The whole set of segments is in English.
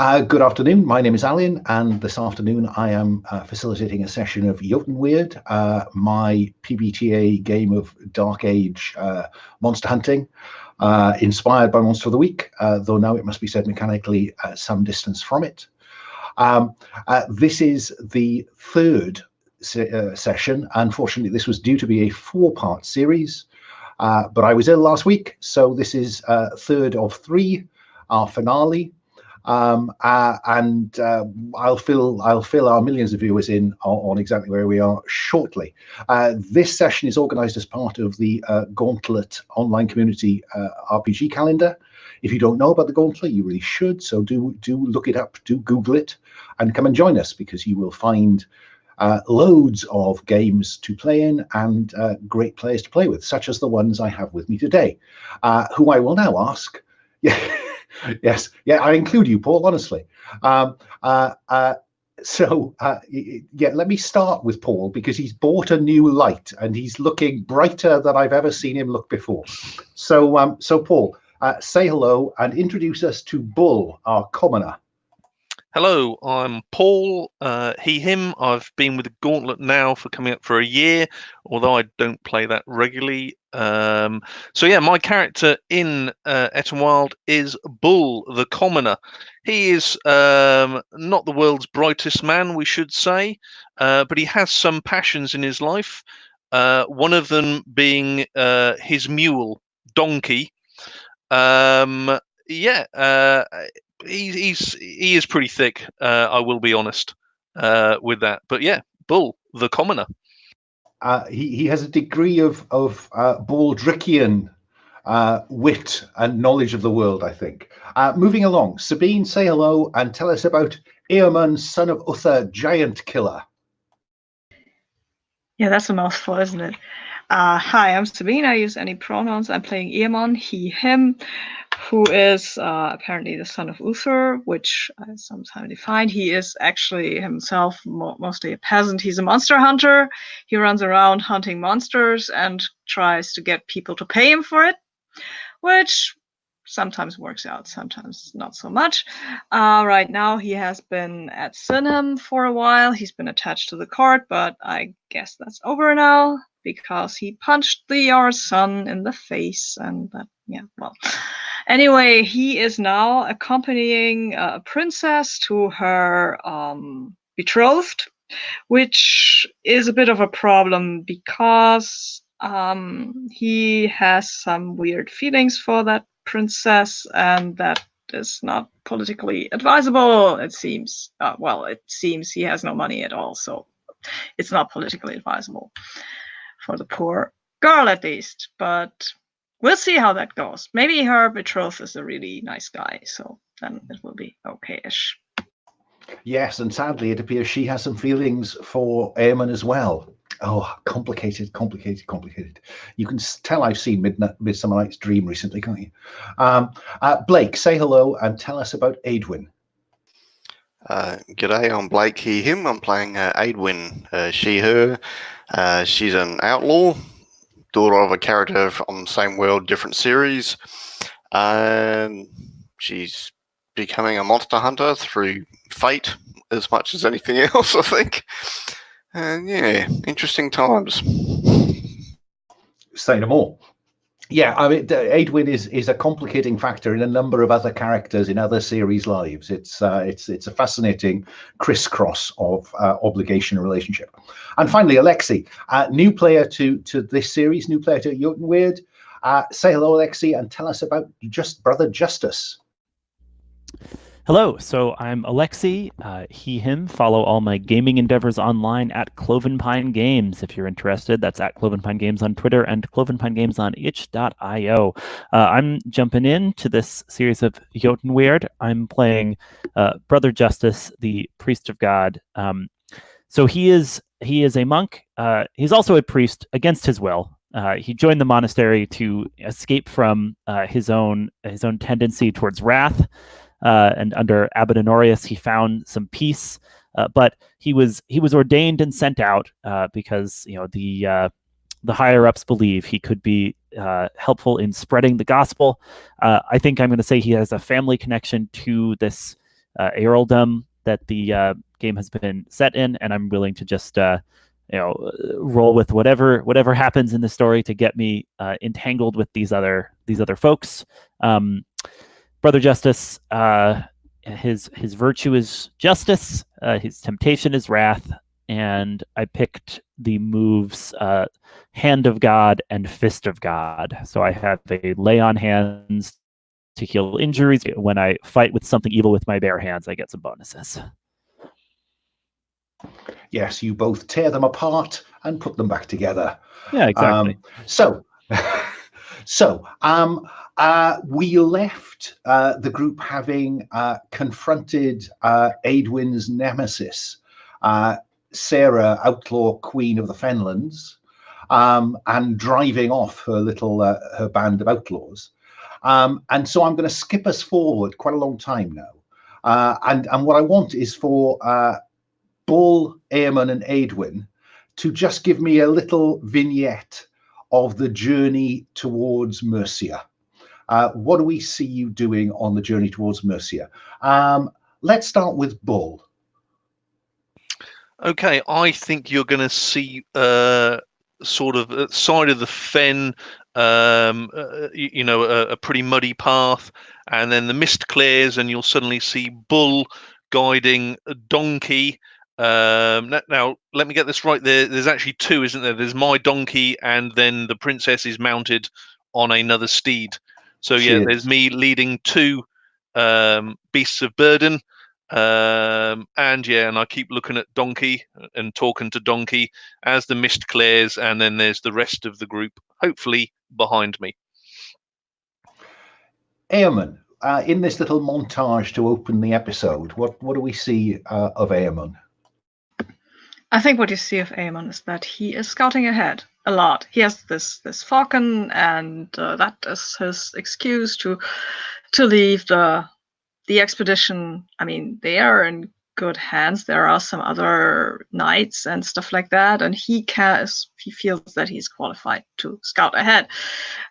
Good afternoon. My name is Alun, and this afternoon I am facilitating a session of Eotenweard, my PbtA game of Dark Age monster hunting, inspired by Monster of the Week, though now it must be said mechanically some distance from it. This is the third session. Unfortunately, this was due to be a 4-part series, but I was ill last week, so this is third of 3, our finale. And I'll fill our millions of viewers in on exactly where we are shortly. This session is organized as part of the Gauntlet online community RPG calendar. If you don't know about the Gauntlet, you really should. So do look it up, do Google it, and come and join us, because you will find loads of games to play in and great players to play with, such as the ones I have with me today, who I will now ask. Yeah. Yes, yeah, I include you, Paul, honestly. Let me start with Paul, because he's bought a new light and he's looking brighter than I've ever seen him look before. So Paul, say hello and introduce us to Bull, our commoner. Hello, I'm Paul, he, him. I've been with the Gauntlet now for coming up for a year, although I don't play that regularly. My character in Eotenweard is Bull, the commoner. He is not the world's brightest man, we should say, but he has some passions in his life, one of them being his mule, Donkey. He is pretty thick, I will be honest with that. But yeah, Bull, the commoner. He has a degree of Baldrickian wit and knowledge of the world, I think. Moving along, Sabine, say hello and tell us about Eomen, son of Uther, giant killer. Yeah, that's a mouthful, isn't it? Hi, I'm Sabine. I use any pronouns. I'm playing Eomen, he, him, who is apparently the son of Uther, which I sometimes define. He is actually himself mostly a peasant. He's a monster hunter. He runs around hunting monsters and tries to get people to pay him for it, which sometimes works out, sometimes not so much. Right now he has been at Synhamm for a while. He's been attached to the court, but I guess that's over now, because he punched the Jarl's son in the face, and that, yeah, well. Anyway, he is now accompanying a princess to her betrothed, which is a bit of a problem, because he has some weird feelings for that princess, and that is not politically advisable, it seems. It seems he has no money at all, so it's not politically advisable for the poor girl, at least. But we'll see how that goes. Maybe her betrothed is a really nice guy, so then it will be okay-ish. Yes, and sadly it appears she has some feelings for Eomen as well. Oh, complicated. You can tell I've seen Midsummer Night's Dream recently, can't you? Blake, say hello and tell us about Aedwin. G'day, I'm Blake, he, him. I'm playing Aedwin, she, her. She's an outlaw, daughter of a character from the same world, different series. She's becoming a monster hunter through fate as much as anything else, I think. And yeah, interesting times. Say no more. Yeah, I mean, Aedwin is a complicating factor in a number of other characters in other series' lives. It's a fascinating crisscross of obligation and relationship. And finally, Alexi, new player to this series, new player to Eotenweard. Say hello, Alexi, and tell us about Brother Justice. Hello, so I'm Alexi, he, him. Follow all my gaming endeavors online at Clovenpine Games. If you're interested, that's at Clovenpine Games on Twitter and Clovenpine Games on itch.io. I'm jumping into this series of Eotenweard. I'm playing Brother Justice, the priest of God. So he is a monk. He's also a priest against his will. He joined the monastery to escape from his own tendency towards wrath. And under Abbot Honorius, he found some peace, but he was ordained and sent out because the higher ups believe he could be helpful in spreading the gospel. I think I'm going to say he has a family connection to this earldom that the game has been set in, and I'm willing to just roll with whatever happens in the story to get me entangled with these other folks. Brother Justice, his virtue is justice, his temptation is wrath, and I picked the moves Hand of God and Fist of God. So I have a lay on hands to heal injuries. When I fight with something evil with my bare hands, I get some bonuses. Yes, you both tear them apart and put them back together. Yeah, exactly. We left the group having confronted Aedwin's nemesis, Sarah, Outlaw, Queen of the Fenlands, and driving off her band of outlaws. And so I'm going to skip us forward quite a long time now. And what I want is for Bull, Eamon, and Aedwin to just give me a little vignette of the journey towards Mercia. What do we see you doing on the journey towards Mercia? Let's start with Bull. Okay, I think you're going to see sort of side of the fen, a pretty muddy path, and then the mist clears and you'll suddenly see Bull guiding a donkey. Now, let me get this right. There's actually two, isn't there? There's my donkey, and then the princess is mounted on another steed. So yeah, there's me leading two beasts of burden, and I keep looking at donkey and talking to donkey as the mist clears, and then there's the rest of the group, hopefully behind me. Eamon, in this little montage to open the episode, what do we see of Eamon? I think what you see of Eamon is that he is scouting ahead a lot. He has this falcon, and that is his excuse to leave the expedition. I mean, they are in good hands. There are some other knights and stuff like that, and he feels that he's qualified to scout ahead.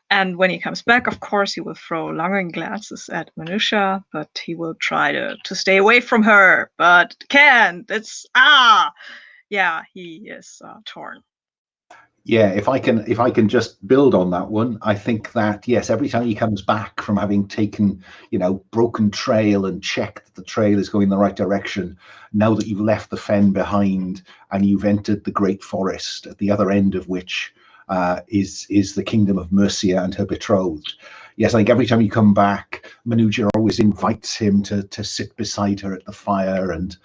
And when he comes back, of course, he will throw longing glances at Mercia, but he will try to stay away from her, but can't. Yeah, he is torn. Yeah, if I can just build on that one, I think that yes, every time he comes back from having taken, broken trail and checked that the trail is going in the right direction, now that you've left the fen behind and you've entered the great forest, at the other end of which is the kingdom of Mercia and her betrothed. Yes, I think every time you come back, Mercia always invites him to sit beside her at the fire, and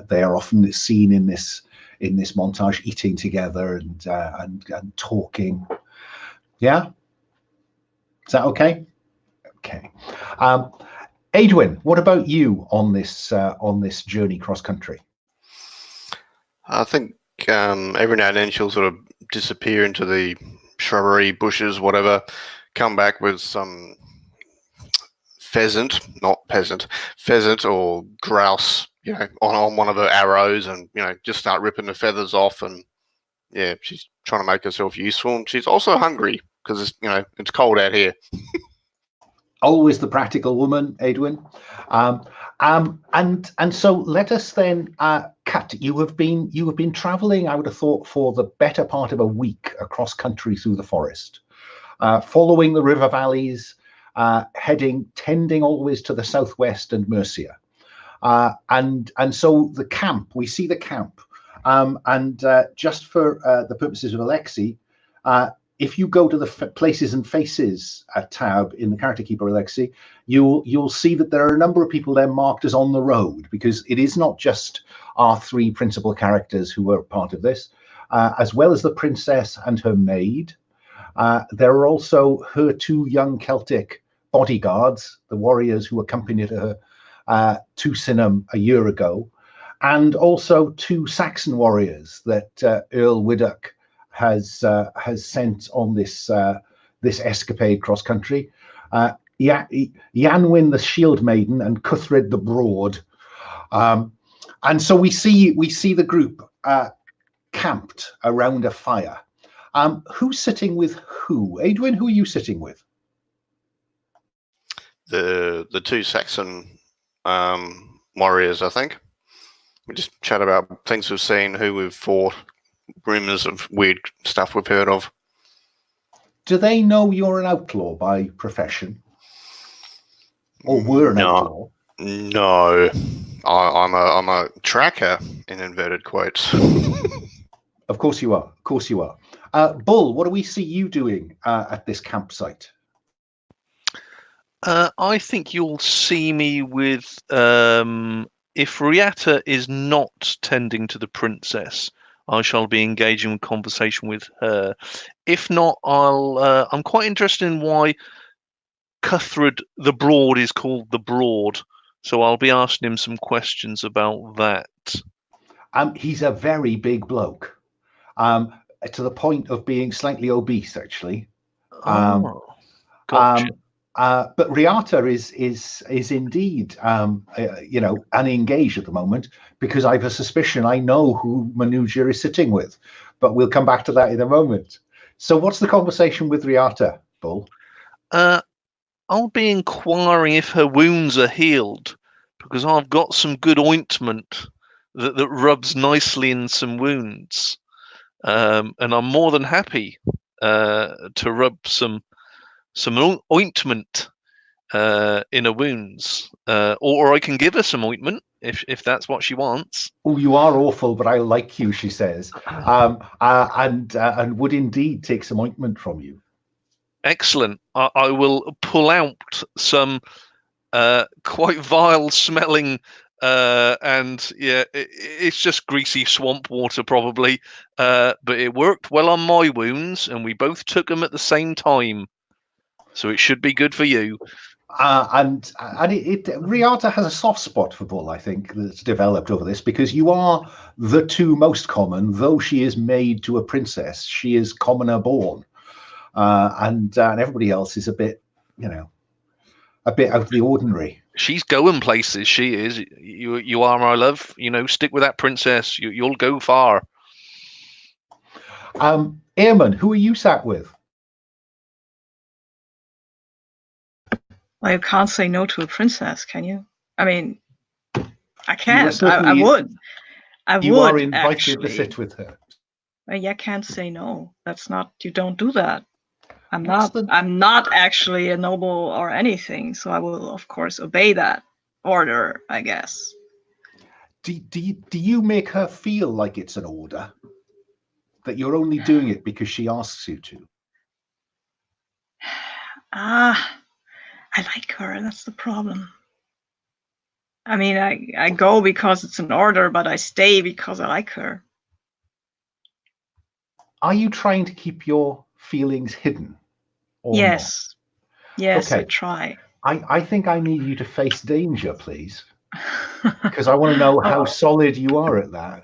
they are often seen in this montage eating together and talking. Yeah, is that okay? Okay. Aedwin, what about you on this journey cross country? I think every now and then she'll sort of disappear into the shrubbery, bushes, whatever, come back with some pheasant or grouse, on one of her arrows, and just start ripping the feathers off, and yeah, she's trying to make herself useful, and she's also hungry because it's cold out here. Always the practical woman, Aedwin. And so let us then cut. You have been traveling, I would have thought, for the better part of a week across country through the forest, following the river valleys, tending always to the southwest and Mercia. And so we see the camp, and just for the purposes of Alexi, if you go to the places and faces tab in the character keeper, Alexi, you'll see that there are a number of people there marked as on the road, because it is not just our three principal characters who are part of this, as well as the princess and her maid. There are also her two young Celtic bodyguards, the warriors who accompanied her to Synhamm a year ago, and also two Saxon warriors that Earl Widdock has sent on this escapade cross country. Yanwin the Shield Maiden and Cuthred the Broad, and so we see the group camped around a fire. Who's sitting with who? Aedwin, who are you sitting with? The two Saxon warriors, I think. We just chat about things we've seen, who we've fought, rumors of weird stuff we've heard of. Do they know you're an outlaw by profession? Or were an outlaw? No. I'm a tracker, in inverted quotes. Of course you are. Of course you are. Bull, what do we see you doing at this campsite? I think you'll see me with, if Riata is not tending to the princess, I shall be engaging in conversation with her. If not, I'm quite interested in why Cuthred the Broad is called the Broad. So I'll be asking him some questions about that. He's a very big bloke, to the point of being slightly obese, actually. Gotcha. But Riata is indeed, unengaged at the moment, because I have a suspicion I know who Manuja is sitting with. But we'll come back to that in a moment. So what's the conversation with Riata, Bull? I'll be inquiring if her wounds are healed, because I've got some good ointment that rubs nicely in some wounds. And I'm more than happy to rub some ointment in her wounds, or I can give her some ointment if that's what she wants. Oh, you are awful, but I like you, she says, and would indeed take some ointment from you. Excellent. I will pull out some quite vile smelling, and yeah, it's just greasy swamp water probably, but it worked well on my wounds, and we both took them at the same time. So it should be good for you. And Riata has a soft spot for Bull, I think, that's developed over this, because you are the two most common. Though she is made to a princess, she is commoner born, and everybody else is a bit out of the ordinary. She's going places. She is. You are, my love. Stick with that princess. You'll go far. Eamon, who are you sat with? Well, you can't say no to a princess, can you? I mean, I can't. I would. You are invited actually to sit with her. Well, you can't say no. That's not. You don't do that. I'm not actually a noble or anything, so I will, of course, obey that order, I guess. Do you make her feel like it's an order? That you're only doing it because she asks you to? I like her, that's the problem. I mean, I go because it's an order, but I stay because I like her. Are you trying to keep your feelings hidden? Or yes. Not? Yes, okay. I try. I think I need you to face danger, please. Because I want to know how solid you are at that.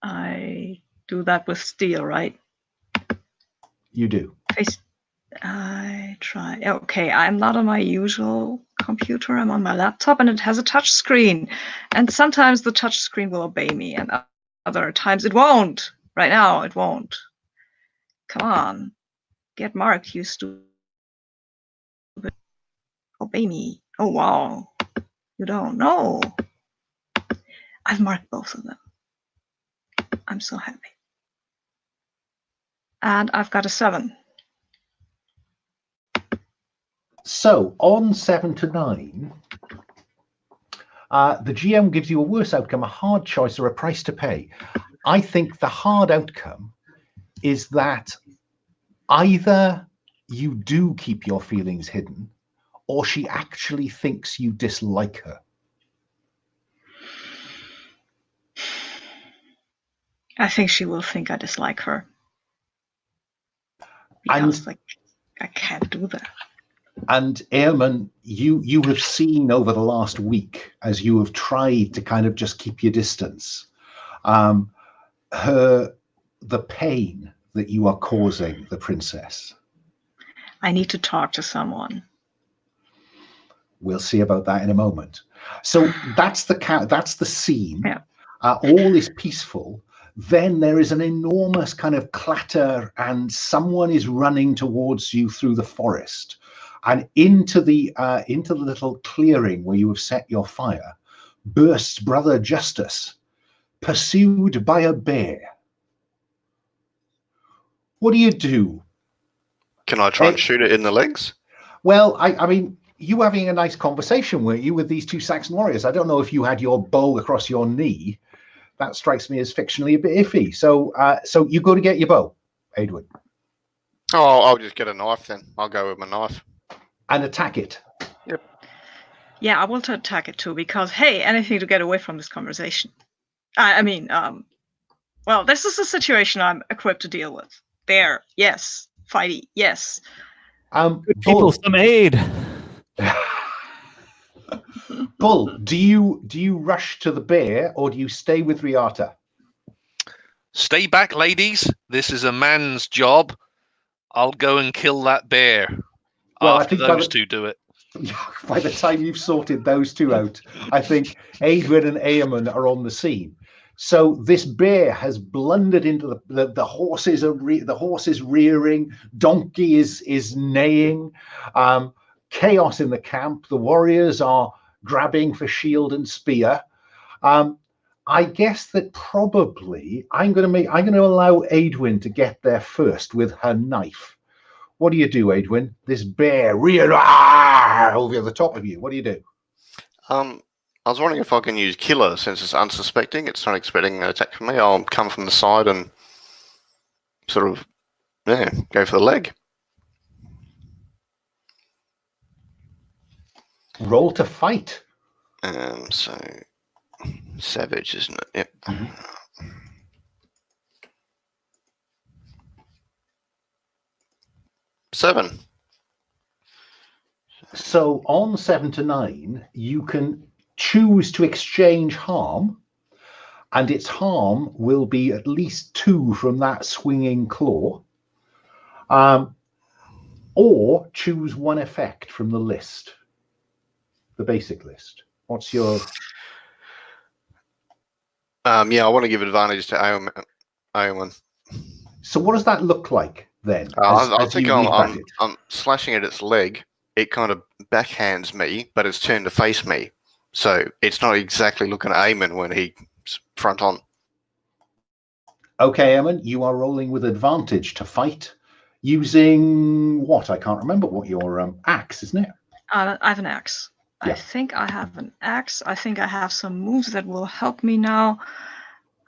I do that with steel, right? You do. I try. Okay, I'm not on my usual computer. I'm on my laptop, and it has a touch screen. And sometimes the touch screen will obey me, and other times it won't. Right now, it won't. Come on. Get marked, you stupid. Obey me. Oh, wow. You don't know. I've marked both of them. I'm so happy. And I've got a 7. So on 7 to 9, the GM gives you a worse outcome, a hard choice, or a price to pay. I think the hard outcome is that either you do keep your feelings hidden, or she actually thinks you dislike her. I think she will think I dislike her. Because I can't do that. And Eamon, you have seen over the last week, as you have tried to kind of just keep your distance, the pain that you are causing the princess. I need to talk to someone. We'll see about that in a moment. So that's the scene. Yeah. All is peaceful. Then there is an enormous kind of clatter, and someone is running towards you through the forest, and into the little clearing where you have set your fire. bursts brother Justice, pursued by a bear. What do you do? Can I try and shoot it in the legs? Well, I mean, you were having a nice conversation, weren't you, with these two Saxon warriors? I don't know if you had your bow across your knee. That strikes me as fictionally a bit iffy. So, so you go to get your bow, Edwin. Oh, I'll just get a knife then. I'll go with my knife. And attack it. Yep. Yeah, I want to attack it too, because, hey, anything to get away from this conversation. Well, this is a situation I'm equipped to deal with. Bear, yes. Fighty, yes. Good people, some aid. Bull, do you rush to the bear or do you stay with Riata? Stay back, ladies. This is a man's job. I'll go and kill that bear Well, after those two do it. By the time you've sorted those two out, I think Adrian and Eamon are on the scene. So this bear has blundered into the horses the horse is rearing, donkey is neighing, chaos in the camp. The warriors are grabbing for shield and spear. I guess that probably I'm going to allow Adwin to get there first with her knife. What do you do, Adwin? This bear reared over the top of you. What do you do? I was wondering if I can use killer since it's unsuspecting. It's not expecting an attack from me. I'll come from the side and sort of, go for the leg. Roll to fight. So savage, isn't it? Yep. Mm-hmm. 7. So on 7 to 9, you can choose to exchange harm, and its harm will be at least 2 from that swinging claw, or choose 1 effect from the list, the basic list. What's your... Yeah, I want to give advantage to Eoman. So what does that look like then? I think I'm slashing at its leg. It kind of backhands me, but it's turned to face me. So it's not exactly looking at Eamon when he's front on. Okay, Eamon, you are rolling with advantage to fight using what? I can't remember what your axe, isn't it? I have an axe. Yeah. I think I have an axe. I think I have some moves that will help me now.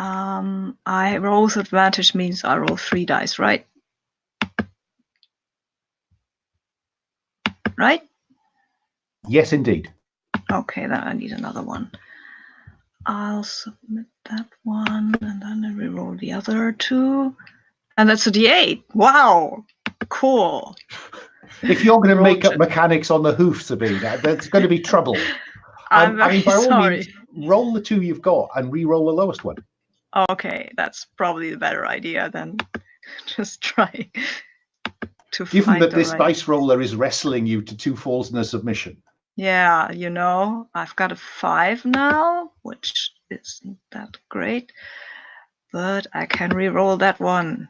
I roll with advantage means I roll 3 dice, right? Right? Yes, indeed. Okay, then I need another one. I'll submit that one, and then I reroll the other 2. And that's a D8. Wow. Cool. If you're going to make up mechanics on the hoof, Sabina, there's going to be trouble. I'm very by all sorry. means, roll the 2 you've got and re-roll the lowest one. Okay, that's probably the better idea than just trying to Given find that the this right... dice roller is wrestling you to 2 falls and a submission. Yeah, I've got a 5 now, which isn't that great. But I can re-roll that one.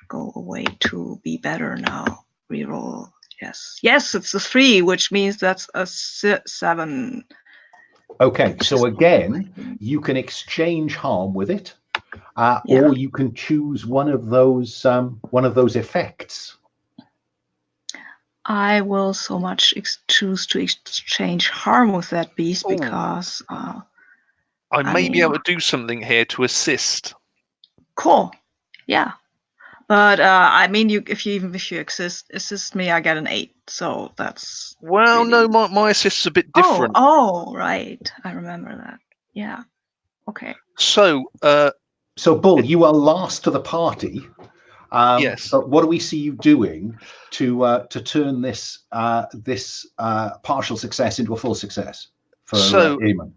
Go away to be better now. Re-roll. Yes. Yes, it's a 3, which means that's a 7. Okay, so again, you can exchange harm with it, or you can choose one of those effects. I will so much choose to exchange harm with that beast because I may be able to do something here to assist. Cool. Yeah. But I mean, if you assist me, I get an 8. So that's really... no, my assist's a bit different. Oh, right. I remember that. Yeah. Okay. So, Bull, you are last to the party. Yes. But what do we see you doing to turn this partial success into a full success for Eamon?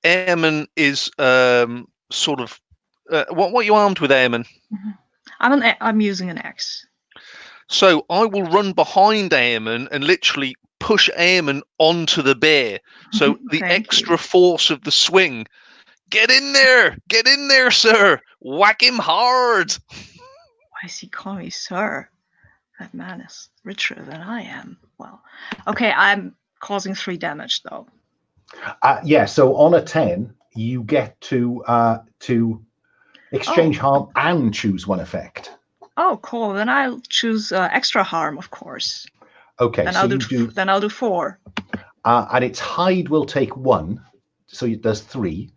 Eamon is sort of what are you armed with, Eamon? Mm-hmm. I'm using an axe. So I will run behind Eamon and literally push Eamon onto the bear. So the extra force of the swing. Get in there, sir. Whack him hard. Why is he calling me sir? That man is richer than I am. Well, okay, I'm causing 3 damage though. Yeah, so on a 10, you get to exchange harm and choose one effect. Oh, cool. Then I'll choose extra harm, of course. Okay, Then so I'll do 4. And its hide will take 1, so it does 3.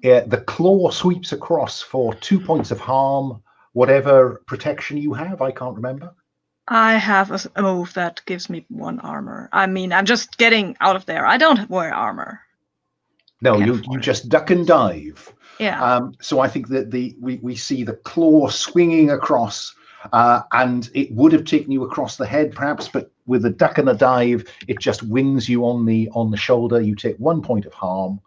The claw sweeps across for 2 points of harm, whatever protection you have. I can't remember. I have a move that gives me 1 armor. I mean, I'm just getting out of there. I don't wear armor. No, you just duck and dive. Yeah. So I think that we see the claw swinging across, and it would have taken you across the head perhaps, but with a duck and a dive, it just wings you on the shoulder. You take 1 point of harm,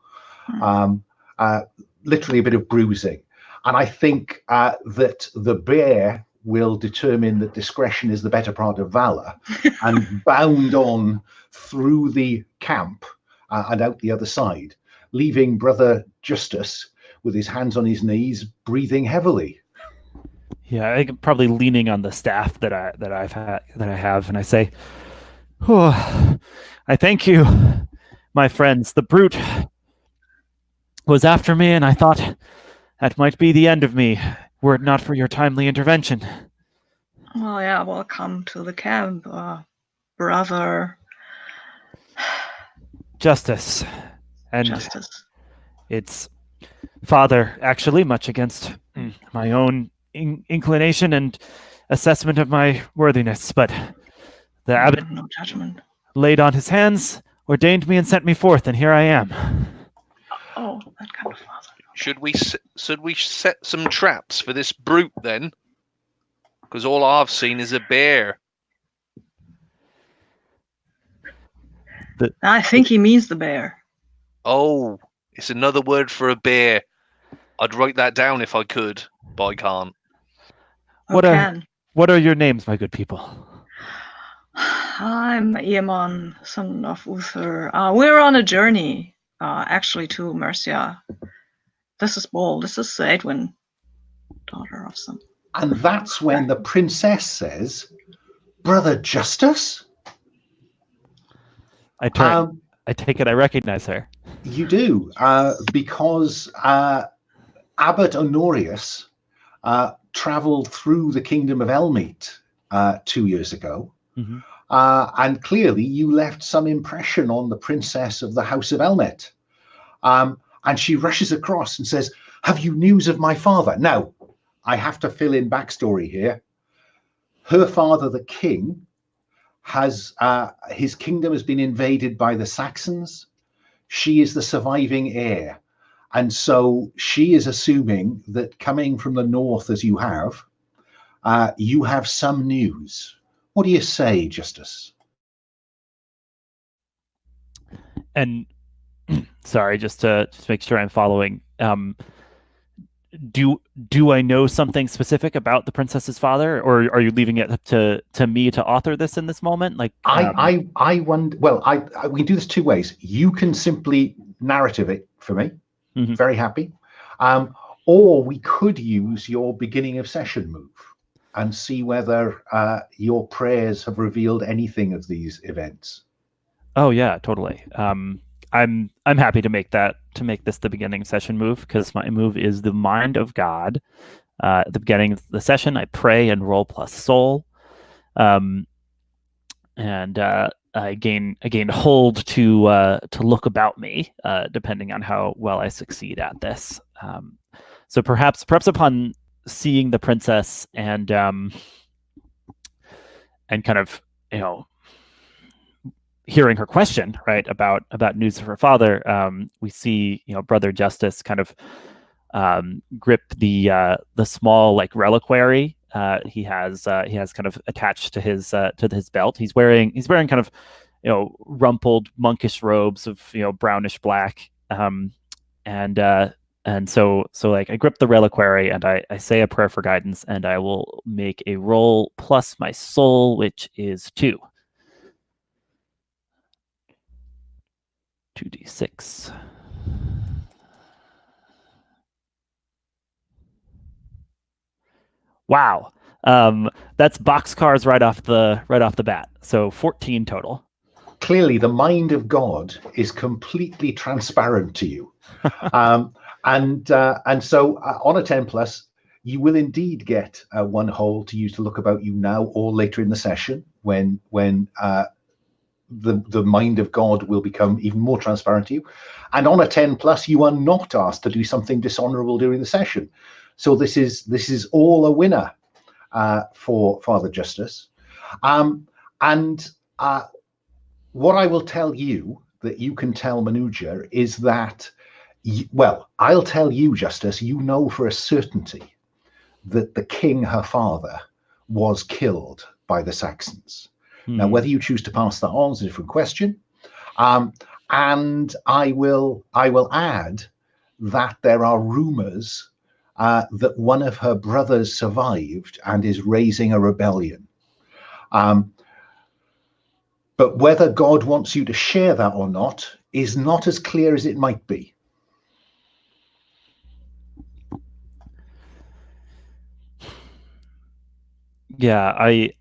literally a bit of bruising. And I think that the bear will determine that discretion is the better part of valor, and bound on through the camp and out the other side, leaving Brother Justus with his hands on his knees, breathing heavily. Yeah, I think probably leaning on the staff that I have, and I say, "Oh, I thank you, my friends. The brute was after me, and I thought that might be the end of me, were it not for your timely intervention." Well, yeah, welcome to the camp, brother. Justice. And Justice. It's father, actually, much against my own inclination and assessment of my worthiness, but the abbot No judgment. laid on his hands, ordained me, and sent me forth, and here I am. Oh, that kind of father. Should we set some traps for this brute then? Because all I've seen is a bear. I think he means the bear. Oh, it's another word for a bear. I'd write that down if I could, but I can't. What are your names, my good people? I'm Eamon, son of Uther. We're on a journey, actually, to Mercia. This is Bol. This is Eotenweard, daughter of some. And that's when the princess says, "Brother Justus?" I take it I recognize her. You do, because Abbot Honorius traveled through the kingdom of Elmeet 2 years ago. Mm-hmm. And clearly you left some impression on the princess of the House of Elmet. And she rushes across and says, "Have you news of my father?" Now, I have to fill in backstory here. Her father, the king, has his kingdom has been invaded by the Saxons. She is the surviving heir. And so she is assuming that coming from the north as you have some news. What do you say, Justus? And sorry, just to make sure I'm following. Do I know something specific about the princess's father, or are you leaving it up to me to author this in this moment? Like I wonder. Well, we can do this 2 ways. You can simply narrative it for me. Mm-hmm. Very happy. Or we could use your beginning of session move and see whether your prayers have revealed anything of these events. Oh yeah, totally. I'm happy to make this the beginning session move, because my move is the Mind of God. At the beginning of the session, I pray and roll plus soul, and I gain hold to look about me, depending on how well I succeed at this. So perhaps upon seeing the princess and kind of, hearing her question, right, about news of her father, we see, Brother Justus kind of grip the small, like, reliquary he has kind of attached to his belt. He's wearing kind of, rumpled monkish robes of, brownish black, and so like I grip the reliquary and I say a prayer for guidance, and I will make a roll plus my soul, which is 2. 2d6. Wow. That's boxcars right off the bat. So 14 total. clearly the mind of God is completely transparent to you. And so on a 10+, you will indeed get one hole to use to look about you now or later in the session when the mind of God will become even more transparent to you. And on a 10+, you are not asked to do something dishonorable during the session. So this is all a winner for Father Justice. What I will tell you that you can tell Manuja is that, well, I'll tell you, Justice, you know for a certainty that the king, her father, was killed by the Saxons. Now, whether you choose to pass that on is a different question. And I will add that there are rumors that one of her brothers survived and is raising a rebellion. But whether God wants you to share that or not is not as clear as it might be. Yeah, I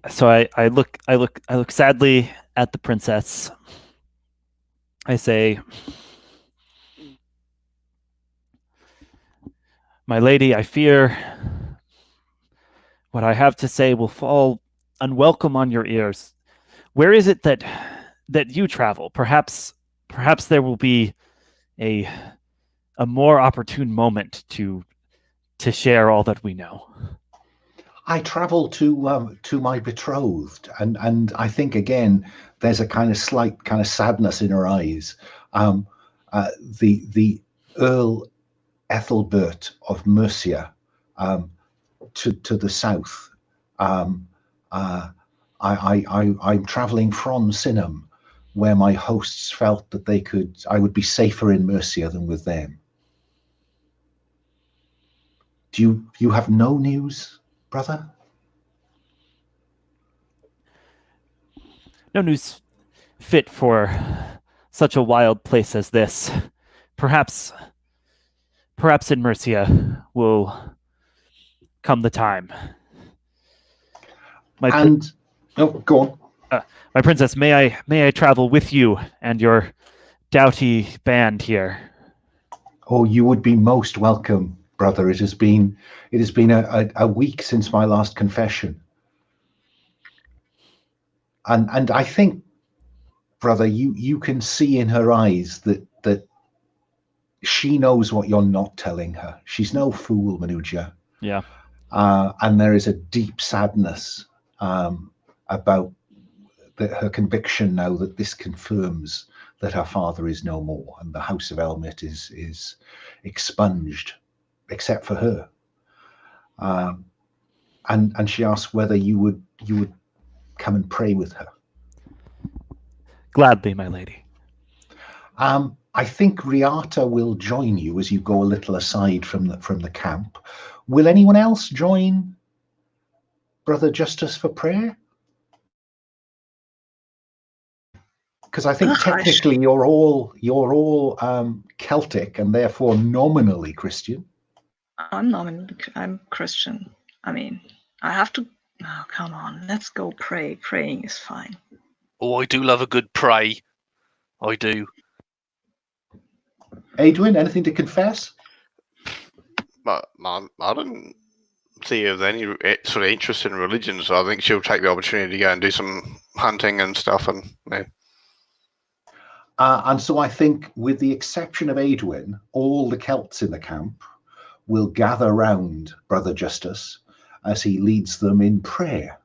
look sadly at the princess. I say, "My lady, I fear what I have to say will fall unwelcome on your ears. Where is it that you travel? Perhaps there will be a more opportune moment to share all that we know." I travel to my betrothed, and I think again there's a kind of slight kind of sadness in her eyes. The Earl Aethelbert of Mercia, to the south. I'm traveling from Synhamm, where my hosts felt that I would be safer in Mercia than with them. Do you have no news, brother? No news fit for such a wild place as this. Perhaps in Mercia will come the time. Go on. My princess, may I travel with you and your doughty band here? Oh, you would be most welcome, brother. It has been a week since my last confession. And I think, brother, you can see in her eyes that she knows what you're not telling her. She's no fool, Manuja. Yeah. And there is a deep sadness about her conviction now that this confirms that her father is no more and the House of Elmet is expunged, except for her. And she asks whether you would come and pray with her. Gladly, my lady. I think Riata will join you as you go a little aside from the camp. Will anyone else join Brother Justice for prayer? Because I think technically you're all Celtic and therefore nominally Christian. I'm Christian. I mean, I have to. Oh, come on, let's go pray. Praying is fine. Oh, I do love a good pray. I do. Adrian, anything to confess? But I don't see there's any sort of interest in religion, so I think she'll take the opportunity to go and do some hunting and stuff. And so I think, with the exception of Adwin, all the Celts in the camp will gather round Brother Justice as he leads them in prayer.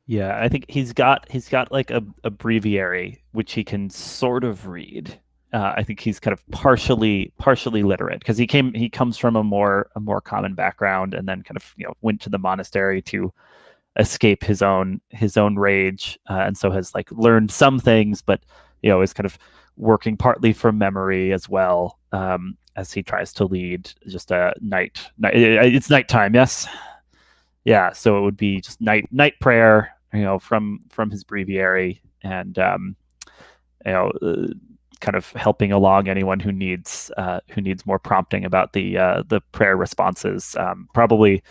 Yeah, I think he's got like a breviary which he can sort of read. I think he's kind of partially literate because he comes from a more common background and then kind of went to the monastery to escape his own rage, and so has like learned some things, but is kind of working partly from memory as well, as he tries to lead just a night. It's nighttime, yes. Yeah, so it would be just night prayer, from his breviary, and kind of helping along anyone who needs more prompting about the prayer responses. Probably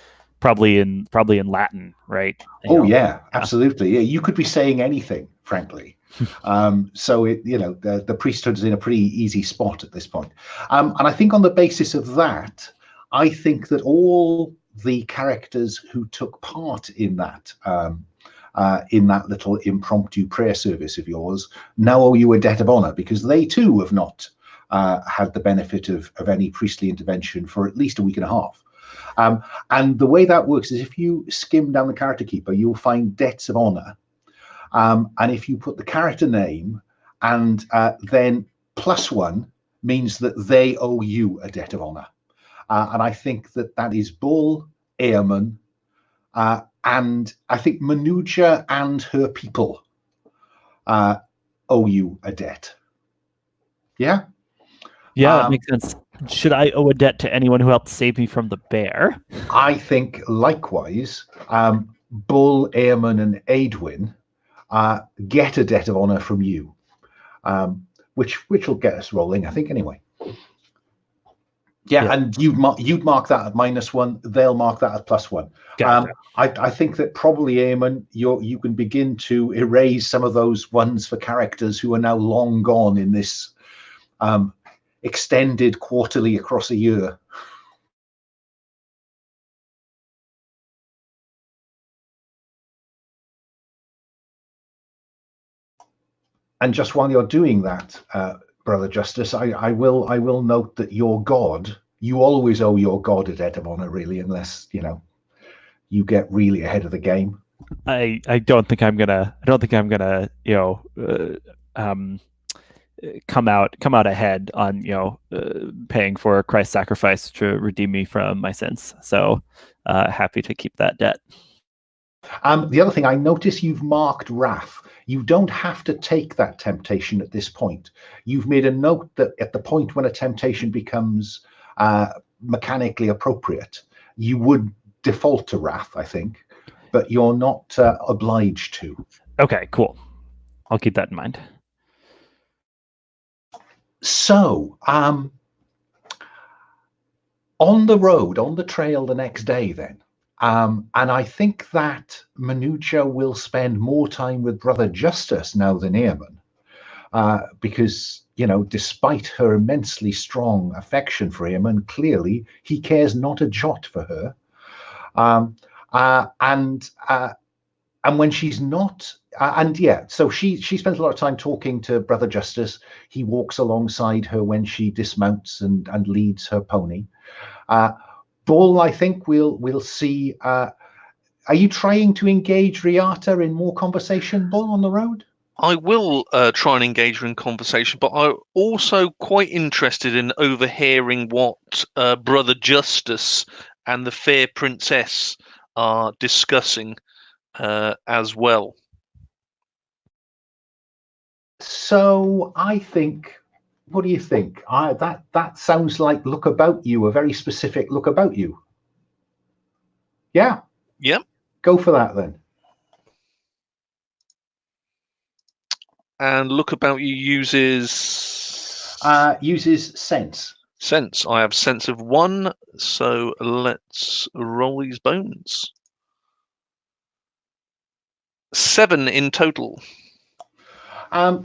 in Latin, right? Yeah, absolutely. Yeah, you could be saying anything, frankly. So the priesthood's in a pretty easy spot at this point. And I think on the basis of that, I think that all the characters who took part in that little impromptu prayer service of yours now owe you a debt of honor, because they too have not had the benefit of any priestly intervention for at least a week and a half. And the way that works is if you skim down the character keeper, you'll find debts of honor. And if you put the character name and then +1 means that they owe you a debt of honor. And I think that is Bull, Eamon, and I think Manuja and her people owe you a debt. Yeah? Yeah, that makes sense. Should I owe a debt to anyone who helped save me from the bear? I think likewise, Bull, Eamon, and Aedwin get a debt of honor from you, which will get us rolling, I think, anyway. Yeah, and you'd mark that at -1. They'll mark that at +1. Gotcha. I think that probably, Eamon, you can begin to erase some of those ones for characters who are now long gone in this extended quarterly across a year. And just while you're doing that, Brother Justice, I will note that your god, you always owe your god a debt of honor, really, unless you get really ahead of the game. I don't think I'm gonna come out ahead on paying for Christ's sacrifice to redeem me from my sins. So happy to keep that debt. The other thing, I notice you've marked wrath. You don't have to take that temptation at this point. You've made a note that at the point when a temptation becomes mechanically appropriate, you would default to wrath, I think, but you're not obliged to. Okay, cool. I'll keep that in mind. So, on the road, on the trail the next day then, and I think that Manuja will spend more time with Brother Justice now than Eamon, because, despite her immensely strong affection for Eamon, clearly he cares not a jot for her. And when she's not, so she spends a lot of time talking to Brother Justice. He walks alongside her when she dismounts and leads her pony. Bull, I think we'll see. Are you trying to engage Riata in more conversation, Bull, on the road? I will try and engage her in conversation, but I'm also quite interested in overhearing what Brother Justice and the fair princess are discussing as well. So I think, what do you think? That sounds like look about you, a very specific look about you. Yeah. Yep. Go for that then. And look about you uses sense. Sense. I have sense of 1, so let's roll these bones. 7 in total.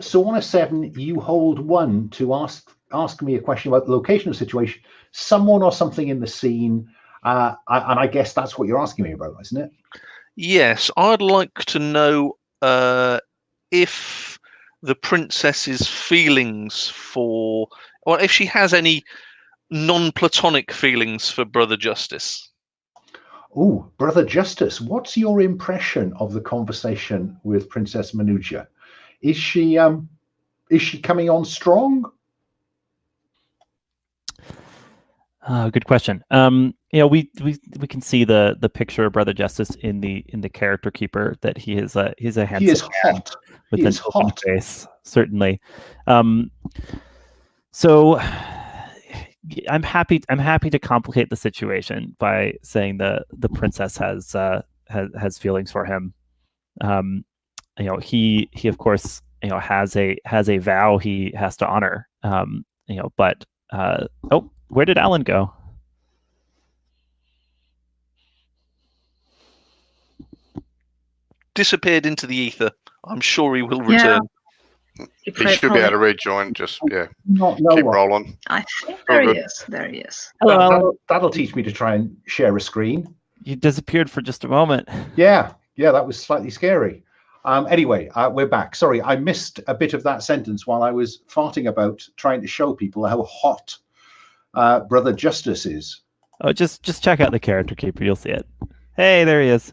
So on a 7, you hold 1 to ask me a question about the location of the situation, someone or something in the scene, and I guess that's what you're asking me about, isn't it? Yes, I'd like to know if the princess's feelings or if she has any non-platonic feelings for Brother Justice. Oh, Brother Justice, what's your impression of the conversation with Princess Manuja? Is she coming on strong? Good question. We can see the picture of Brother Justice in the character keeper, that he's a handsome he is hot with he an is open hot face, certainly. So I'm happy to complicate the situation by saying the princess has feelings for him. He of course has a vow he has to honor. But where did Alun go? Disappeared into the ether. I'm sure he will return. He should be able to rejoin. Just Not know keep what. rolling. I think Oh, there he good. is. There he is. Hello, Alan. That'll teach me to try and share a screen. You disappeared for just a moment. Yeah, that was slightly scary. Anyway, we're back. Sorry, I missed a bit of that sentence while I was farting about trying to show people how hot Brother Justice is. Oh, just check out the character keeper. You'll see it. Hey, there he is.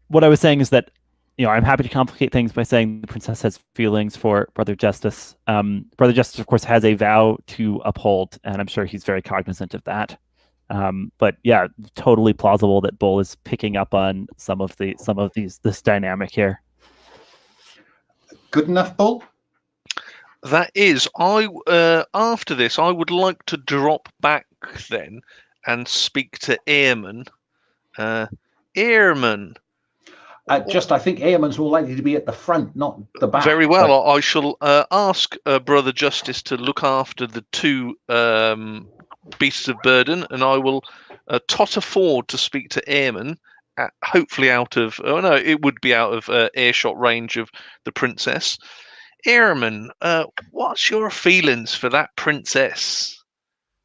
What I was saying is that, I'm happy to complicate things by saying the princess has feelings for Brother Justice. Brother Justice, of course, has a vow to uphold, and I'm sure he's very cognizant of that. But yeah, totally plausible that Bull is picking up on some of this dynamic here. Good enough, Bull? That is, after this, I would like to drop back then and speak to Eamon. Eamon. I think Eamon's more likely to be at the front, not the back. Very well. I shall ask Brother Justice to look after the two beasts of burden, and I will totter forward to speak to Eamon, hopefully out of... Oh, no, it would be out of earshot range of the princess. Eamon, what's your feelings for that princess?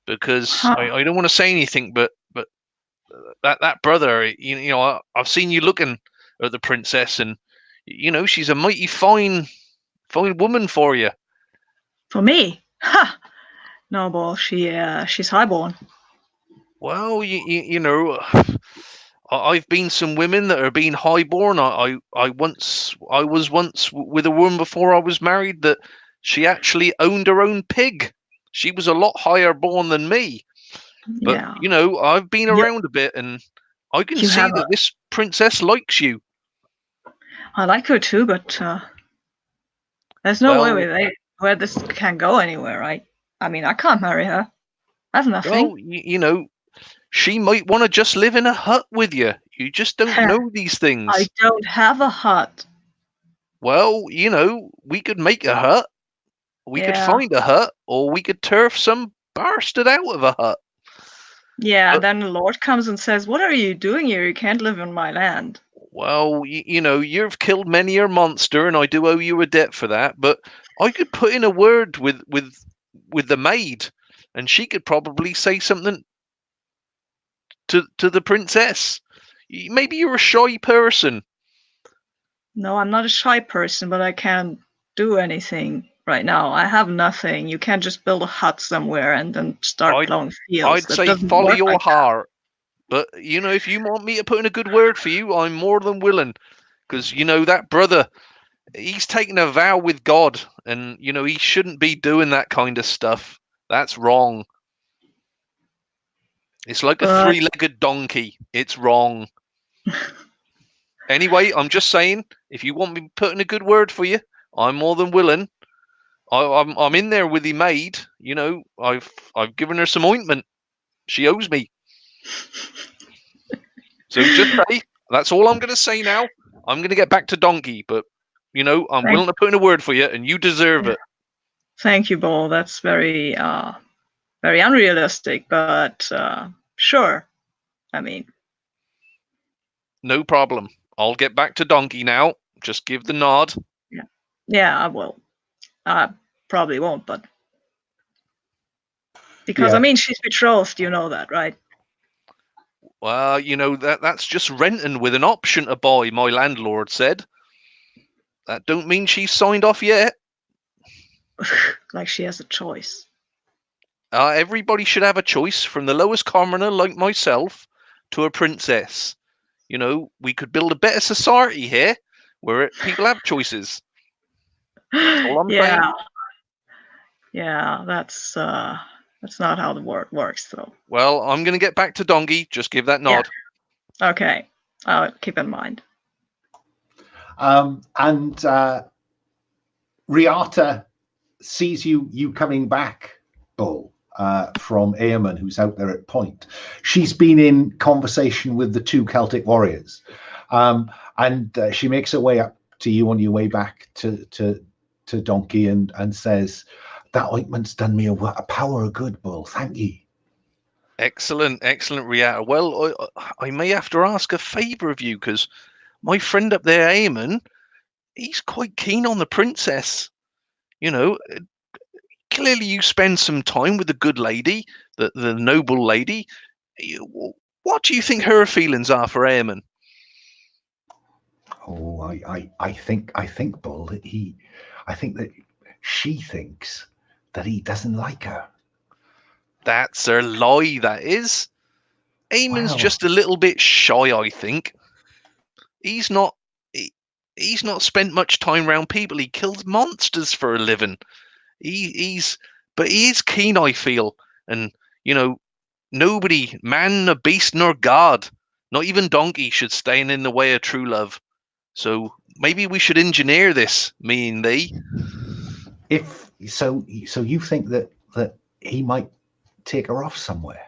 Because I don't want to say anything, but that brother, I've seen you looking at the princess, and she's a mighty fine woman for you. For me? Ha! No, Bull. She's highborn. Well, I've been some women that are being highborn. I was once with a woman before I was married that she actually owned her own pig. She was a lot higher born than me. But yeah. I've been around a bit, and I can see that this princess likes you. I like her too, but there's no way where this can go anywhere, right? I mean, I can't marry her. I have nothing. Well, she might want to just live in a hut with you. You just don't know these things. I don't have a hut. Well, we could make a hut. We could find a hut, or we could turf some bastard out of a hut. Yeah, then the Lord comes and says, "What are you doing here? You can't live on my land." Well, you've killed many a monster, and I do owe you a debt for that. But I could put in a word with the maid, and she could probably say something to the princess. Maybe you're a shy person. No, I'm not a shy person, but I can't do anything right now. I have nothing. You can't just build a hut somewhere and then start plowing fields. I'd say follow your heart. But, if you want me to put in a good word for you, I'm more than willing. Because, that brother, he's taken a vow with God. And, he shouldn't be doing that kind of stuff. That's wrong. It's like a three-legged donkey. It's wrong. Anyway, I'm just saying, if you want me to put in a good word for you, I'm more than willing. I'm in there with the maid. I've given her some ointment. She owes me. So just say, that's all I'm going to say now. I'm going to get back to donkey, but, I'm willing to put in a word for you, and you deserve it. Thank you, Bull. That's very, very unrealistic, but sure. I mean, no problem. I'll get back to donkey now. Just give the nod. Yeah, I will. I probably won't, but because I mean, she's betrothed. You know that, right? Well, that's just renting with an option to buy. My landlord said. That don't mean she's signed off yet. Like she has a choice. Everybody should have a choice, from the lowest commoner like myself to a princess. We could build a better society here where people have choices. That's all I'm saying. Yeah, that's not how the world works, though. Well, I'm going to get back to donkey. Just give that nod. Yeah. Okay, I'll keep in mind. And Riata sees you coming back, Bull, from Eamon, who's out there at point. She's been in conversation with the two Celtic warriors, and she makes her way up to you on your way back to Donkey and says, "That ointment's done me a power of good, Bull. Thank you." Excellent, Riata. Well, I may have to ask a favour of you, because my friend up there, Eamon, he's quite keen on the princess. You know, clearly you spend some time with the good lady, the noble lady. What do you think her feelings are for Eamon? Oh, I think, Bull, that I think that she thinks that he doesn't like her. That's a lie, that is. Eamon's Wow. just a little bit shy, I think. He's not spent much time around people. He kills monsters for a living. But he is keen, I feel. And, you know, nobody, man, a beast, nor God, not even donkey, should stand in the way of true love. So maybe we should engineer this, me and thee. If so, you think that he might take her off somewhere?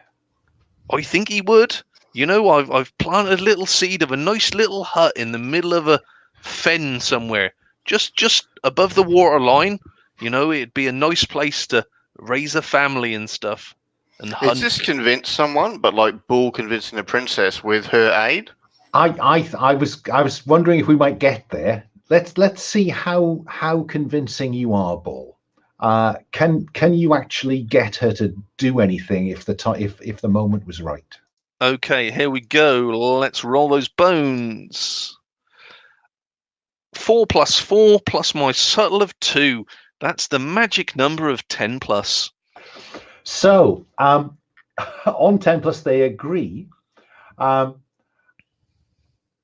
I think he would. You know, I've planted a little seed of a nice little hut in the middle of a fen somewhere, just above the water line. You know, it'd be a nice place to raise a family and stuff. And hunt. Is this convince someone, but like Bull convincing the princess with her aid? I was wondering if we might get there. Let's see how convincing you are, Bull. Can you actually get her to do anything if the moment was right? Okay, here we go. Let's roll those bones. 4 + 4 plus my subtle of 2. That's the magic number of 10 plus. So on 10 plus they agree.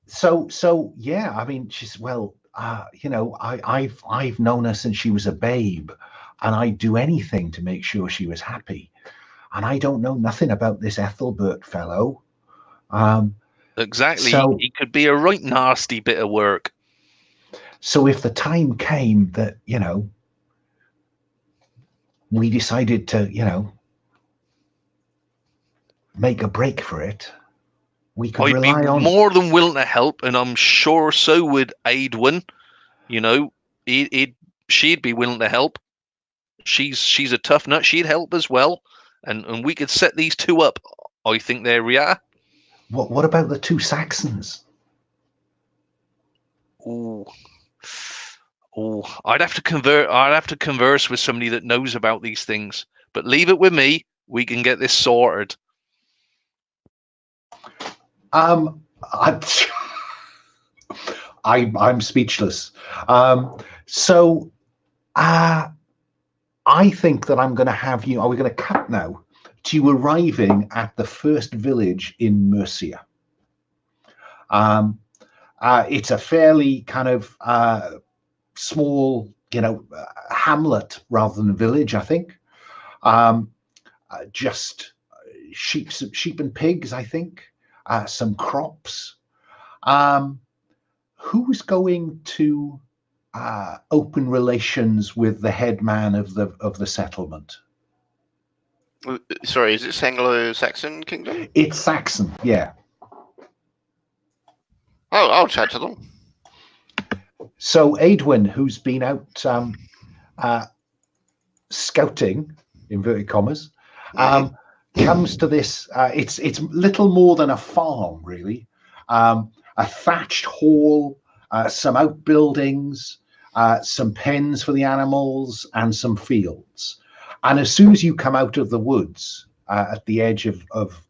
So yeah, I mean, she's you know, I've known her since she was a babe, and I'd do anything to make sure she was happy. And I don't know nothing about this Aethelbert fellow. Exactly. So, he could be a right nasty bit of work. So if the time came that, you know, we decided to, you know, make a break for it, we could rely on... more than willing to help, and I'm sure so would Aedwin. You know, she'd be willing to help. She's a tough nut. She'd help as well, and we could set these two up. I think there we are. What about the 2 Saxons? Oh, I'd have to converse with somebody that knows about these things. But leave it with me. We can get this sorted. I'm speechless. So I think that I'm going to have you. Are we going to cut now to you arriving at the first village in Mercia? It's a fairly kind of small, you know, hamlet rather than a village, I think. Just sheep and pigs, I think. Some crops. Who's going to open relations with the head man of the settlement? Sorry, is it Anglo-Saxon kingdom? It's Saxon, yeah. Oh, I'll chat to them. So Aedwin, who's been out scouting, inverted commas, comes to this. It's little more than a farm, really. A thatched hall, some outbuildings, some pens for the animals, and some fields. And as soon as you come out of the woods at the edge of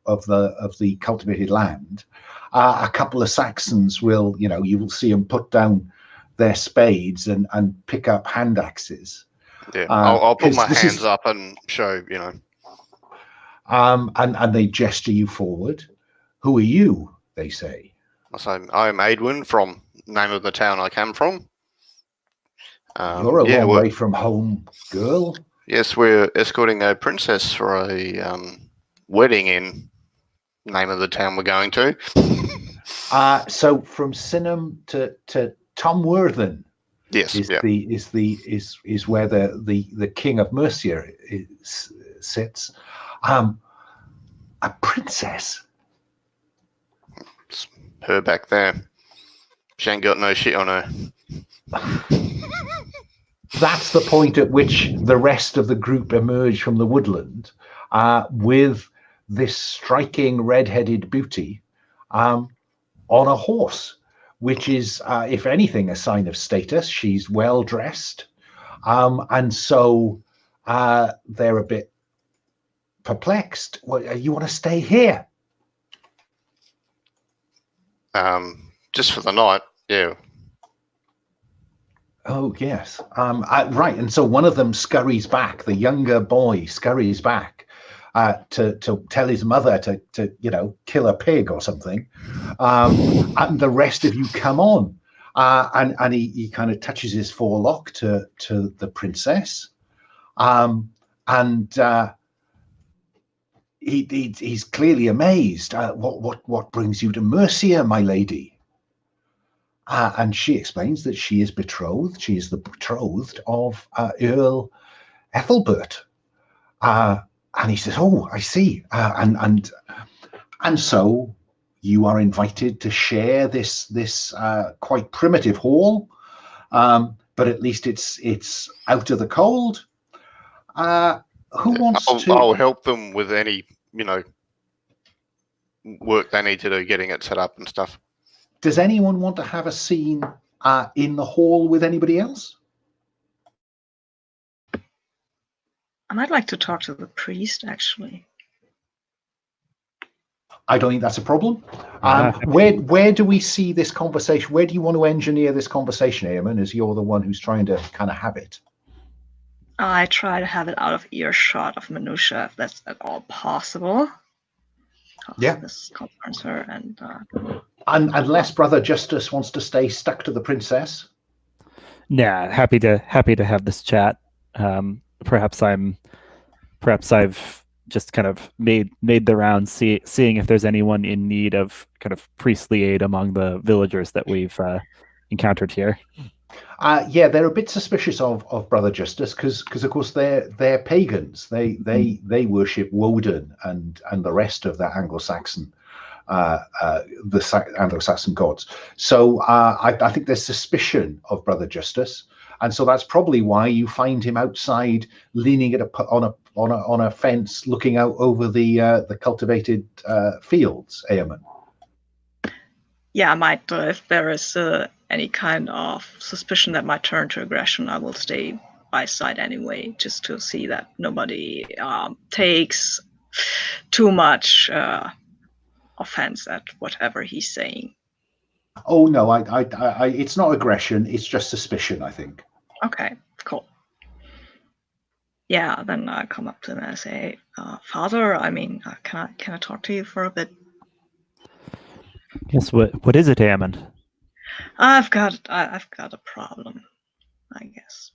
the cultivated land, a couple of Saxons will, you know, you will see them put down their spades and pick up hand axes. Yeah, I'll put my hands up and show, you know. And they gesture you forward. Who are you? They say. I say, I'm Aedwin, from name of the town I came from. You're a long way from home, girl. Yes, we're escorting a princess for a wedding in name of the town we're going to. So from Synhamm to Tomworthen, yes, is where the king of Mercia sits. A princess. It's her back there. She ain't got no shit on her. That's the point at which the rest of the group emerge from the woodland with this striking red-headed beauty on a horse which is, if anything, a sign of status. She's well dressed, and so they're a bit perplexed. Well, you want to stay here? Just for the night, yeah. Oh yes, right. And so one of them scurries back. The younger boy scurries back to tell his mother to kill a pig or something, and the rest of you come on, and he kind of touches his forelock to the princess, and he's clearly amazed. What brings you to Mercia, my lady? And she explains that she is betrothed. She is the betrothed of Earl Aethelbert. And he says, "Oh, I see." And so you are invited to share this quite primitive hall, but at least it's out of the cold. Who wants to? I'll help them with any work they need to do, getting it set up and stuff. Does anyone want to have a scene in the hall with anybody else? I might like to talk to the priest, actually. I don't think that's a problem. Where do we see this conversation? Where do you want to engineer this conversation, Eamon, as you're the one who's trying to kind of have it? I try to have it out of earshot of Minutia, if that's at all possible. Yeah. This concerns her, and unless Brother Justice wants to stay stuck to the princess. Yeah, happy to have this chat. Perhaps I've just kind of made the rounds, seeing if there's anyone in need of kind of priestly aid among the villagers that we've encountered here. Yeah, they're a bit suspicious of Brother Justice because of course they're pagans. They worship Woden and the rest of the Anglo-Saxon Anglo-Saxon gods. So I think there's suspicion of Brother Justice, and so that's probably why you find him outside, leaning on a fence, looking out over the cultivated fields. Eamon. Yeah, I might. If there is any kind of suspicion that might turn to aggression, I will stay by side anyway, just to see that nobody takes too much offense at whatever he's saying. Oh no, I it's not aggression. It's just suspicion, I think. Okay, cool. Yeah, then I come up to him and I say, "Father, I mean, can I talk to you for a bit?" Yes. What is it, Eamon? I've got a problem, I guess.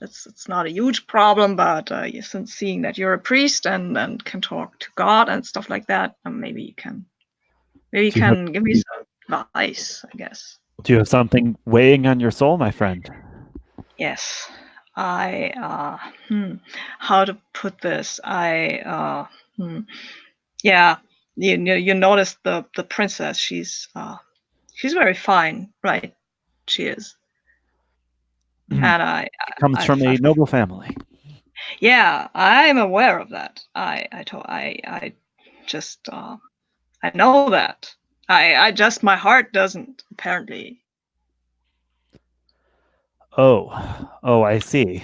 It's not a huge problem, but since seeing that you're a priest and can talk to God and stuff like that, maybe you can give me some advice, I guess. Do you have something weighing on your soul, my friend? Yes, I how to put this? Yeah, you notice the princess. She's very fine, right? She is. And She comes from a noble family. Yeah, I'm aware of that. I know that. I just, my heart doesn't, apparently. Oh, I see.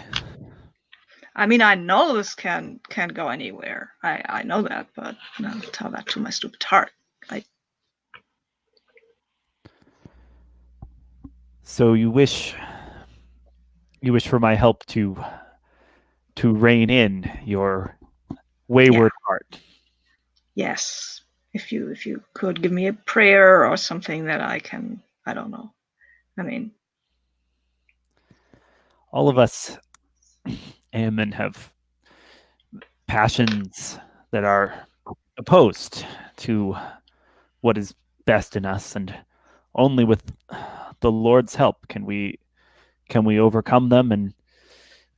I mean, I know this can't go anywhere. I know that, but no, tell that to my stupid heart. So you wish for my help to rein in your wayward heart. Yes. If you could give me a prayer or something that I can, I don't know. I mean, all of us, Eamon, have passions that are opposed to what is best in us, and only with the Lord's help can we overcome them and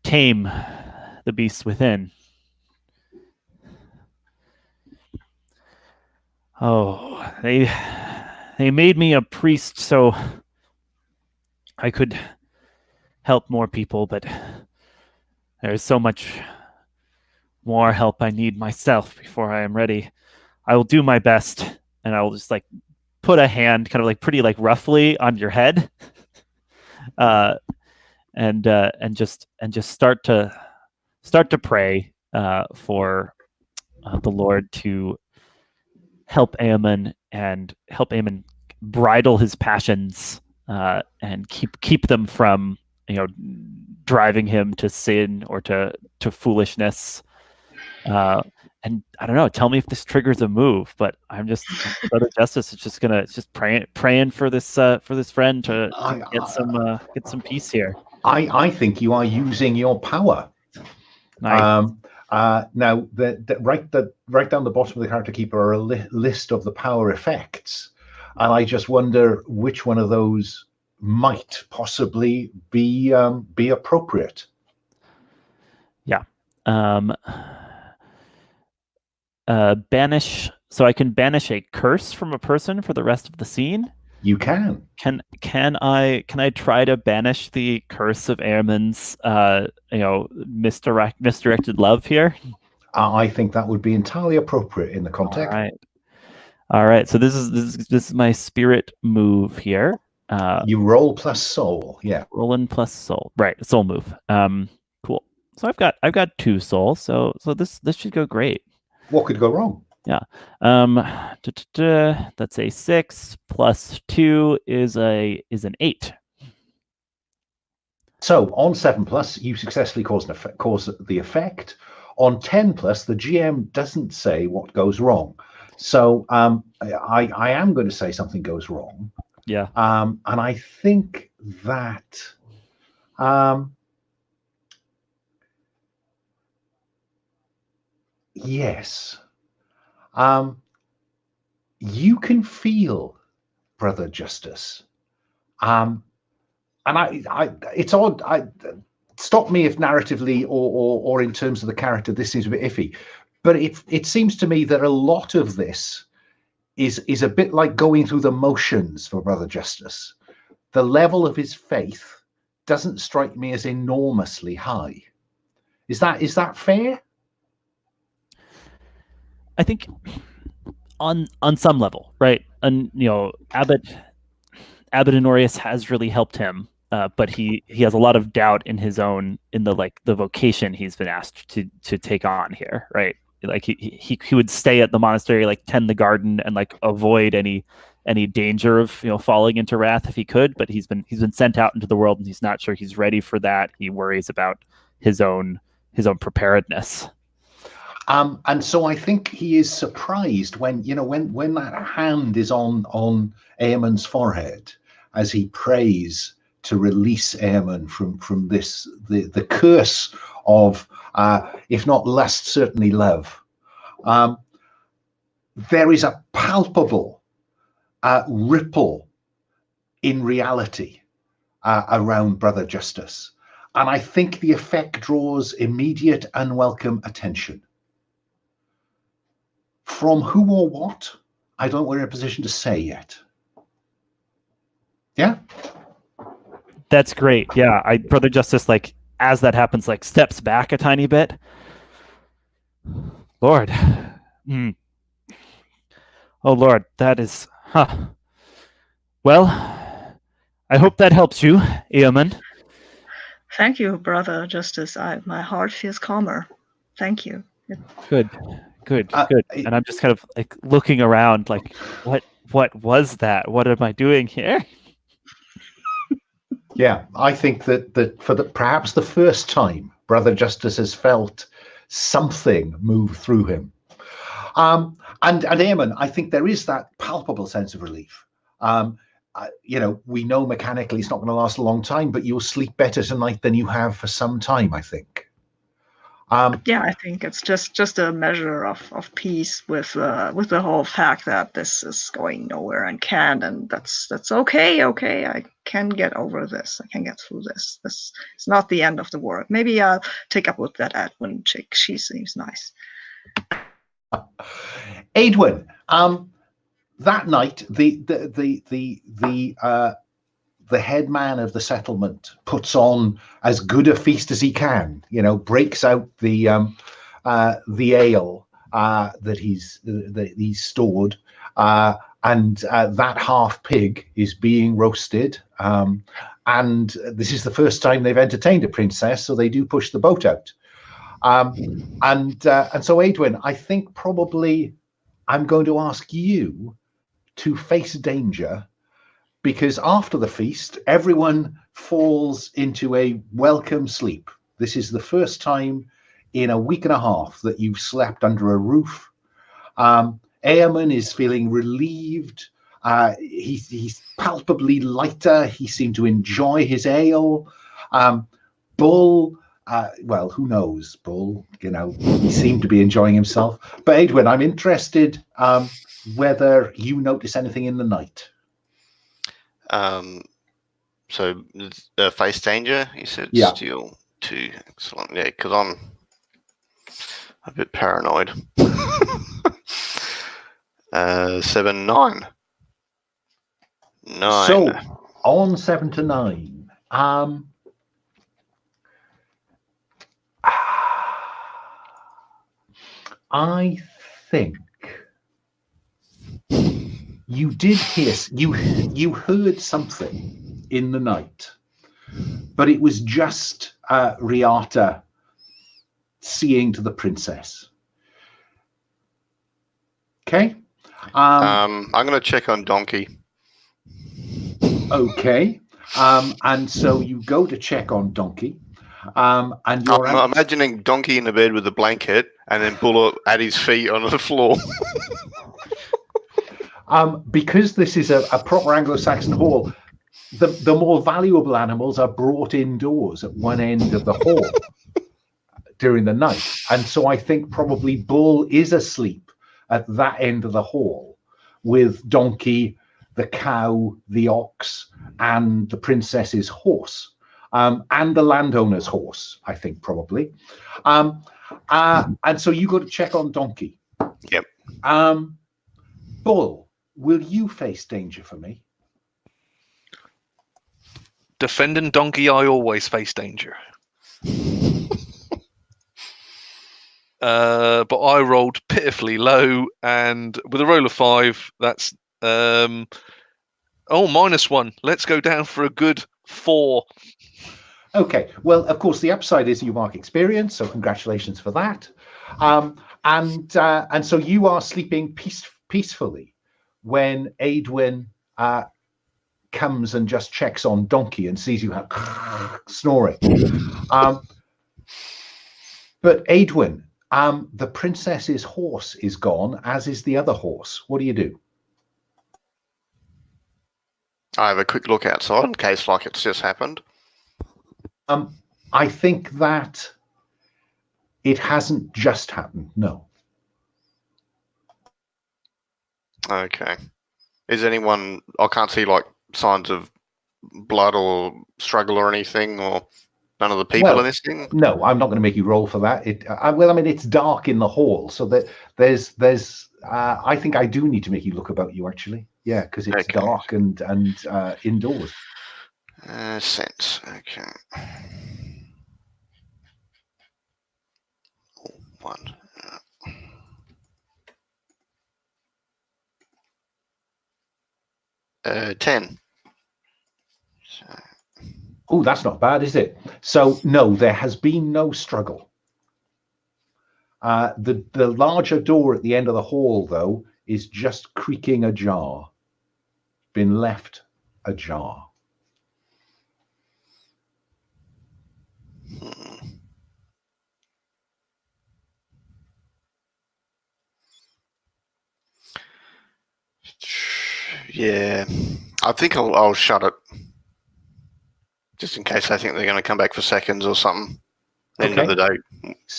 tame the beasts within. Oh, they made me a priest so I could help more people, but there's so much more help I need myself before I am ready. I will do my best, and I will just put a hand kind of like pretty like roughly on your head, and just start to pray for the Lord to help Eamon and help Eamon bridle his passions and keep them from driving him to sin or to foolishness. And I don't know. Tell me if this triggers a move, but I'm just Brother Justice is just praying for this friend to get some peace here. I think you are using your power. Nice. Now, right down the bottom of the character keeper are a list of the power effects, and I just wonder which one of those might possibly be appropriate. Yeah. Banish. So I can banish a curse from a person for the rest of the scene. You can. Can I try to banish the curse of Eamon's misdirected love here? I think that would be entirely appropriate in the context. All right. So this is my spirit move here. You roll plus soul. Yeah. Rolling plus soul. Right. Soul move. Cool. So I've got 2 souls. So this should go great. What could go wrong? Yeah. That's a 6 plus 2 is an 8. So on 7+, you successfully cause the effect. On 10+, the GM doesn't say what goes wrong. So I am going to say something goes wrong. Yeah. And I think that yes. You can feel, Brother Justice. And it's odd. Stop me if narratively or in terms of the character this seems a bit iffy, but it seems to me that a lot of this is a bit like going through the motions for Brother Justice. The level of his faith doesn't strike me as enormously high. Is that fair? I think on some level, right? And Abbot Honorius has really helped him, but he has a lot of doubt in the vocation he's been asked to take on here, right? Like he would stay at the monastery, like tend the garden and like avoid any danger of falling into wrath if he could, but he's been sent out into the world and he's not sure he's ready for that. He worries about his own preparedness. And so I think he is surprised when that hand is on Eamon's forehead as he prays to release Eamon from this the curse of if not lust, certainly love. There is a palpable ripple in reality around Brother Justice, and I think the effect draws immediate unwelcome attention. From who or what, I don't know we're in a position to say yet. Yeah? That's great. Yeah, Brother Justice, like, as that happens, like, steps back a tiny bit. Lord. Oh, Lord, that is... Well, I hope that helps you, Eamon. Thank you, Brother Justice. My heart feels calmer. Thank you. Good. And I'm just kind of like looking around, like, what was that? What am I doing here? Yeah, I think that for perhaps the first time, Brother Justice has felt something move through him. And Eamon, I think there is that palpable sense of relief. We know mechanically it's not going to last a long time, but you'll sleep better tonight than you have for some time, I think. Yeah, I think it's just a measure of peace with the whole fact that this is going nowhere and that's okay. Okay, I can get over this. I can get through this. This is not the end of the world. Maybe I'll take up with that Edwin chick. She seems nice. Edwin, that night the head man of the settlement puts on as good a feast as he can. Breaks out the ale that he's stored, and that half pig is being roasted. And this is the first time they've entertained a princess, so they do push the boat out. And so, Edwin, I think probably I'm going to ask you to face danger, because after the feast, everyone falls into a welcome sleep. This is the first time in a week and a half that you've slept under a roof. Eamon is feeling relieved. He's palpably lighter. He seemed to enjoy his ale. Bull, well, who knows? Bull, he seemed to be enjoying himself. But Edwin, I'm interested whether you notice anything in the night. So face danger, you said. Yeah. Steal 2. Excellent. Yeah, because I'm a bit paranoid. 7, 9. 9. So on 7 to 9, I think you did hear, you heard something in the night, but it was just Riata seeing to the princess. Okay. I'm going to check on Donkey. Okay. And so you go to check on Donkey. And you're I'm imagining Donkey in the bed with a blanket and then Bull at his feet on the floor. Because this is a proper Anglo-Saxon hall, the more valuable animals are brought indoors at one end of the hall during the night. And so I think probably Bull is asleep at that end of the hall with Donkey, the cow, the ox, and the princess's horse, and the landowner's horse, I think probably. And so you go to check on Donkey. Yep. Bull, will you face danger for me? Defending Donkey, I always face danger. But I rolled pitifully low, and with a roll of 5, that's -1. Let's go down for a good 4. Okay. Well, of course, the upside is you mark experience, so congratulations for that. And so you are sleeping peacefully when Edwin comes and just checks on Donkey and sees you snoring. But Edwin, the princess's horse is gone, as is the other horse. What do you do? I have a quick look outside in case like it's just happened. I think that it hasn't just happened, no. Okay. Is anyone... I can't see like signs of blood or struggle or anything, or none of the people in this thing? No, I'm not going to make you roll for that. Well, I mean, it's dark in the hall, so that there's I think I do need to make you look about you, actually. Yeah, because it's dark and indoors. Sense. Okay. 1. 10. Oh, that's not bad, is it? So, no, there has been no struggle. The larger door at the end of the hall, though, is just creaking ajar. Been left ajar. Yeah, I think I'll shut it, just in case I think they're going to come back for seconds or something. End of the day,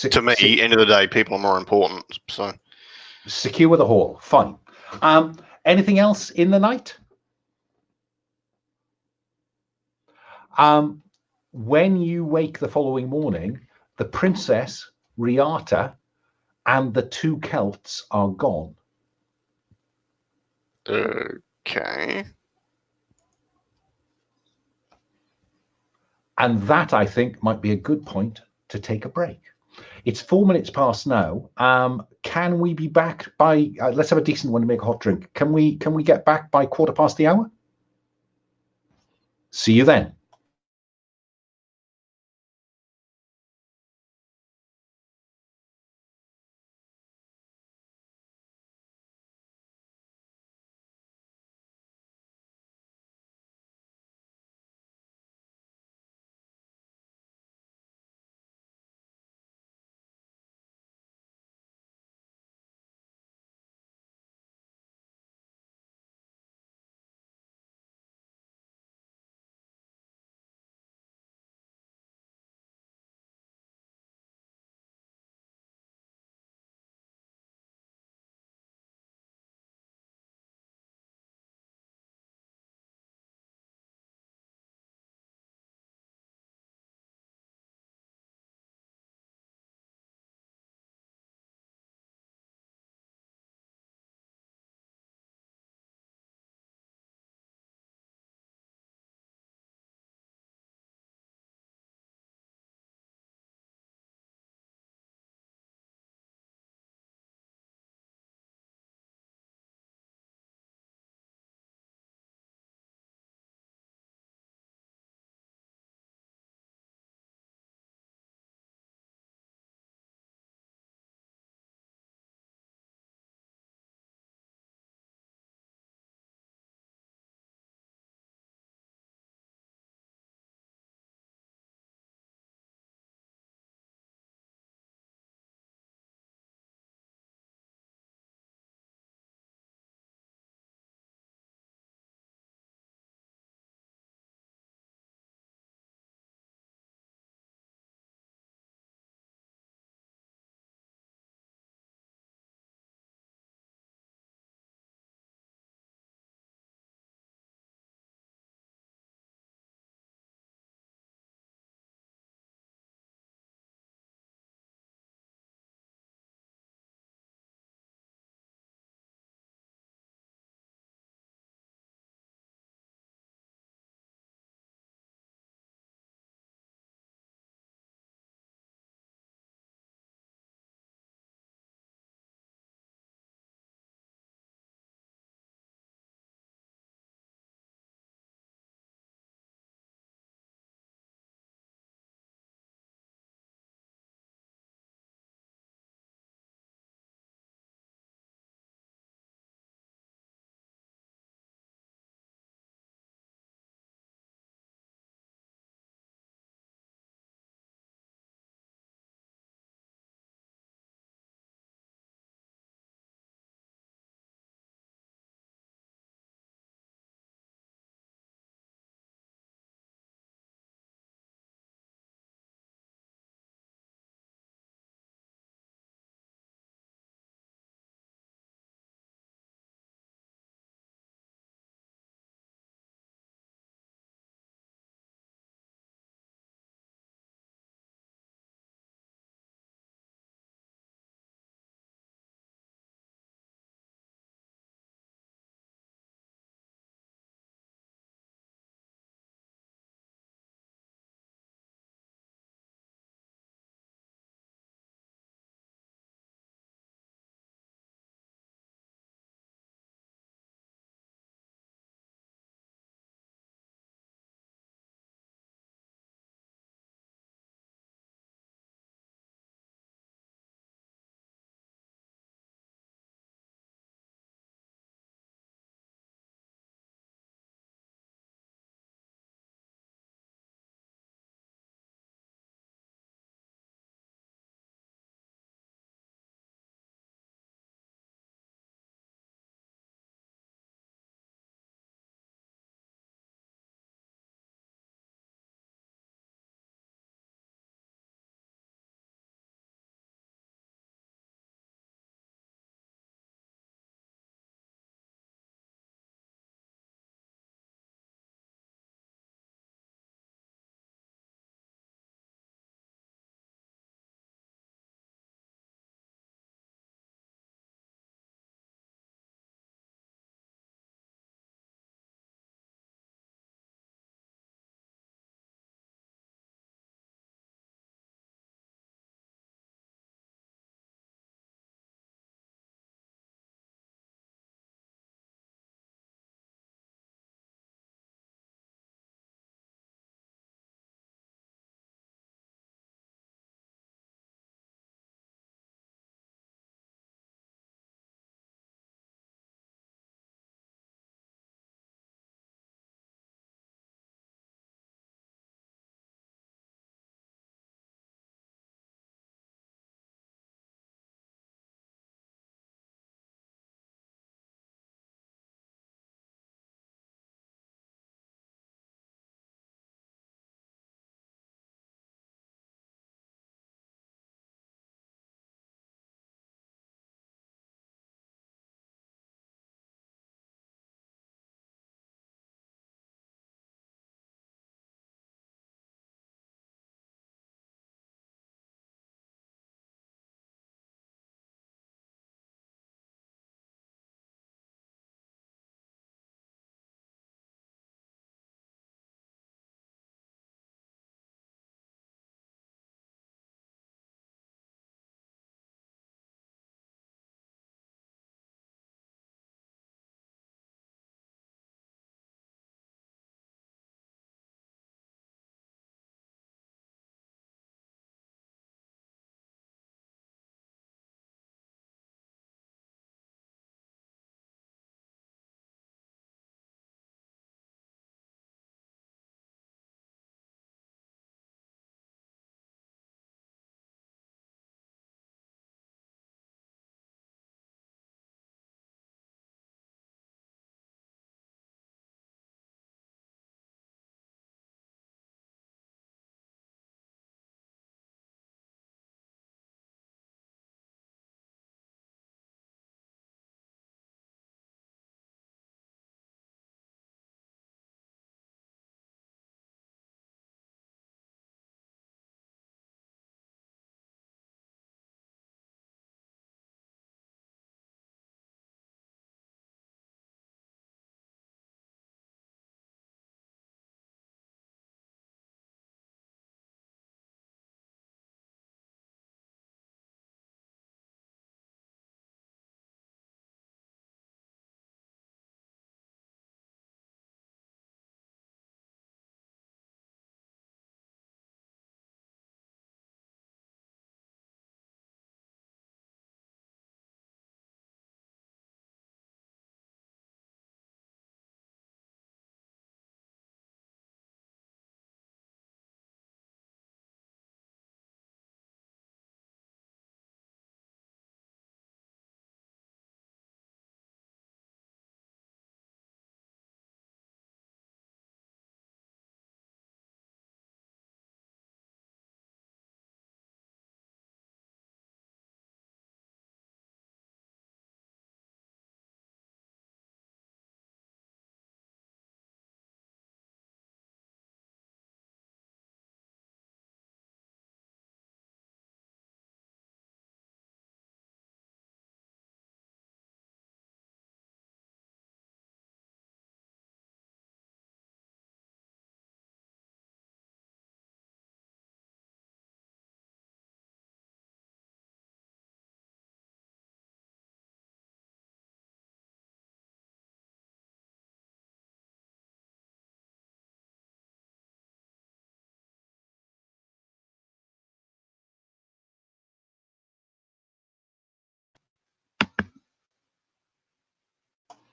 to me, end of the day, people are more important. So secure the hall. Fine. Anything else in the night? When you wake the following morning, the princess, Riata, and the 2 Celts are gone. Okay. And that, I think, might be a good point to take a break. It's 4 minutes past now. Can we be back by? Let's have a decent one to make a hot drink. Can we get back by 1/4 past the hour? See you then.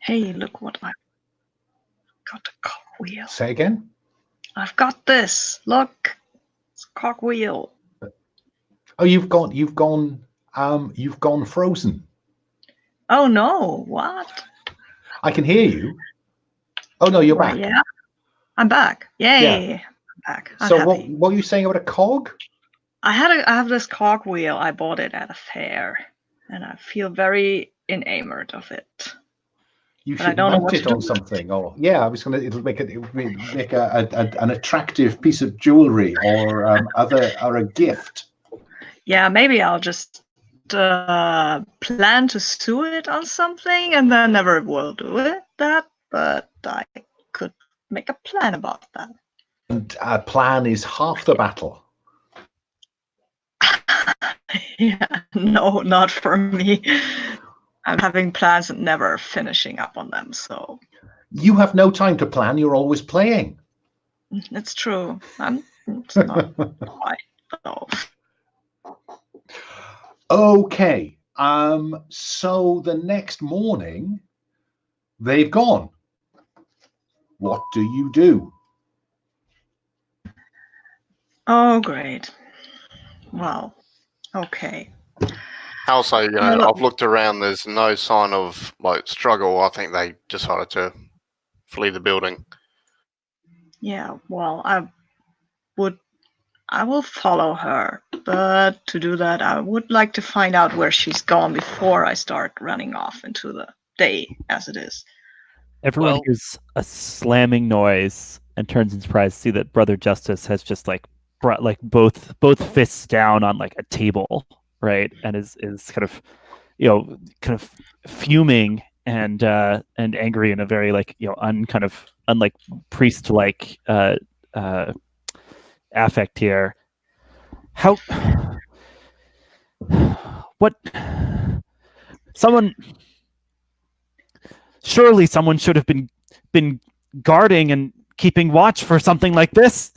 Hey, look what I've got, a cogwheel. Say again. I've got this. Look, it's a cogwheel. Oh, you've gone frozen. Oh no, what? I can hear you. Oh no, you're Right, back. yeah, I'm back. Yay, Yeah. I'm back. I'm So happy. what were you saying about a cog? I have this cogwheel. I bought it at a fair, and I feel very enamored of it. You But I should don't know mount what it to do on something, or yeah, I was gonna. It'll make an attractive piece of jewelry, or a gift. Yeah, maybe I'll just plan to sew it on something, and then never will do it. But I could make a plan about that. And a plan is half the battle. Yeah, no, not for me. I'm having plans and never finishing up on them, so You have no time to plan. You're always playing. it's true. It's not quite though. Okay. So the next morning, they've gone. What do you do? Oh, great. Well, okay. I'll say, Well, I've looked around. There's no sign of struggle. I think they decided to flee the building. Yeah, well, I will follow her, but to do that, I would like to find out where she's gone before I start running off into the day as it is. Everyone hears a slamming noise and turns in surprise to see that Brother Justice has just brought both fists down on a table, right, and is kind of fuming and angry in a very unlike priest affect here. Surely someone should have been guarding and keeping watch for something like this.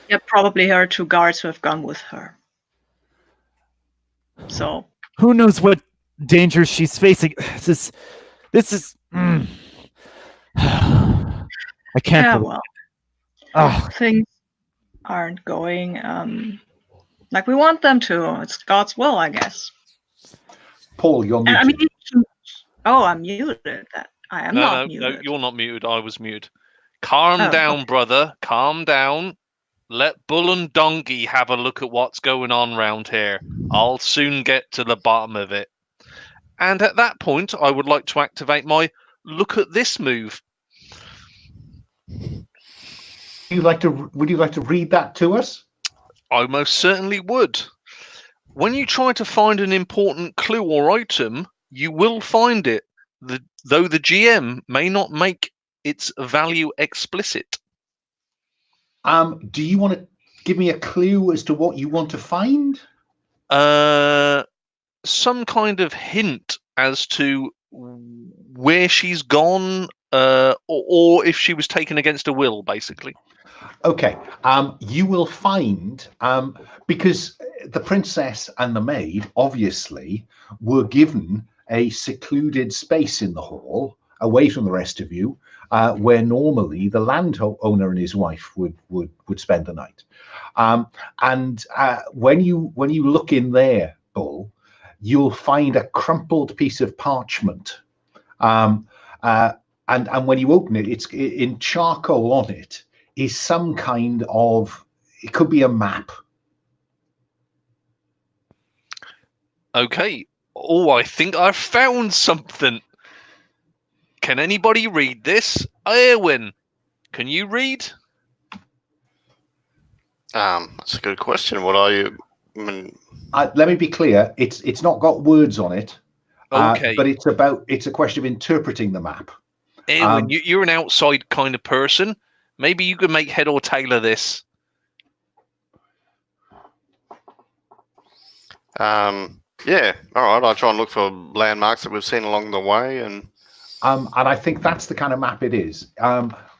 Yeah, probably her 2 guards who have gone with her. So who knows what dangers she's facing? This is. I can't. Yeah, believe well, things aren't going like we want them to. It's God's will, I guess. Paul, you're muted. I'm muted. I am not muted. No, you're not muted. I was muted. Calm down, brother. Calm down. Let Bull and Donkey have a look at what's going on round here. I'll soon get to the bottom of it. And at that point, I would like to activate my look at this move. Would you like to read that to us? I most certainly would. When you try to find an important clue or item, you will find it, though the GM may not make its value explicit. Do you want to give me a clue as to what you want to find? Some kind of hint as to where she's gone, or if she was taken against her will, basically. Okay. You will find, because the princess and the maid obviously were given a secluded space in the hall, away from the rest of you, where normally the landowner and his wife would spend the night. And when you look in there, Bull, you'll find a crumpled piece of parchment. And when you open it, it's in charcoal on it is some kind of, it could be a map. Okay. Oh, I think I've found something. Can anybody read this? Erwin, can you read? That's a good question. What are you? Let me be clear. It's not got words on it. Okay. But it's a question of interpreting the map. Erwin, you're an outside kind of person. Maybe you could make head or tail of this. Yeah. All right. I'll try and look for landmarks that we've seen along the way, and I think that's the kind of map it is.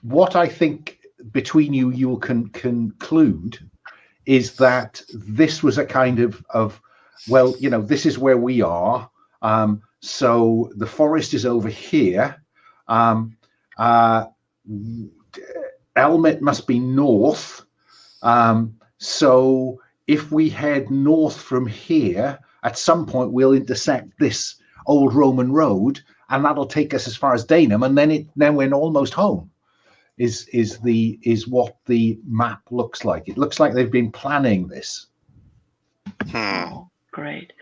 What I think between you will conclude is that this was a kind of well, this is where we are. So the forest is over here. Elmet must be north. So if we head north from here, at some point we'll intersect this old Roman road, and that'll take us as far as Synhamm, and then we're almost home. Is what the map looks like. It looks like they've been planning this. Oh, great.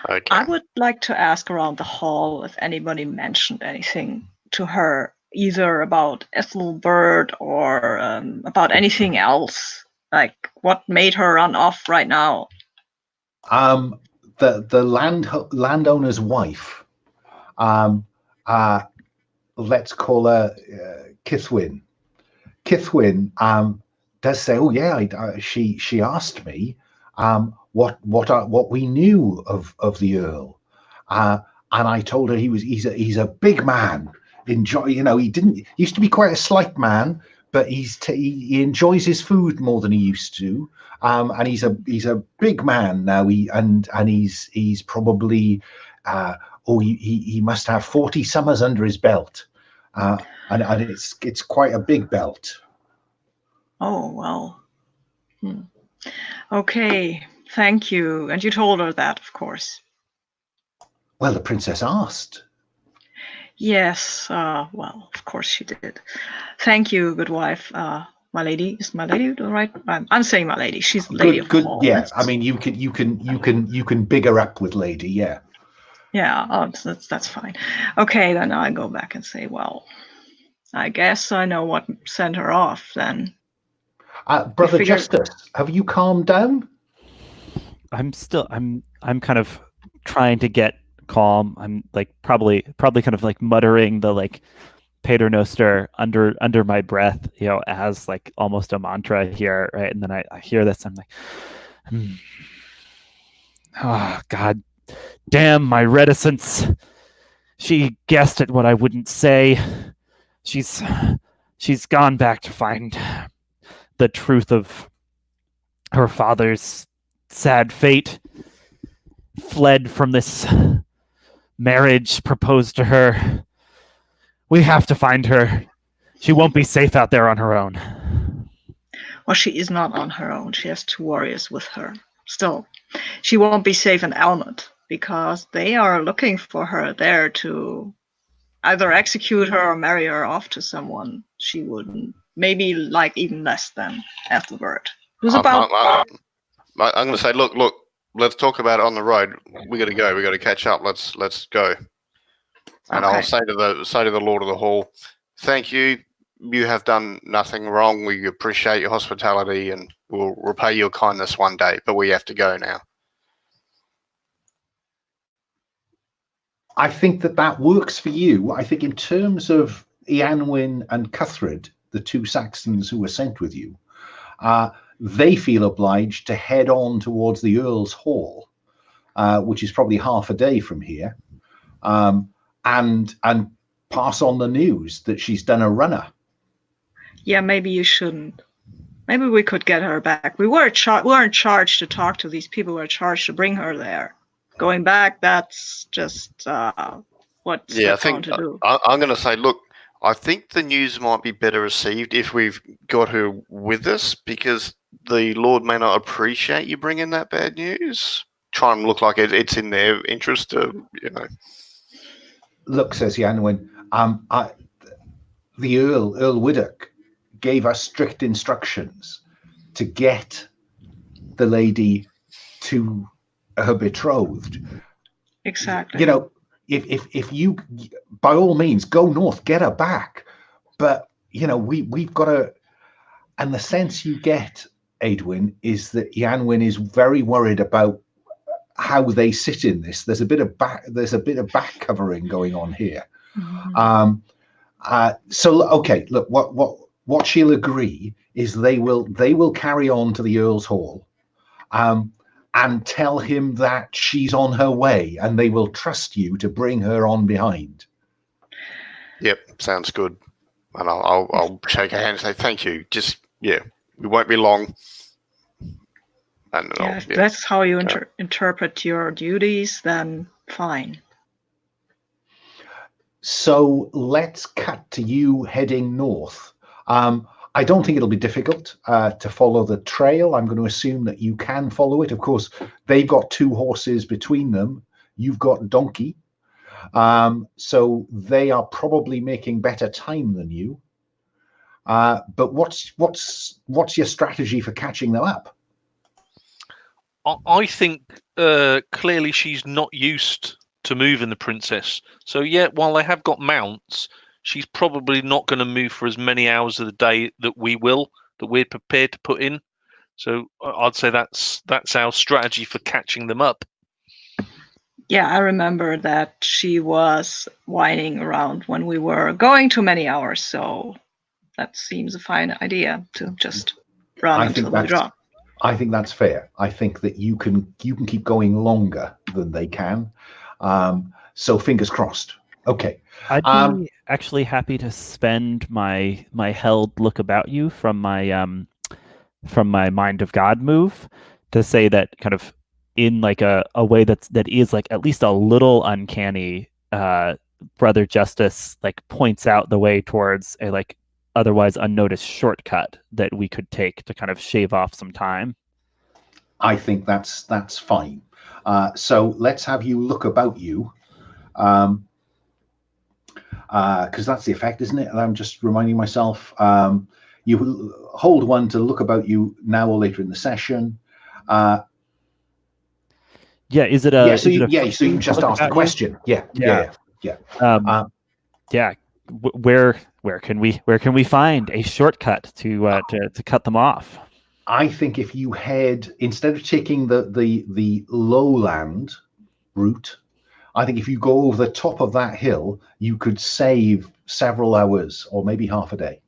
Okay. I would like to ask around the hall if anybody mentioned anything to her, either about Aethelbert or about anything else. Like what made her run off right now? The landowner's wife. Let's call her Kithwin. Kithwin does say, "Oh yeah, she asked me what we knew of the Earl, and I told her he's a big man. He used to be quite a slight man, but he enjoys his food more than he used to, and he's a big man now. He's probably he must have 40 summers under his belt." And it's quite a big belt. Oh, well. Okay, thank you. And you told her that, of course. Well, the princess asked. Yes, well, of course she did. Thank you, good wife. My lady, is my lady the right? I'm saying my lady. She's the lady of the hall. Yeah, I mean, you can big her up with lady. Yeah. Yeah, that's fine. Okay, then I go back and say, well, I guess I know what sent her off then. Brother Justice, have you calmed down? I'm kind of trying to get calm. I'm like probably kind of like muttering the like Paternoster under my breath, as like almost a mantra here, right? And then I hear this, I'm like, oh God damn my reticence. She guessed at what I wouldn't say. She's gone back to find the truth of her father's sad fate. Fled from this marriage proposed to her. We have to find her. She won't be safe out there on her own. Well, she is not on her own. She has 2 warriors with her. Still, she won't be safe in Elmet because they are looking for her there to either execute her or marry her off to someone she wouldn't maybe like even less than Aethelbert. Who's about... I'm going to say, look, let's talk about it on the road. We got to go. We got to catch up. Let's go. And okay. I'll say to the Lord of the Hall, thank you. You have done nothing wrong. We appreciate your hospitality, and we'll repay your kindness one day. But we have to go now. I think that works for you. I think in terms of Eanwyn and Cuthred, the 2 Saxons who were sent with you, they feel obliged to head on towards the Earl's Hall, which is probably half a day from here, and pass on the news that she's done a runner. Yeah, maybe you shouldn't. Maybe we could get her back. We weren't charged to talk to these people. We were charged to bring her there. Going back, that's just what they're going to do. I'm going to say, look, I think the news might be better received if we've got her with us, because the Lord may not appreciate you bringing that bad news. Try and look like it's in their interest to, Look, says Eanwyn, the Earl Widdock, gave us strict instructions to get the lady to her betrothed. Exactly. If you, by all means, go north, get her back. But we've got to. And the sense you get, Edwin, is that Eanwyn is very worried about how they sit in this. There's a bit of back covering going on here. Mm-hmm. So okay, look, what she'll agree is they will carry on to the Earl's Hall, and tell him that she's on her way, and they will trust you to bring her on behind. Yep, sounds good. And I'll shake her hand and say thank you. We won't be long. And if that's how you interpret your duties, then fine. So let's cut to you heading north. I don't think it'll be difficult to follow the trail. I'm going to assume that you can follow it. Of course, they've got 2 horses between them. You've got donkey. So they are probably making better time than you. But what's your strategy for catching them up? I think clearly she's not used to moving the princess. So yeah, while they have got mounts, she's probably not going to move for as many hours of the day that we're prepared to put in. So I'd say that's our strategy for catching them up. Yeah, I remember that she was whining around when we were going too many hours. So that seems a fine idea to just run until we drop. I think that's fair. I think that you can keep going longer than they can. So fingers crossed. Okay. I'd be actually happy to spend my held look about you from my Mind of God move to say that kind of in like a way that is like at least a little uncanny. Brother Justice like points out the way towards a like otherwise unnoticed shortcut that we could take to kind of shave off some time. I think that's fine. So let's have you look about you. Because that's the effect, isn't it? And I'm just reminding myself, you hold 1 to look about you now or later in the session. Is it a so you can just ask the question. Yeah. Where can we find a shortcut to cut them off? I think if you head, instead of taking the lowland route, I think if you go over the top of that hill, you could save several hours or maybe half a day.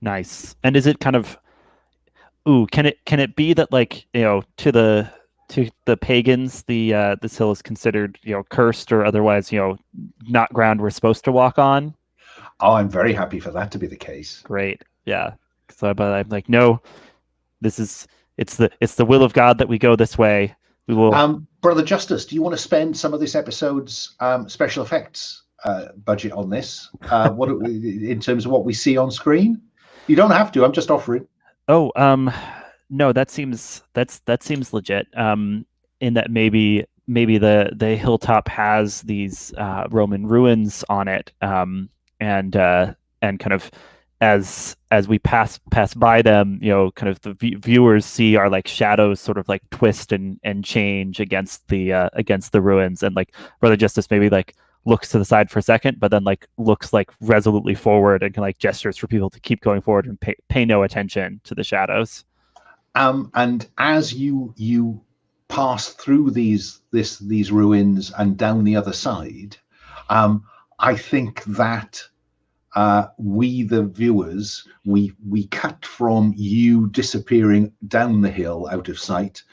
Nice. And is it kind of, can it be that like, to the pagans, this hill is considered, cursed or otherwise, not ground we're supposed to walk on? Oh, I'm very happy for that to be the case. Great. Yeah. So, but I'm like, no, it's the will of God that we go this way. We will. Brother Justice, do you want to spend some of this episode's special effects budget on this? What in terms of what we see on screen? You don't have to. I'm just offering. Oh, no, that seems legit. In that maybe the hilltop has these Roman ruins on it, and kind of as we pass by them, kind of the viewers see our like shadows sort of like twist and change against the ruins, and like Brother Justice maybe like looks to the side for a second, but then like looks like resolutely forward and can like gestures for people to keep going forward and pay no attention to the shadows. And as you pass through these ruins and down the other side, I think that we, the viewers, we cut from you disappearing down the hill out of sight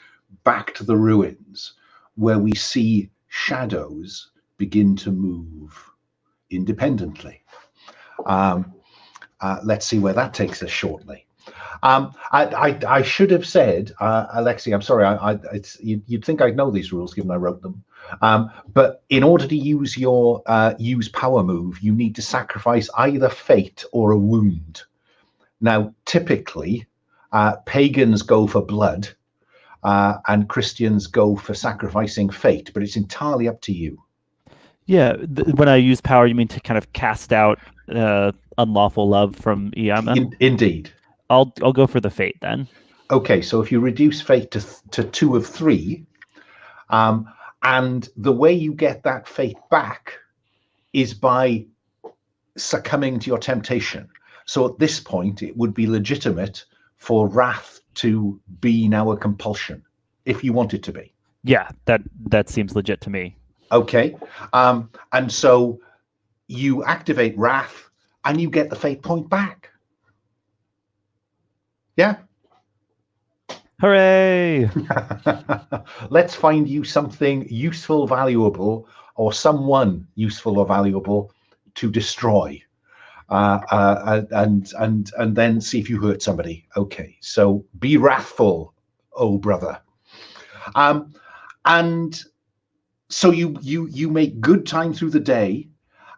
back to the ruins, where we see shadows begin to move independently. Let's see where that takes us shortly. I should have said, Alexi, I'm sorry, you'd think I'd know these rules given I wrote them. But in order to use your use power move, you need to sacrifice either fate or a wound. Now, typically, pagans go for blood and Christians go for sacrificing fate, but it's entirely up to you. Yeah, when I use power, you mean to kind of cast out unlawful love from Eotenweard? Indeed. I'll go for the fate then. Okay, so if you reduce fate to 2 of 3, and the way you get that fate back is by succumbing to your temptation. So at this point, it would be legitimate for wrath to be now a compulsion, if you want it to be. Yeah, that seems legit to me. Okay, and so you activate wrath, and you get the fate point back. Yeah. Hooray! Let's find you something useful, valuable, or someone useful or valuable to destroy, and then see if you hurt somebody. Okay, so be wrathful, oh brother. And so you make good time through the day,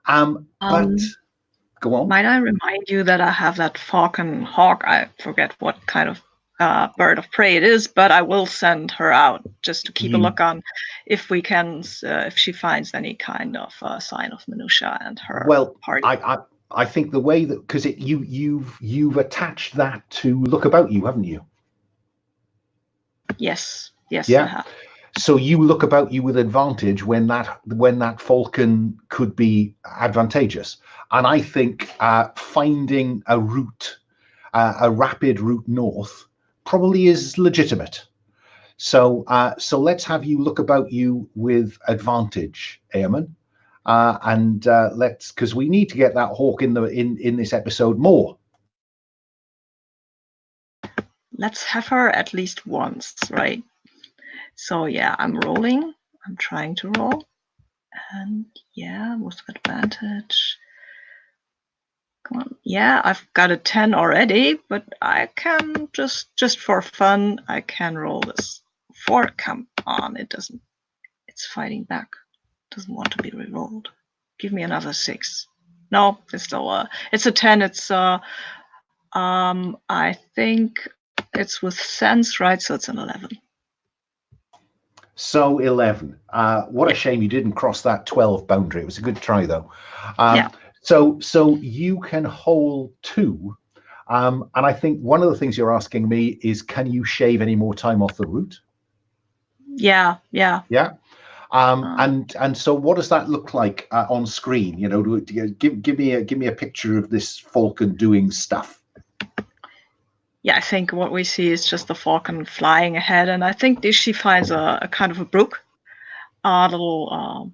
But go on. Might I remind you that I have that falcon hawk? I forget what kind of bird of prey it is, but I will send her out just to keep a look on if we can, if she finds any kind of sign of Minutia and her party. I think the way that, because you've attached that to look about you, haven't you? Yes, I have. So you look about you with advantage when that falcon could be advantageous, and I think finding a route, a rapid route north, probably is legitimate. So let's have you look about you with advantage, Eamon, and because we need to get that hawk in this episode more. Let's have her at least once, right? So yeah, I'm rolling. I'm trying to roll, and yeah, with advantage. Come on, yeah, I've got a 10 already, but I can just for fun, I can roll this 4. Come on, it doesn't. It's fighting back. Doesn't want to be re-rolled. Give me another 6. No, it's still it's a 10. It's I think it's with sense, right? So it's an 11. So 11. What a shame you didn't cross that 12 boundary. It was a good try, though. Yeah. So you can hold 2. And I think one of the things you're asking me is, can you shave any more time off the route? Yeah. And so what does that look like on screen? You know, give me a picture of this falcon doing stuff. Yeah, I think what we see is just the falcon flying ahead, and I think she finds a kind of a brook, little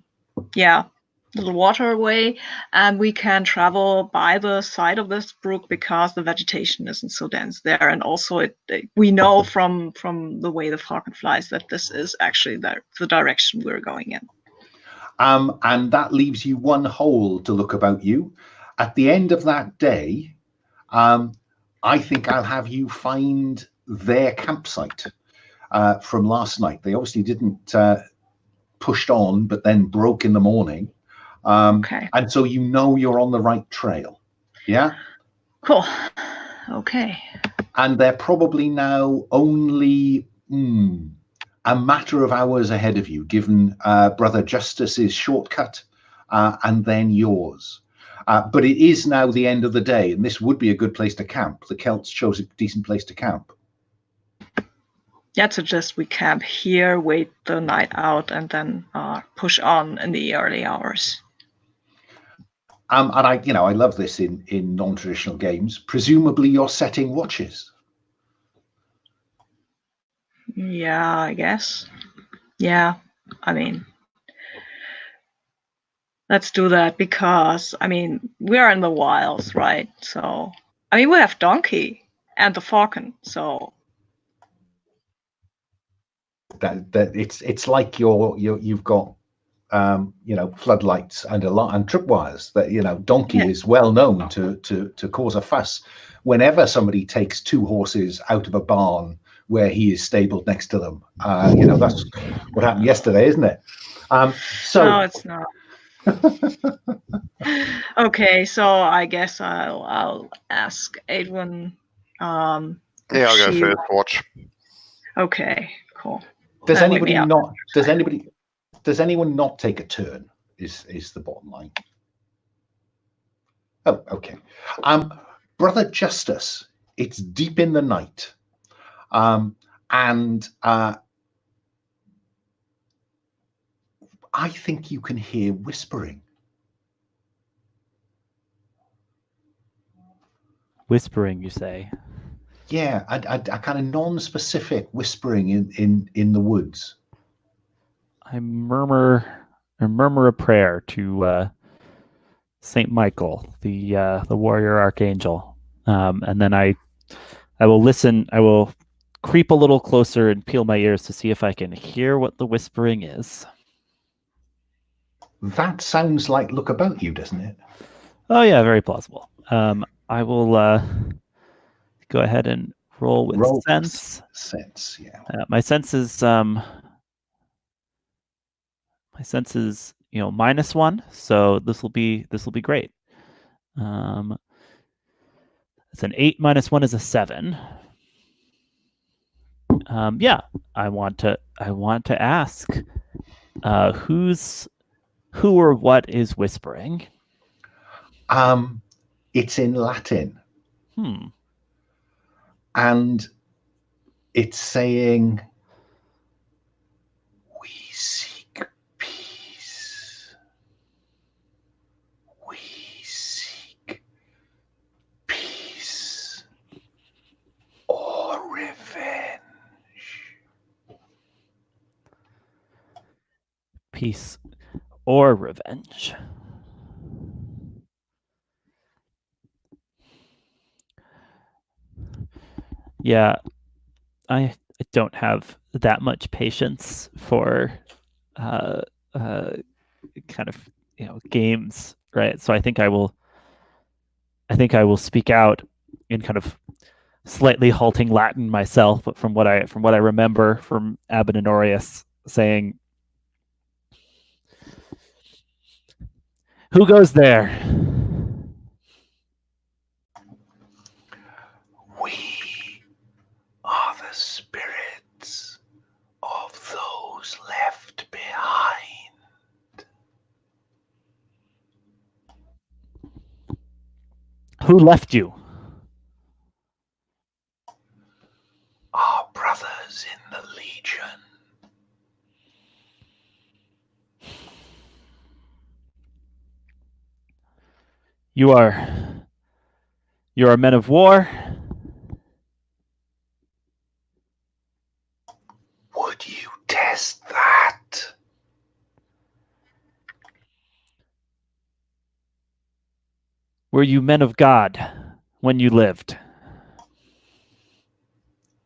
waterway, and we can travel by the side of this brook because the vegetation isn't so dense there, and also we know from the way the falcon flies that this is actually the direction we're going in. And that leaves you 1 hole to look about you. At the end of that day, I think I'll have you find their campsite from last night. They obviously didn't pushed on, but then broke in the morning. Okay. And so you know you're on the right trail. Yeah? Cool. Okay. And they're probably now only a matter of hours ahead of you, given Brother Justice's shortcut and then yours. But it is now the end of the day, and this would be a good place to camp. The Celts chose a decent place to camp. Yeah, I'd suggest we camp here, wait the night out, and then push on in the early hours. And I love this in non-traditional games. Presumably, you're setting watches. Yeah, I guess. Yeah, I mean, let's do that because, we are in the wilds, right? So, we have Donkey and the Falcon, so... That it's like you've got floodlights and tripwires. That Donkey is well known to cause a fuss whenever somebody takes 2 horses out of a barn where he is stabled next to them. That's what happened yesterday, isn't it? No, it's not. Okay, so I guess I'll ask Edwin. I'll go first. Watch. Okay, cool. Does anyone not take a turn? Is the bottom line? Oh, okay. Brother Justice, it's deep in the night, and I think you can hear whispering. Whispering, you say? Yeah, a kind of non-specific whispering in the woods. I murmur a prayer to Saint Michael, the warrior archangel, and then I will listen. I will creep a little closer and peel my ears to see if I can hear what the whispering is. That sounds like look about you, doesn't it? Oh yeah, very plausible. I will go ahead and roll with sense. Sense, yeah. My sense is -1, so this will be great. It's an 8 minus 1 is a 7. Yeah, I want to ask, who or what is whispering? It's in Latin, Hmm. and it's saying, "We seek peace. We seek peace or revenge." Peace or revenge. Yeah, I don't have that much patience for kind of games, right? So I think I will speak out in kind of slightly halting Latin myself, but from what I remember from Abenonorius saying, "Who goes there?" We are the spirits of those left behind. Who left you? Our brothers in the Legion. You are men of war. Would you test that? Were you men of God when you lived?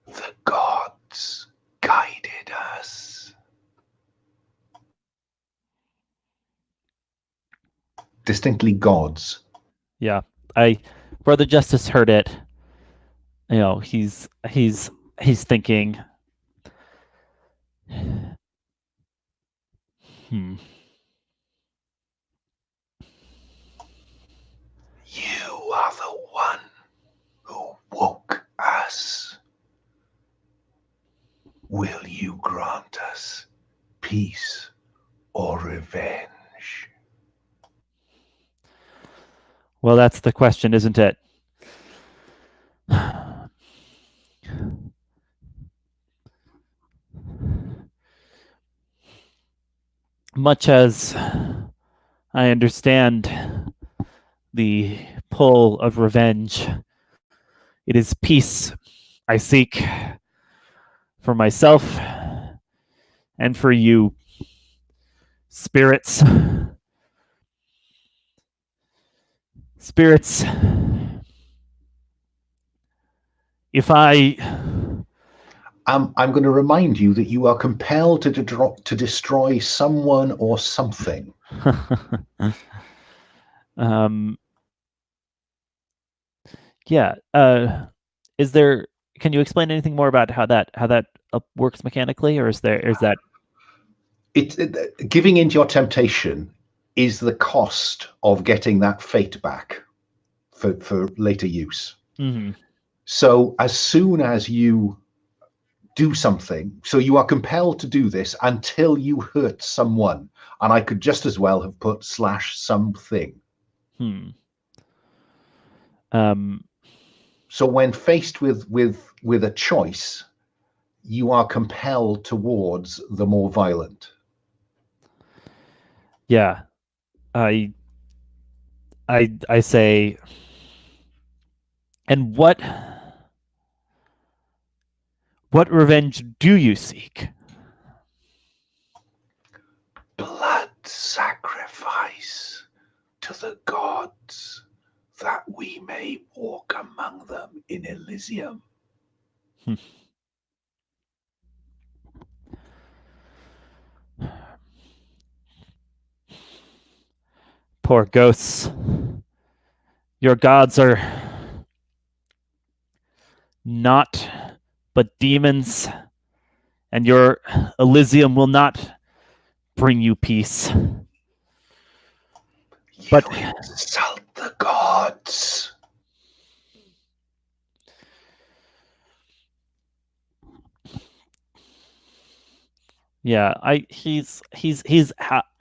The gods guided us. Distinctly gods. Yeah, Brother Justice heard it. He's thinking. You are the one who woke us. Will you grant us peace or revenge? Well, that's the question, isn't it? Much as I understand the pull of revenge, it is peace I seek for myself and for you, spirits. Spirits, if I... I'm going to remind you that you are compelled to destroy someone or something. Yeah. Is there? Can you explain anything more about how that works mechanically, or is that? Giving into your temptation is the cost of getting that fate back for later use. Mm-hmm. So as soon as you do something, so you are compelled to do this until you hurt someone, and I could just as well have put /something. So when faced with a choice, you are compelled towards the more violent. Yeah, I say, and what revenge do you seek? Blood sacrifice to the gods, that we may walk among them in Elysium. Poor ghosts. Your gods are not but demons, and your Elysium will not bring you peace. But insult the gods. yeah, he's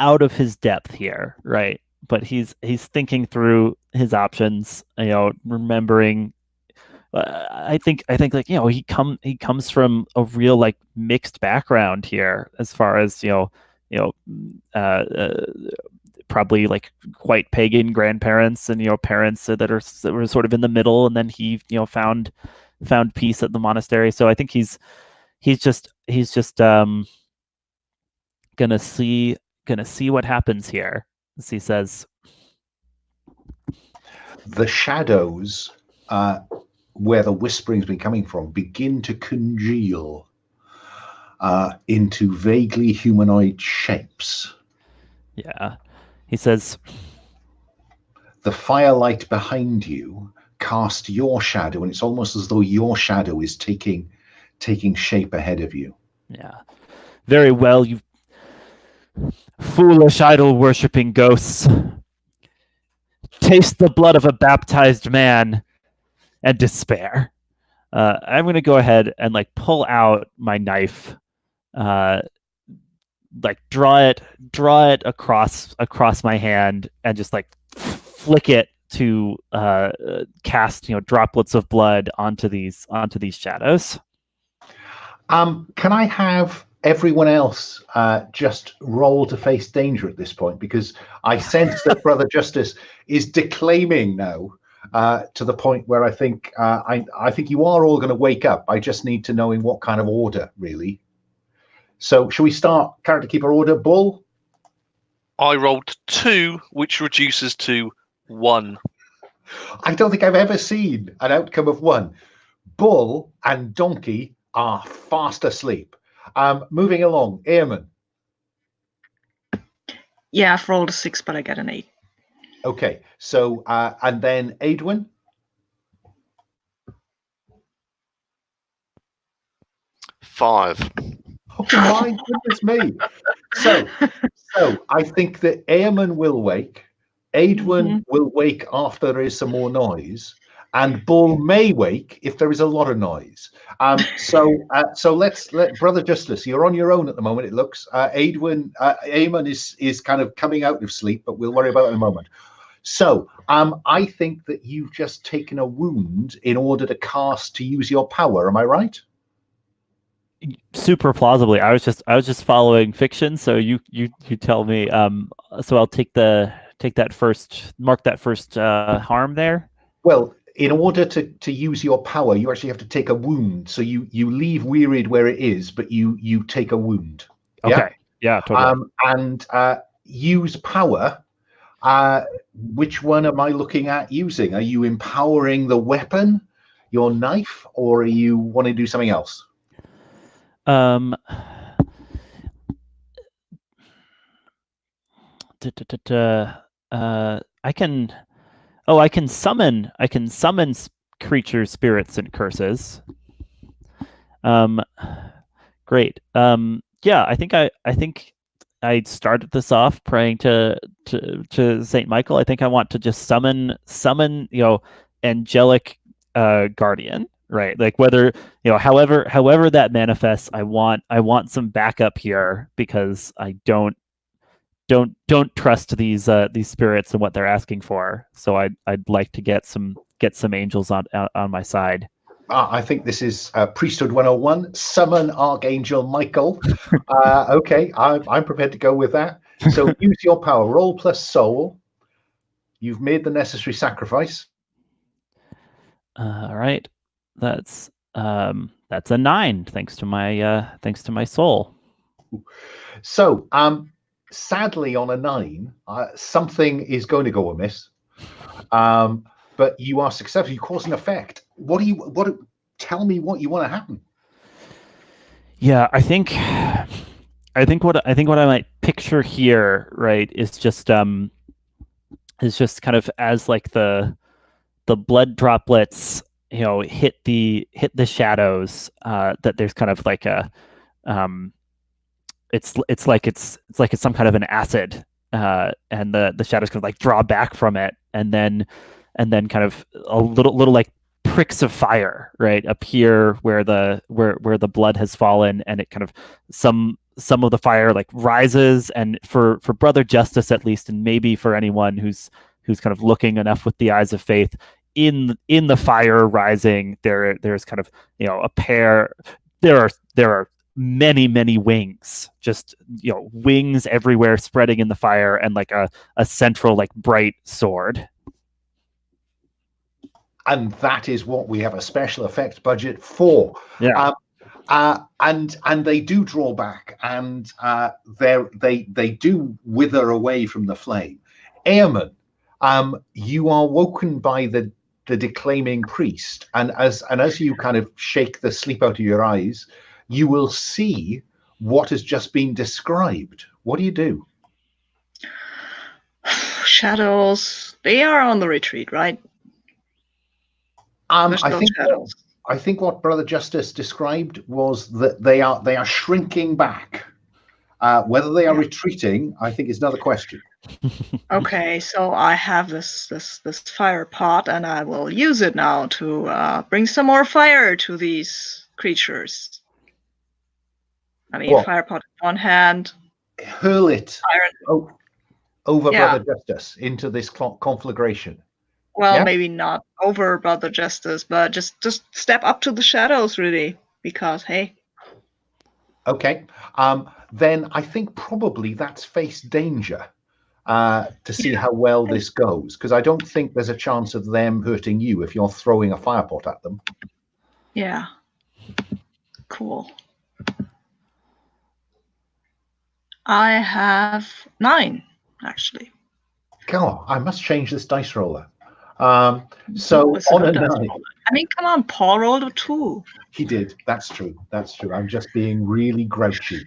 out of his depth here, right? But he's thinking through his options, remembering. I think like he comes from a real like mixed background here as far as probably like quite pagan grandparents and parents that were sort of in the middle, and then he found peace at the monastery. So I think he's just gonna see what happens here, as he says. The shadows, where the whispering's been coming from, begin to congeal into vaguely humanoid shapes. Yeah, he says, the firelight behind you cast your shadow, and it's almost as though your shadow is taking shape ahead of you. Yeah, very well, you foolish idol worshipping ghosts. Taste the blood of a baptized man and despair. I'm going to go ahead and like pull out my knife, like draw it across my hand, and just like flick it to cast droplets of blood onto these shadows. Can I have everyone else just roll to face danger at this point? Because I sense that Brother Justice is declaiming now to the point where I think you are all going to wake up. I just need to know in what kind of order, really. So shall we start character keeper order? Bull? I rolled 2, which reduces to 1. I don't think I've ever seen an outcome of 1. Bull and Donkey are fast asleep. Moving along, Eamon. Yeah, I've rolled a 6, but I get an 8. Okay, so and then Adwin. 5. Oh my goodness me! So I think that Eamon will wake, Adwin will wake after there is some more noise, and Bull may wake if there is a lot of noise. So let's let Brother Justice. You're on your own at the moment. It looks. Eamon is kind of coming out of sleep, but we'll worry about it in a moment. So I think that you've just taken a wound in order to use your power. Am I right? Super plausibly. I was just following fiction, so you tell me. So I'll mark that first harm there. Well, in order to use your power, you actually have to take a wound. So you leave wearied where it is, but you take a wound. Okay. Yeah, totally. And use power. Which one am I looking at using? Are you empowering the weapon, your knife, or are you wanting to do something else? I can summon creature spirits and curses. Great. Yeah, I think I started this off praying to Saint Michael. I think I want to just summon angelic guardian. Right, like whether however that manifests, I want some backup here, because I don't trust these spirits and what they're asking for. So I'd like to get some angels on my side. I think this is Priesthood 101. Summon Archangel Michael. Okay, I'm prepared to go with that. So use your power. Roll plus soul. You've made the necessary sacrifice. All right. That's a 9, thanks to my soul. So sadly, on a 9, something is going to go amiss. But you are successful. You cause an effect. Tell me what you want to happen. Yeah, I think what I might picture here, right, is just kind of as like the blood droplets hit the shadows, that there's kind of like a it's like it's some kind of an acid and the shadows kind of like draw back from it, and then kind of a little like pricks of fire, right, appear where the blood has fallen, and it kind of some of the fire like rises, and for Brother Justice at least, and maybe for anyone who's kind of looking enough with the eyes of faith, in the fire rising, there's kind of, you know, a pair. There are many wings, just, you know, wings everywhere spreading in the fire, and like a central like bright sword. And that is what we have a special effects budget for. Yeah. And they do draw back, and they do wither away from the flame. Eamon, you are woken by the declaiming priest, and as you kind of shake the sleep out of your eyes, you will see what has just been described. What do you do? Shadows, they are on the retreat, right? I think what Brother Justice described was that they are shrinking back. Whether they are retreating, I think, is another question. Okay, so I have this fire pot, and I will use it now to bring some more fire to these creatures. I mean, fire pot in one hand. Hurl it over Brother Justice into this conflagration. Well, maybe not over Brother Justice, but just step up to the shadows, really, because, hey. Okay. Then I think probably that's face danger to see how well this goes, because I don't think there's a chance of them hurting you if you're throwing a fire pot at them. Yeah. Cool. I have 9, actually. God, I must change this dice roller. So on a 9. I mean, come on, Paul rolled a 2. He did. That's true. I'm just being really grouchy.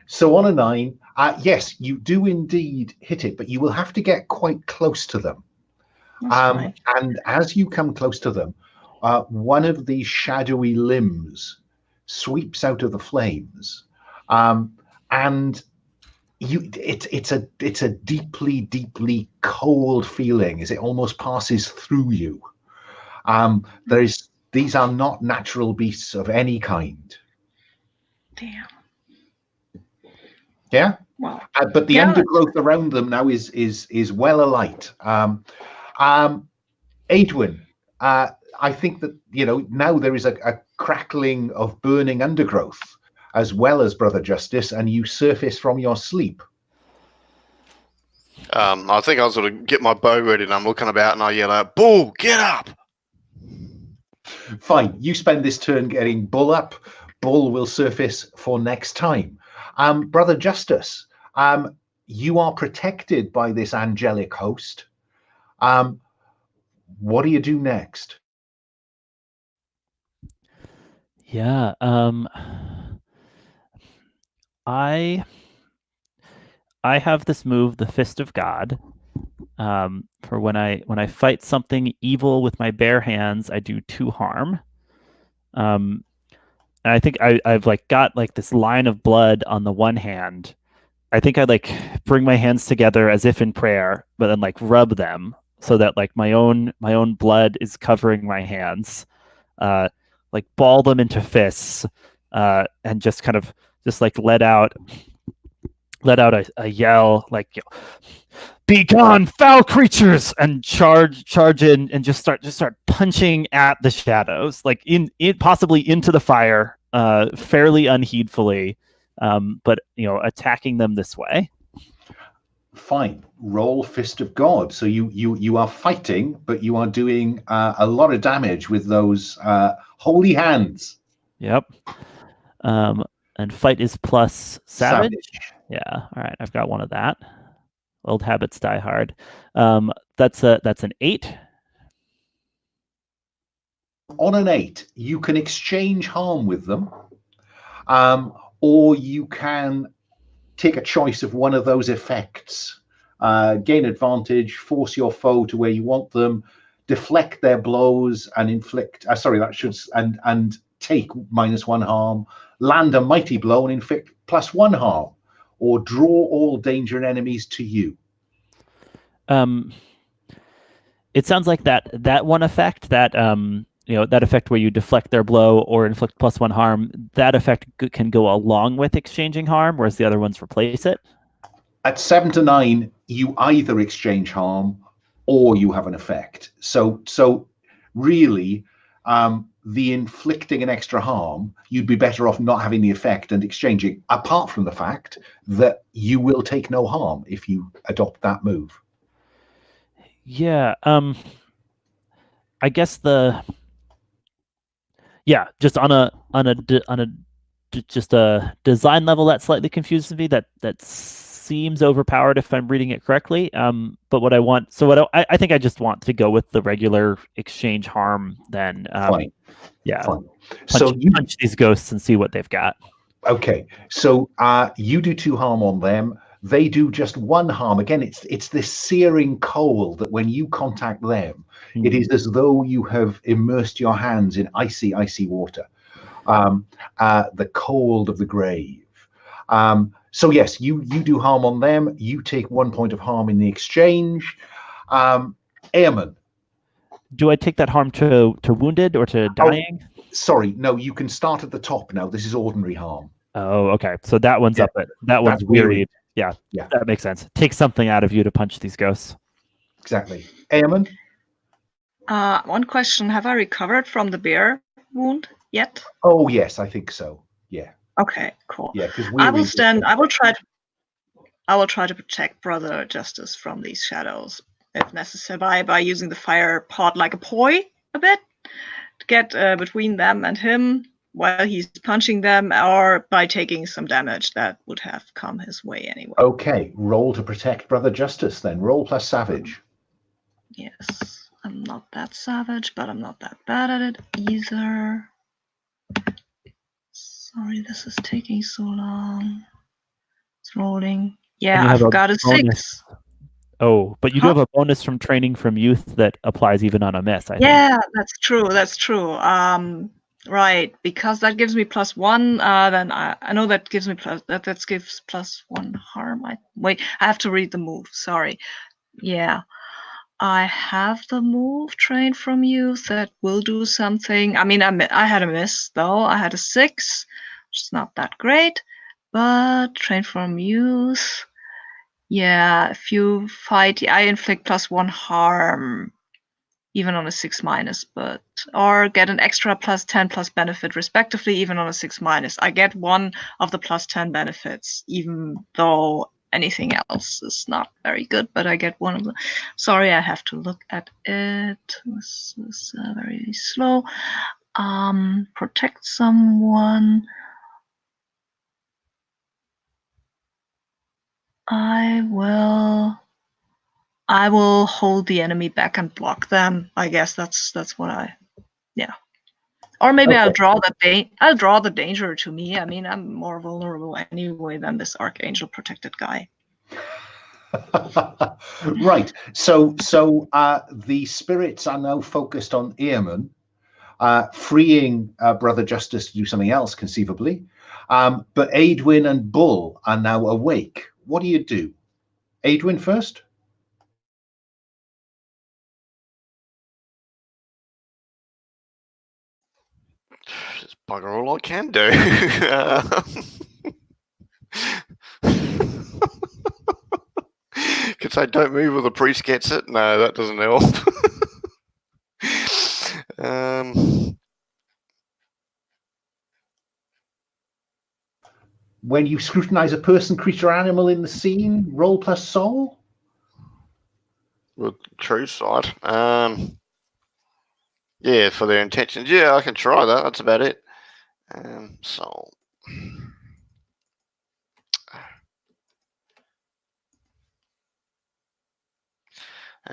So on a 9, yes, you do indeed hit it, but you will have to get quite close to them. And as you come close to them, one of these shadowy limbs sweeps out of the flames, and it's a deeply cold feeling as it almost passes through you. These are not natural beasts of any kind. Damn. Yeah. Wow. But the undergrowth around them now is well alight. Eotenweard, I think that, you know, now there is a crackling of burning undergrowth as well as Brother Justice, and you surface from your sleep. I think I'll sort of get my bow ready, and I'm looking about, and I yell out, "Bull, get up!" Fine. You spend this turn getting Bull up. Bull will surface for next time. Brother Justice, you are protected by this angelic host. What do you do next? Yeah. I have this move, the Fist of God. For when I fight something evil with my bare hands, I do 2 harm. And I think I've like got like this line of blood on the one hand. I think I like bring my hands together as if in prayer, but then like rub them so that like my own blood is covering my hands. Like ball them into fists, and just kind of like let out a yell, like, you know, "Be gone, foul creatures!" and charge in and just start punching at the shadows, like in possibly into the fire, fairly unheedfully, but, you know, attacking them this way. Fine. Roll Fist of God. So you are fighting, but you are doing a lot of damage with those holy hands. Yep. And fight is plus savage. Yeah. All right. I've got one of that. Old habits die hard. That's an 8. On an 8, you can exchange harm with them, or you can take a choice of one of those effects. Gain advantage, force your foe to where you want them, deflect their blows, and inflict. And take -1 harm. Land a mighty blow and inflict +1 harm. or draw all danger and enemies to you. It sounds like that one effect, that that effect where you deflect their blow or inflict +1 harm, that effect can go along with exchanging harm, whereas the other ones replace it. At 7 to 9, you either exchange harm or you have an effect. So really, the inflicting an extra harm, you'd be better off not having the effect and exchanging, apart from the fact that you will take no harm if you adopt that move. Yeah. I guess just on a just a design level that slightly confuses me. That seems overpowered if I'm reading it correctly. But I think I just want to go with the regular exchange harm then. Fine. Yeah. Fine. So you punch these ghosts and see what they've got. Okay. So you do 2 harm on them. They do just 1 harm. Again, it's this searing cold that when you contact them, it is as though you have immersed your hands in icy, icy water. The cold of the grave. So yes, you do harm on them. You take 1 point of harm in the exchange. Eamon. Do I take that harm to wounded or to dying? Oh, sorry, no. You can start at the top now. This is ordinary harm. Oh, okay. So that one's up. That one's wearied. Yeah, that makes sense. Take something out of you to punch these ghosts. Exactly. Eamon? One question: have I recovered from the bear wound yet? Oh yes, I think so. Yeah. Okay, cool. Yeah, because I will try to protect Brother Justice from these shadows, if necessary, by using the fire pot like a poi a bit to get between them and him while he's punching them, or by taking some damage that would have come his way anyway. Okay, roll to protect Brother Justice then. Roll plus savage. Yes, I'm not that savage, but I'm not that bad at it either. Sorry, this is taking so long. It's rolling. Yeah, I've got a 6. Oh, but you do have a bonus from training from youth that applies even on a miss, I think. Yeah, that's true. That's true. Right, because that gives me +1. Then I know that gives me that gives +1 harm. Wait, I have to read the move. Sorry. Yeah, I have the move trained from youth that will do something. I mean, I had a miss though. I had a 6, which is not that great, but trained from youth. Yeah, if you fight, I inflict +1 harm, even on a 6-, or get an extra +10 benefit respectively, even on a 6-. I get 1 of the +10 benefits, even though anything else is not very good, but I get 1 of them. Sorry, I have to look at it. This is very slow. Protect someone. I will hold the enemy back and block them. I guess that's what or maybe Okay. I'll draw the danger to me. I mean, I'm more vulnerable anyway than this archangel protected guy. Right. So the spirits are now focused on Eamon, freeing Brother Justice to do something else, conceivably. But Aedwin and Bull are now awake. What do you do? Aedwin first? Just bugger all I can do. Could say don't move or the priest gets it. No, that doesn't help. When you scrutinize a person, creature, or animal in the scene, roll plus soul? With true sight. Yeah, for their intentions. Yeah, I can try that. That's about it. Soul.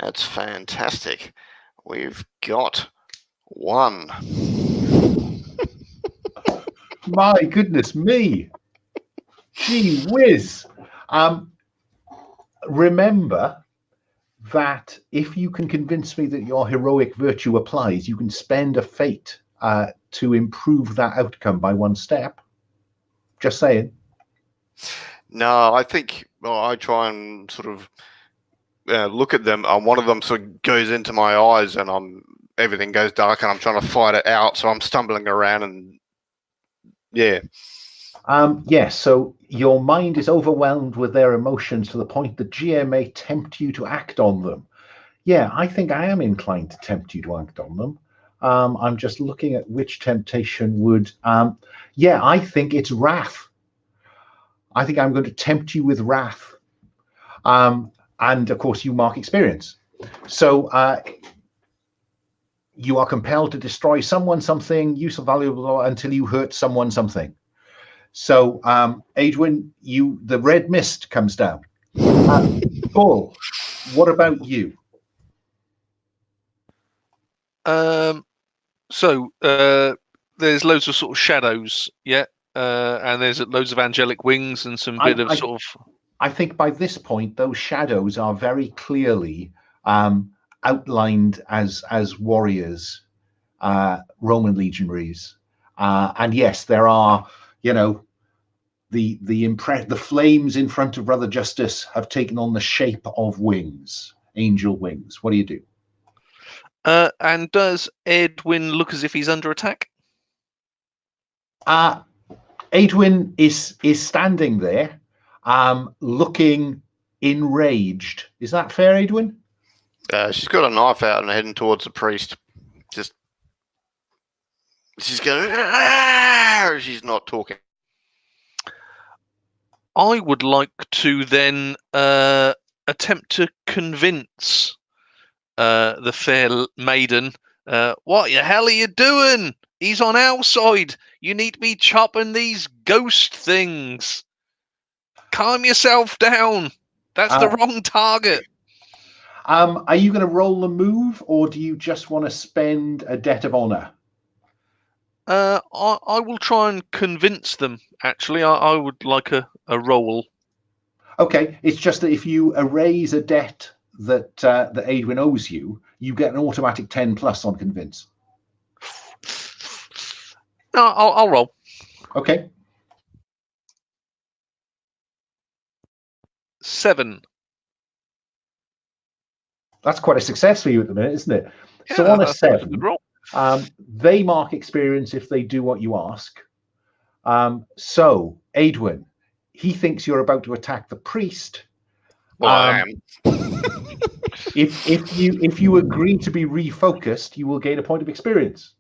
That's fantastic. We've got 1. My goodness me. Gee whiz. Remember that if you can convince me that your heroic virtue applies, you can spend a fate to improve that outcome by 1 step. Just saying. No, I think I try and sort of look at them. One of them sort of goes into my eyes, and everything goes dark, and I'm trying to fight it out. So I'm stumbling around, and yeah. Yes, so your mind is overwhelmed with their emotions to the point that GM may tempt you to act on them. Yeah, I think I am inclined to tempt you to act on them. I'm just looking at which temptation would... yeah, I think it's wrath. I think I'm going to tempt you with wrath. And, of course, you mark experience. So you are compelled to destroy someone, something, use of valuable until you hurt someone, something. So, Adwin, the red mist comes down. Paul, what about you? So there's loads of sort of shadows, yeah, and there's loads of angelic wings and some bit of sort of. I think by this point, those shadows are very clearly outlined as warriors, Roman legionaries, and yes, there are, the flames in front of Brother Justice have taken on the shape of wings, angel wings. What do you do? And does Edwin look as if he's under attack? Edwin is standing there, looking enraged. Is that fair, Edwin? She's got a knife out and heading towards the priest. She's going. She's not talking. I would like to then attempt to convince the fair maiden. What the hell are you doing? He's on our side. You need to be chopping these ghost things. Calm yourself down. That's the wrong target. Are you going to roll the move, or do you just want to spend a debt of honor? I will try and convince them. Actually, I would like a roll. Okay, it's just that if you erase a debt that Adwin owes you, you get an automatic 10+ on convince. No, I'll roll. Okay. 7. That's quite a success for you at the minute, isn't it? Yeah, so on a that's 7, a good roll. they mark experience if they do what you ask. So, Adwin, he thinks you're about to attack the priest. Well, I am. If you agree to be refocused, you will gain a point of experience.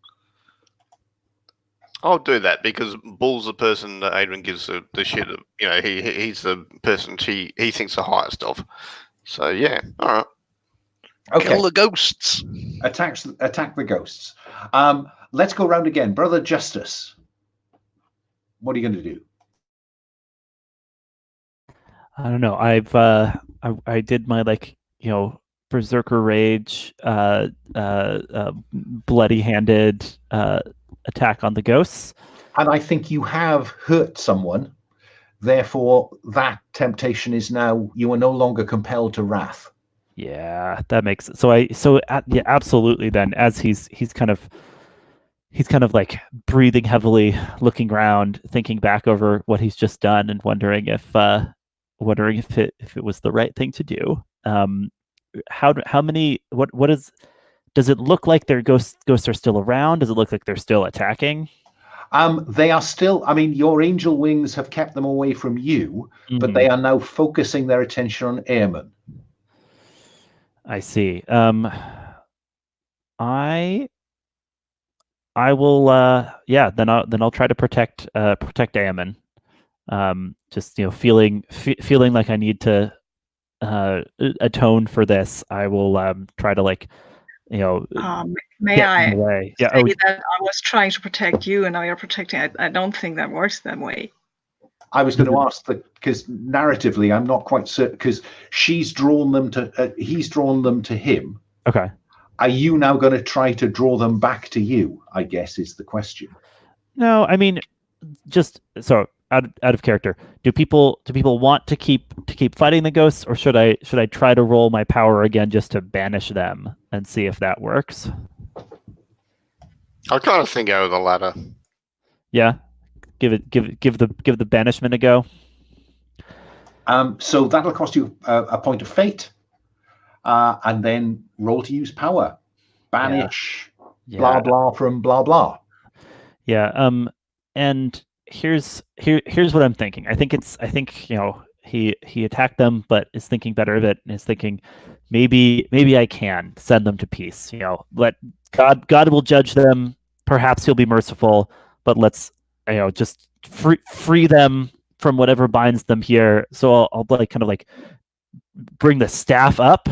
I'll do that because Bull's the person that Adrian gives the shit. He's the person he thinks the highest of. So yeah, all right. Okay. Kill the ghosts. Attack the ghosts. Let's go round again, Brother Justice. What are you going to do? I don't know. I did my berserker rage, bloody-handed attack on the ghosts. And I think you have hurt someone. Therefore, that temptation is now, you are no longer compelled to wrath. Yeah, that makes it. Yeah, absolutely. Then, as he's kind of like breathing heavily, looking around, thinking back over what he's just done, and wondering if it was the right thing to do. How many? What is? Does it look like their ghosts are still around? Does it look like they're still attacking? They are still. I mean, your angel wings have kept them away from you, but they are now focusing their attention on Airman. I see. I will. Then I'll try to protect Aemon. Just feeling like I need to atone for this. I will try to may I say that I was trying to protect you and now you're protecting. I don't think that works that way. I was going to ask because narratively I'm not quite certain, because he's drawn them to him. Okay. Are you now going to try to draw them back to you, I guess, is the question. No, I mean, just so out of character. Do people want to keep fighting the ghosts, or should I try to roll my power again just to banish them and see if that works? I kind of think go with the latter. Yeah. Give the banishment a go. So that'll cost you a point of fate, and then roll to use power. Banish, blah blah from blah blah. Yeah. And here's what I'm thinking. I think he attacked them, but is thinking better of it and is thinking maybe I can send them to peace. Let God will judge them. Perhaps he'll be merciful, but let's just free them from whatever binds them here. So I'll like kind of like bring the staff up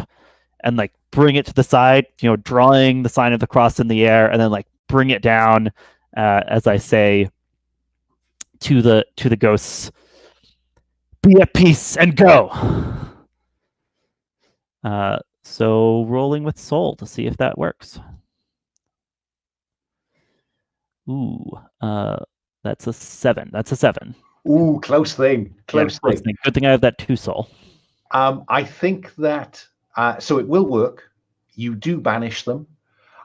and like bring it to the side, drawing the sign of the cross in the air, and then like bring it down as I say to the ghosts, be at peace and go. So rolling with soul to see if that works. Ooh, that's a 7. That's a 7. Ooh, close thing. Close thing. Good thing I have that 2 soul. I think that so it will work. You do banish them,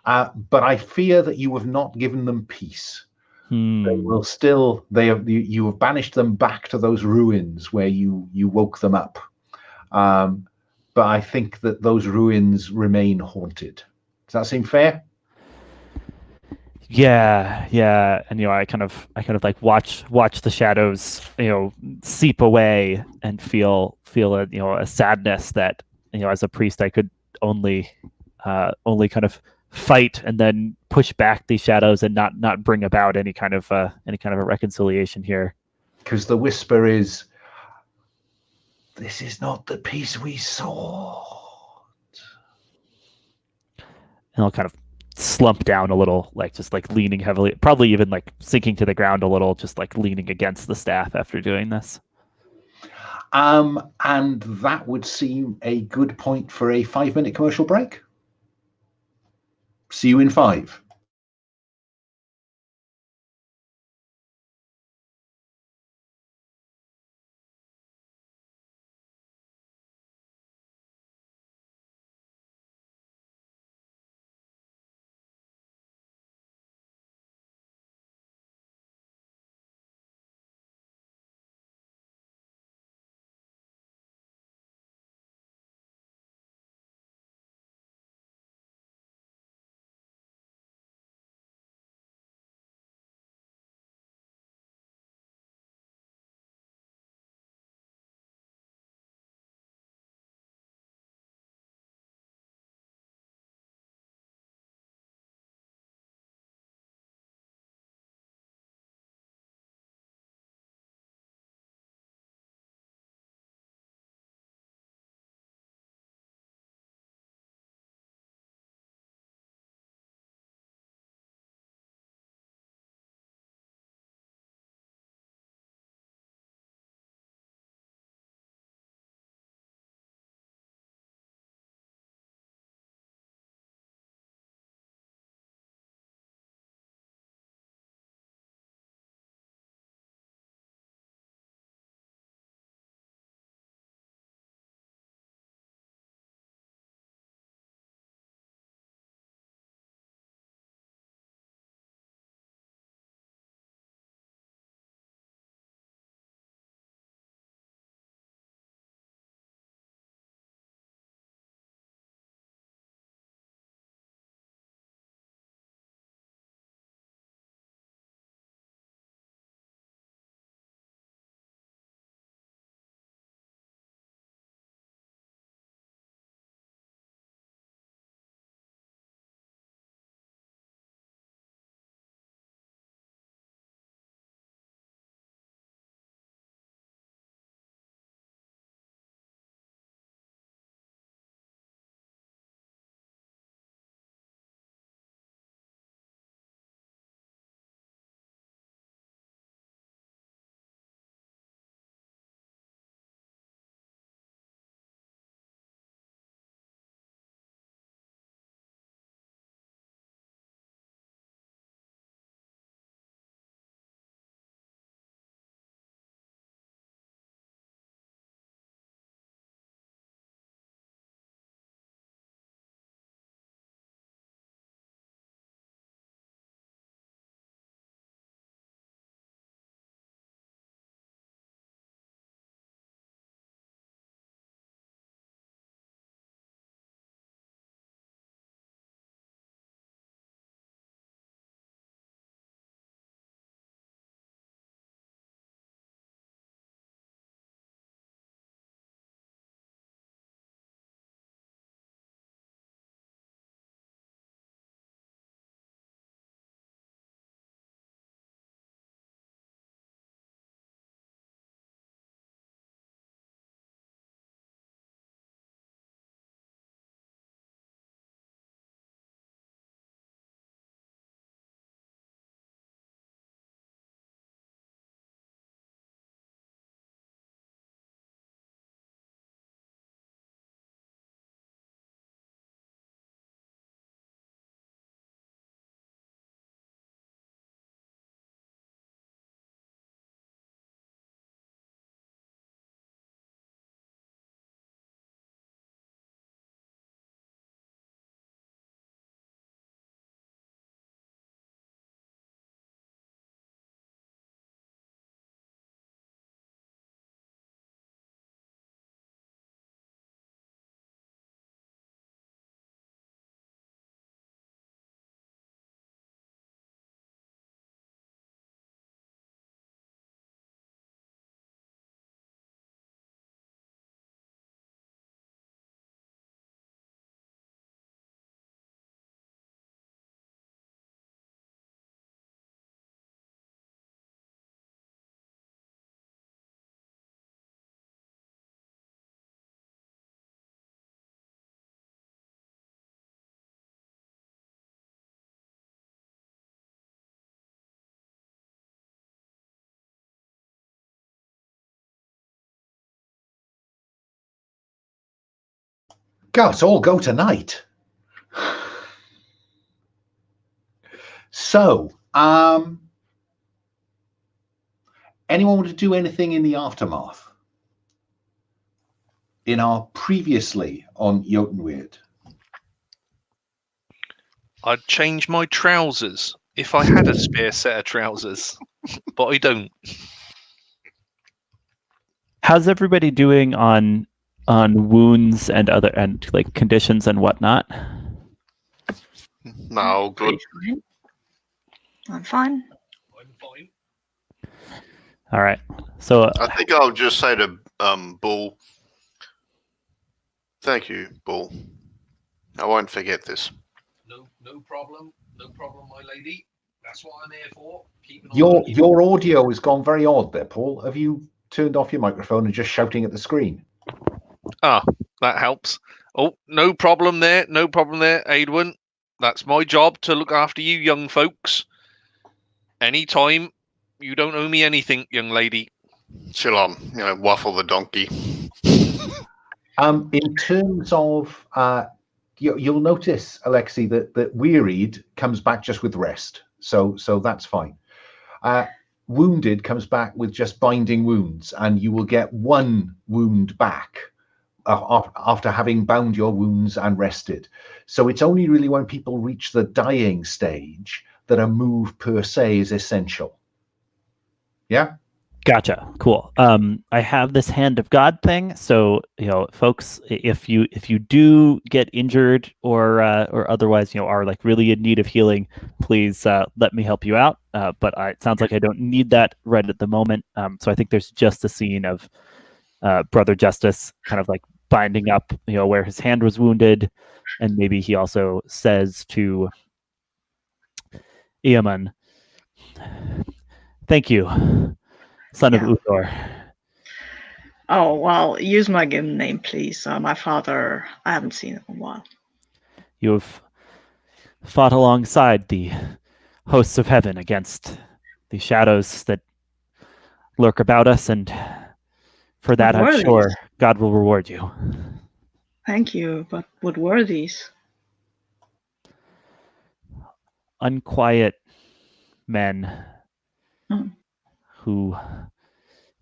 but I fear that you have not given them peace. They will still. You have banished them back to those ruins where you woke them up. But I think that those ruins remain haunted. Does that seem fair? Yeah, and I kind of like watch the shadows, seep away and feel a sadness that as a priest I could only kind of fight and then push back these shadows and not bring about any kind of a reconciliation here. Because the whisper is, "This is not the peace we sought." And I'll kind of slump down a little, like just like leaning heavily, probably even like sinking to the ground a little, just like leaning against the staff after doing this. And that would seem a good point for a 5-minute commercial break. See you in 5. Let's all go tonight. So, anyone want to do anything in the aftermath? In our previously on Eotenweard? I'd change my trousers if I had a spare set of trousers, but I don't. How's everybody doing on wounds and other and like conditions and whatnot? No, good. Pretty fine. I'm fine. I'm fine. All right. So I think I'll just say to Bull, thank you, Bull. I won't forget this. No problem, my lady. That's what I'm here for. Your audio has gone very odd there, Paul. Have you turned off your microphone and just shouting at the screen? Ah, that helps. Oh, no problem there, Edwin. That's my job to look after you young folks. Anytime. You don't owe me anything, young lady. She'll waffle the donkey. In terms of you'll notice, Alexei, that wearied comes back just with rest, so that's fine. Wounded comes back with just binding wounds, and you will get one wound back after having bound your wounds and rested. So it's only really when people reach the dying stage that a move per se is essential. Yeah. Gotcha. Cool. I have this Hand of God thing, so folks, if you do get injured or otherwise are like really in need of healing, please let me help you out. But it sounds like I don't need that right at the moment. So I think there's just a scene of Brother Justice kind of like binding up, where his hand was wounded, and maybe he also says to Eamon, "Thank you, son of Uthor." Oh, well, use my given name, please. My father, I haven't seen him in a while. You have fought alongside the hosts of heaven against the shadows that lurk about us, and for that, I'm sure God will reward you. Thank you, but what were these? Unquiet men who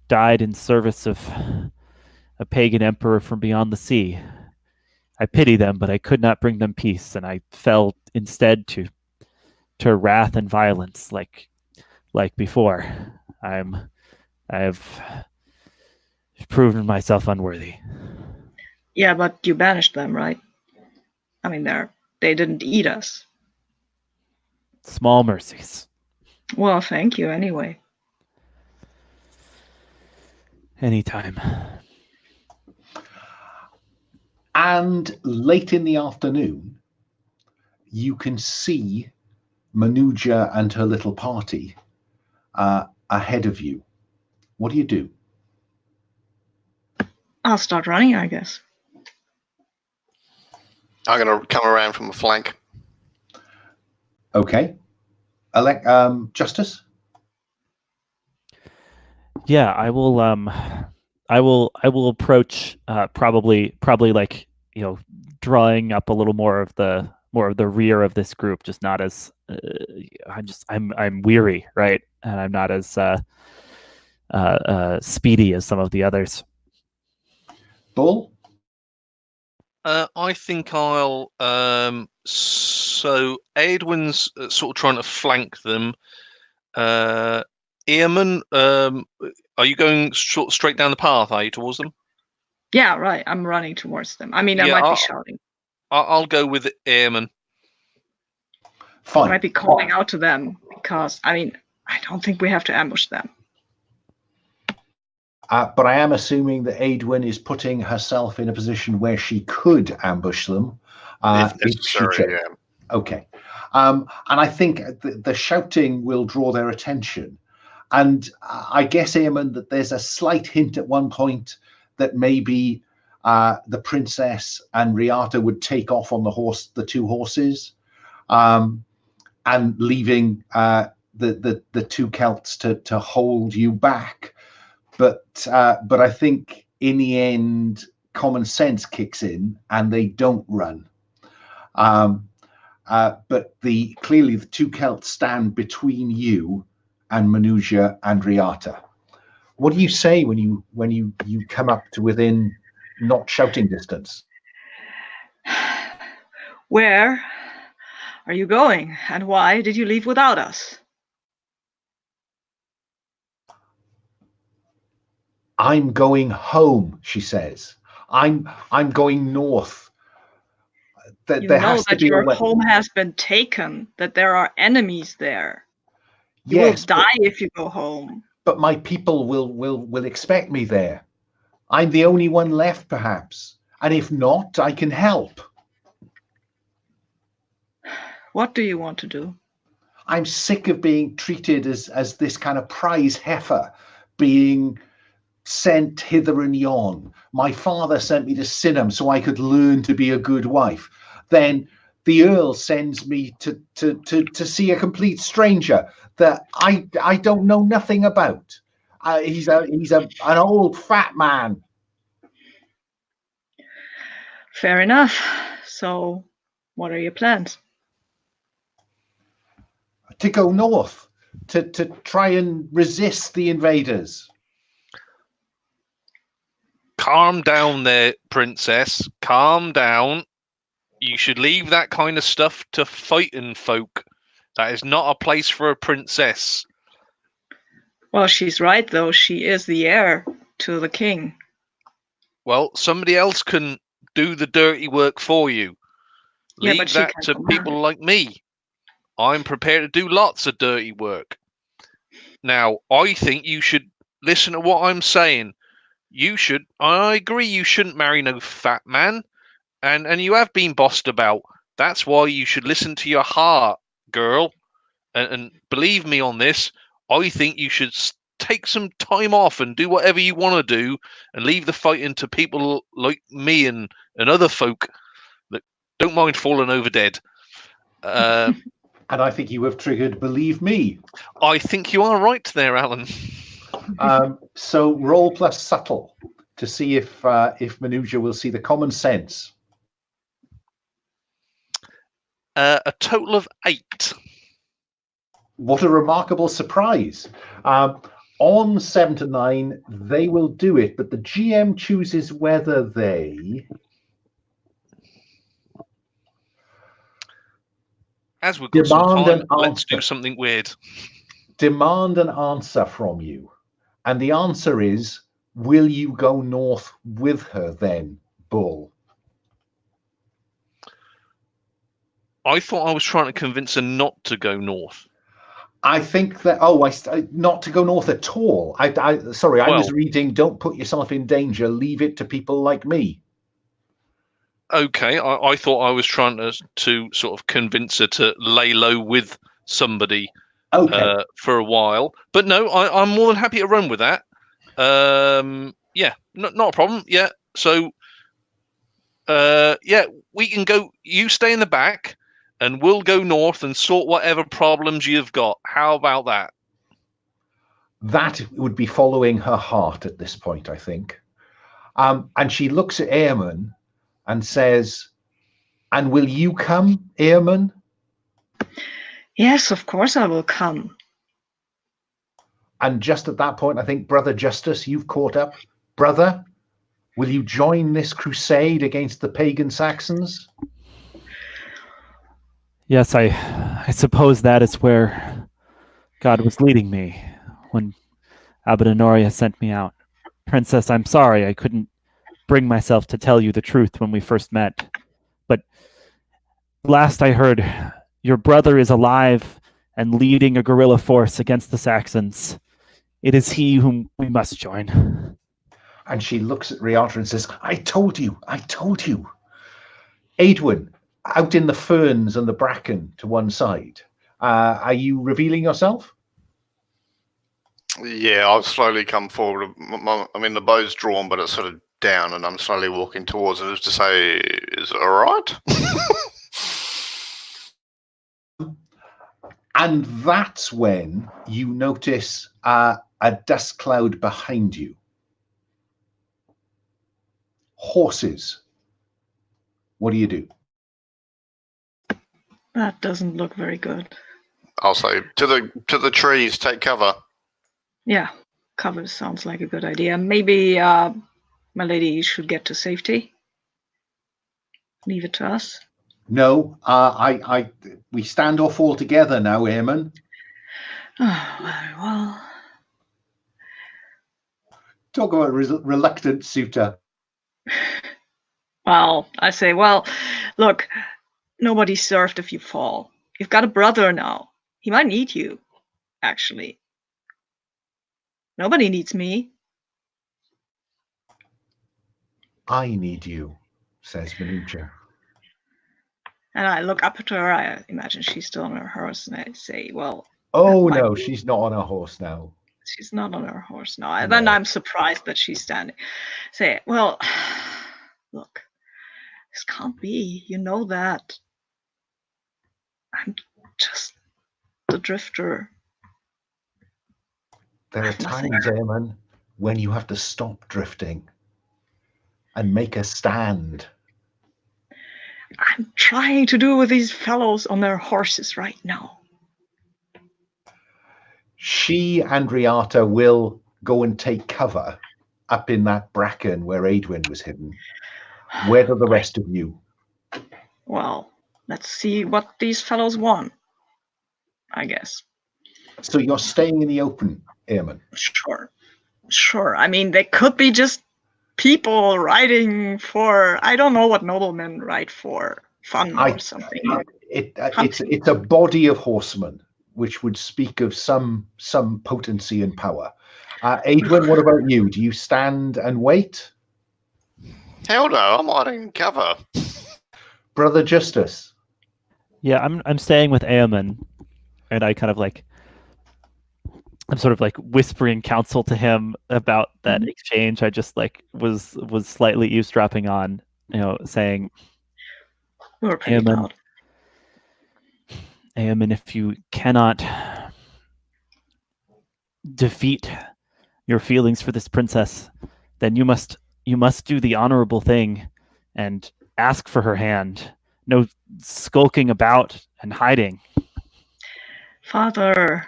died in service of a pagan emperor from beyond the sea. I pity them, but I could not bring them peace, and I fell instead to wrath and violence, like before. I have proven myself unworthy. Yeah, but you banished them, right? I mean, they didn't eat us. Small mercies. Well, thank you anyway. Anytime. And late in the afternoon, you can see Manuja and her little party ahead of you. What do you do? I'll start running, I guess. I'm going to come around from the flank. Okay. Justice? Yeah, I will approach probably like drawing up a little more of the rear of this group, just not as I'm weary, right? And I'm not as speedy as some of the others. Bull? I think I'll so Edwin's sort of trying to flank them. Eamon, are you going straight down the path, are you, towards them? Yeah, right. I'm running towards them. I mean, I might be shouting. I'll go with Eamon. Fine. I might be calling out to them because, I don't think we have to ambush them. But I am assuming that Edwin is putting herself in a position where she could ambush them. If necessary, yeah. Okay. And I think the shouting will draw their attention. And I guess, Eamon, that there's a slight hint at one point that maybe the princess and Riata would take off on the two horses, and leaving the two Celts to hold you back. But I think in the end, common sense kicks in and they don't run. But clearly the two Celts stand between you and Manusia and Riata. What do you say when you come up to within not shouting distance? Where are you going, and why did you leave without us? I'm going home, she says. I'm going north. You know that your home has been taken, that there are enemies there. You will die if you go home. But my people will expect me there. I'm the only one left, perhaps. And if not, I can help. What do you want to do? I'm sick of being treated as this kind of prize heifer, being sent hither and yon. My father sent me to Synhamm so I could learn to be a good wife. Then the Earl sends me to see a complete stranger that I don't know nothing about. He's an old fat man. Fair enough. So, what are your plans? To go north, to try and resist the invaders. Calm down there, princess. Calm down. You should leave that kind of stuff to fighting folk. That is not a place for a princess. Well, she's right, though. She is the heir to the king. Well, somebody else can do the dirty work for you. Leave that to people like me. I'm prepared to do lots of dirty work. Now, I think you should listen to what I'm saying. I agree you shouldn't marry no fat man. And you have been bossed about. That's why you should listen to your heart, girl. And believe me on this, I think you should take some time off and do whatever you want to do and leave the fighting to people like me and other folk that don't mind falling over dead. And I think you have triggered believe me. I think you are right there, Alan. So roll plus subtle to see if Manusia will see the common sense. A total of 8. What a remarkable surprise. On 7 to 9, they will do it, but the GM chooses whether they... As we've got some time, let's do something weird. Demand an answer from you. And the answer is, will you go north with her then, Bull? I thought I was trying to convince her not to go north. I think that, not to go north at all. I was reading, don't put yourself in danger, leave it to people like me. Okay, I thought I was trying to sort of convince her to lay low with somebody for a while. But no, I'm more than happy to run with that. Yeah, not a problem. Yeah, so, we can go, you stay in the back, and we'll go north and sort whatever problems you've got. How about that? That would be following her heart at this point, I think. And she looks at Eamon and says, and will you come, Eamon? Yes, of course I will come. And just at that point, I think, Brother Justice, you've caught up. Brother, will you join this crusade against the pagan Saxons? Yes, I suppose that is where God was leading me when Abbot Honoria sent me out. Princess, I'm sorry I couldn't bring myself to tell you the truth when we first met. But last I heard, your brother is alive and leading a guerrilla force against the Saxons. It is he whom we must join. And she looks at Riata and says, I told you. Aedwin, out in the ferns and the bracken to one side, are you revealing yourself? Yeah, I'll slowly come forward. The bow's drawn, but it's sort of down, and I'm slowly walking towards it as to say, is it all right? And that's when you notice a dust cloud behind you. horses. What do you do? That doesn't look very good. I'll say to the trees, take cover. Yeah, cover sounds like a good idea. Maybe my lady should get to safety. Leave it to us. No, we stand or fall together now, Eamon. Oh, very well. Talk about a reluctant suitor. Well, I say, well, look, nobody's served if you fall. You've got a brother now. He might need you, actually. Nobody needs me. I need you, says Manucha. And I look up at her. I imagine she's still on her horse, and I say, well... Oh, no, she's not on her horse now. She's not on her horse now. And then I'm surprised that she's standing. Say, well, look, this can't be. You know that. I'm just the drifter. There are times, Eamon, when you have to stop drifting and make a stand. I'm trying to do with these fellows on their horses right now. She and Riata will go and take cover up in that bracken where Eadwin was hidden. Where are the rest of you? Well, let's see what these fellows want, I guess. So you're staying in the open, Eamon? Sure. I mean, they could be just people riding for, I don't know what noblemen ride for, fun or something. It's a body of horsemen, which would speak of some potency and power. Eadwin, what about you? Do you stand and wait? Hell no, I'm hiding cover. Brother Justice. Yeah, I'm staying with Eamon, and I kind of I'm sort of whispering counsel to him about that exchange. I just was slightly eavesdropping on, saying, we were pretty loud. Eamon, if you cannot defeat your feelings for this princess, then you must do the honorable thing and ask for her hand. No skulking about and hiding. Father,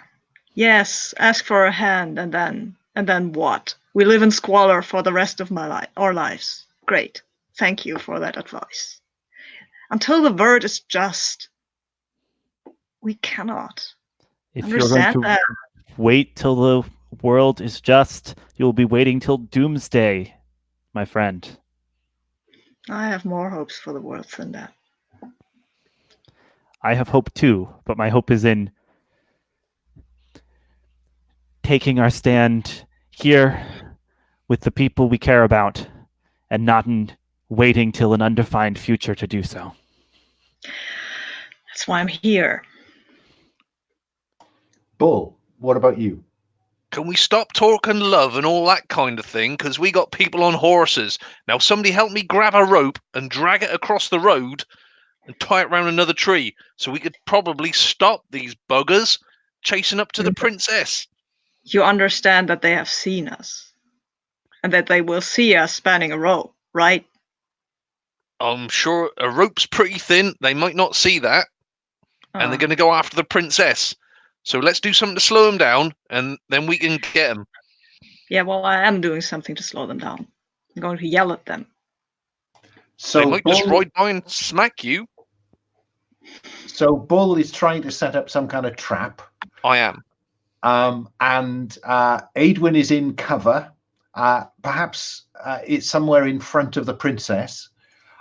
yes, ask for a hand, and then what? We live in squalor for the rest of our lives. Great. Thank you for that advice. Until the word is just, we cannot. If Understand you're going to that. Wait till the world is just, you'll be waiting till doomsday, my friend. I have more hopes for the world than that. I have hope too, but my hope is in taking our stand here with the people we care about and not in waiting till an undefined future to do so. That's why I'm here. Bull, what about you? Can we stop talking love and all that kind of thing? Because we got people on horses. Now somebody help me grab a rope and drag it across the road and tie it round another tree so we could probably stop these buggers chasing up to the princess. You understand that they have seen us and that they will see us spanning a rope, right? I'm sure a rope's pretty thin. They might not see that. And they're going to go after the princess. So let's do something to slow them down, and then we can get them. Yeah, well, I am doing something to slow them down. I'm going to yell at them. So they might just ride by and smack you. So Bull is trying to set up some kind of trap. I am. And Eadwin is in cover. Perhaps it's somewhere in front of the princess.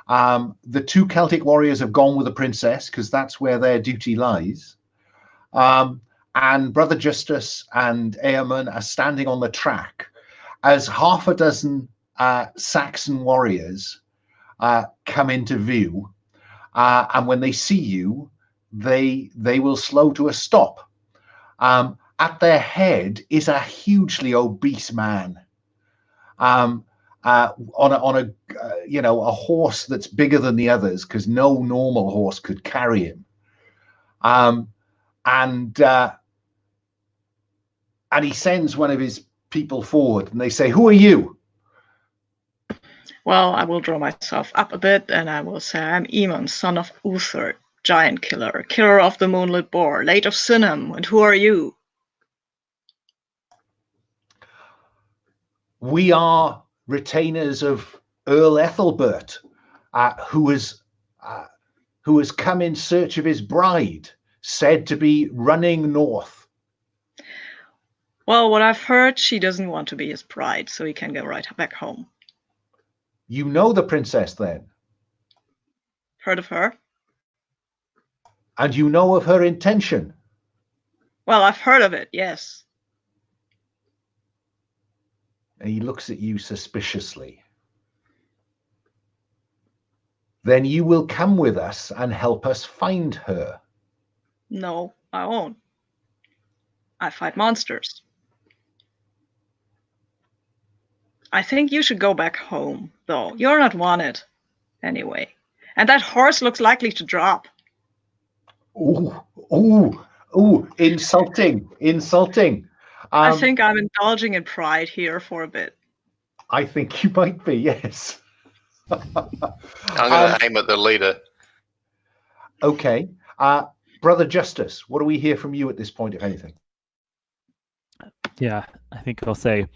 The two Celtic warriors have gone with the princess because that's where their duty lies. And Brother Justice and Eamon are standing on the track as half a dozen Saxon warriors come into view. And when they see you, they will slow to a stop. At their head is a hugely obese man on a horse that's bigger than the others because no normal horse could carry him. And he sends one of his people forward, and they say, "Who are you?" Well, I will draw myself up a bit, and I will say I'm Eamon, son of Uther, giant killer, killer of the moonlit boar, late of Synhamm. And who are you? We are retainers of Earl Aethelbert, who has come in search of his bride, said to be running north. Well, what I've heard, she doesn't want to be his bride, so he can go right back home. You know the princess, then? Heard of her? And you know of her intention? Well, I've heard of it, yes. And he looks at you suspiciously. Then you will come with us and help us find her. No, I won't. I fight monsters. I think you should go back home, though. You're not wanted, anyway. And that horse looks likely to drop. Ooh, insulting. I think I'm indulging in pride here for a bit. I think you might be, yes. I'm going to aim at the leader. Okay. Brother Justice, what do we hear from you at this point, if anything? Yeah, I think I'll say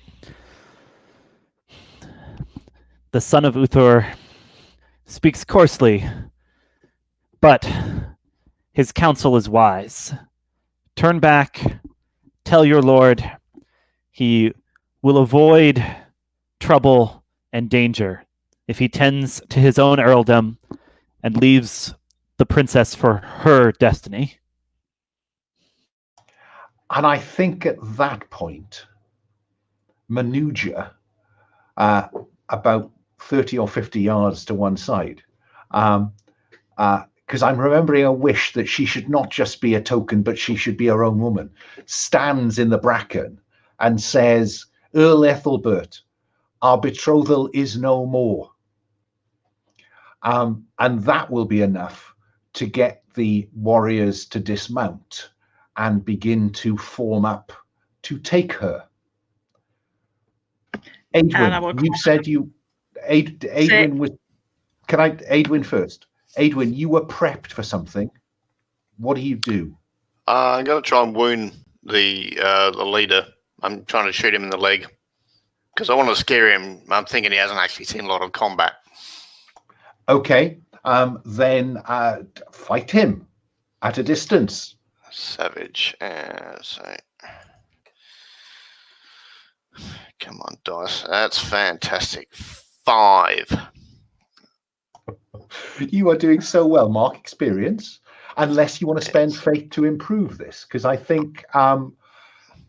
the son of Uther speaks coarsely, but his counsel is wise. Turn back, tell your lord he will avoid trouble and danger if he tends to his own earldom and leaves the princess for her destiny. And I think at that point, Manuja, about 30 or 50 yards to one side, because I'm remembering a wish that she should not just be a token, but she should be her own woman, stands in the bracken and says, Earl Aethelbert, our betrothal is no more. And that will be enough to get the warriors to dismount and begin to form up to take her. Aedwin, you said Aedwin was. Can I Aedwin first? Aedwin, you were prepped for something. What do you do? I'm going to try and wound the leader. I'm trying to shoot him in the leg because I want to scare him. I'm thinking he hasn't actually seen a lot of combat. Okay, then fight him at a distance. Savage. Come on, dice. That's fantastic. 5. You are doing so well. Mark experience, unless you want to spend fate to improve this, because I think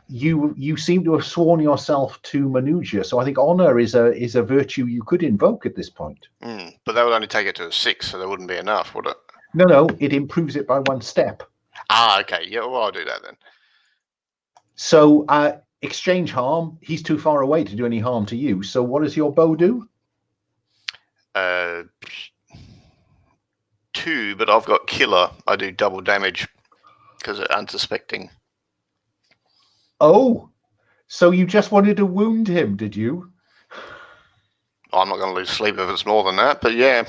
you seem to have sworn yourself to Manuja, so I think honor is a virtue you could invoke at this point. But that would only take it to a 6, so that wouldn't be enough, would it? No, it improves it by 1 step. Okay. Yeah, well, I'll do that then. So exchange harm. He's too far away to do any harm to you. So what does your bow do? 2, but I've got killer. I do double damage because of unsuspecting. Oh, so you just wanted to wound him, did you? I'm not going to lose sleep if it's more than that, but yeah.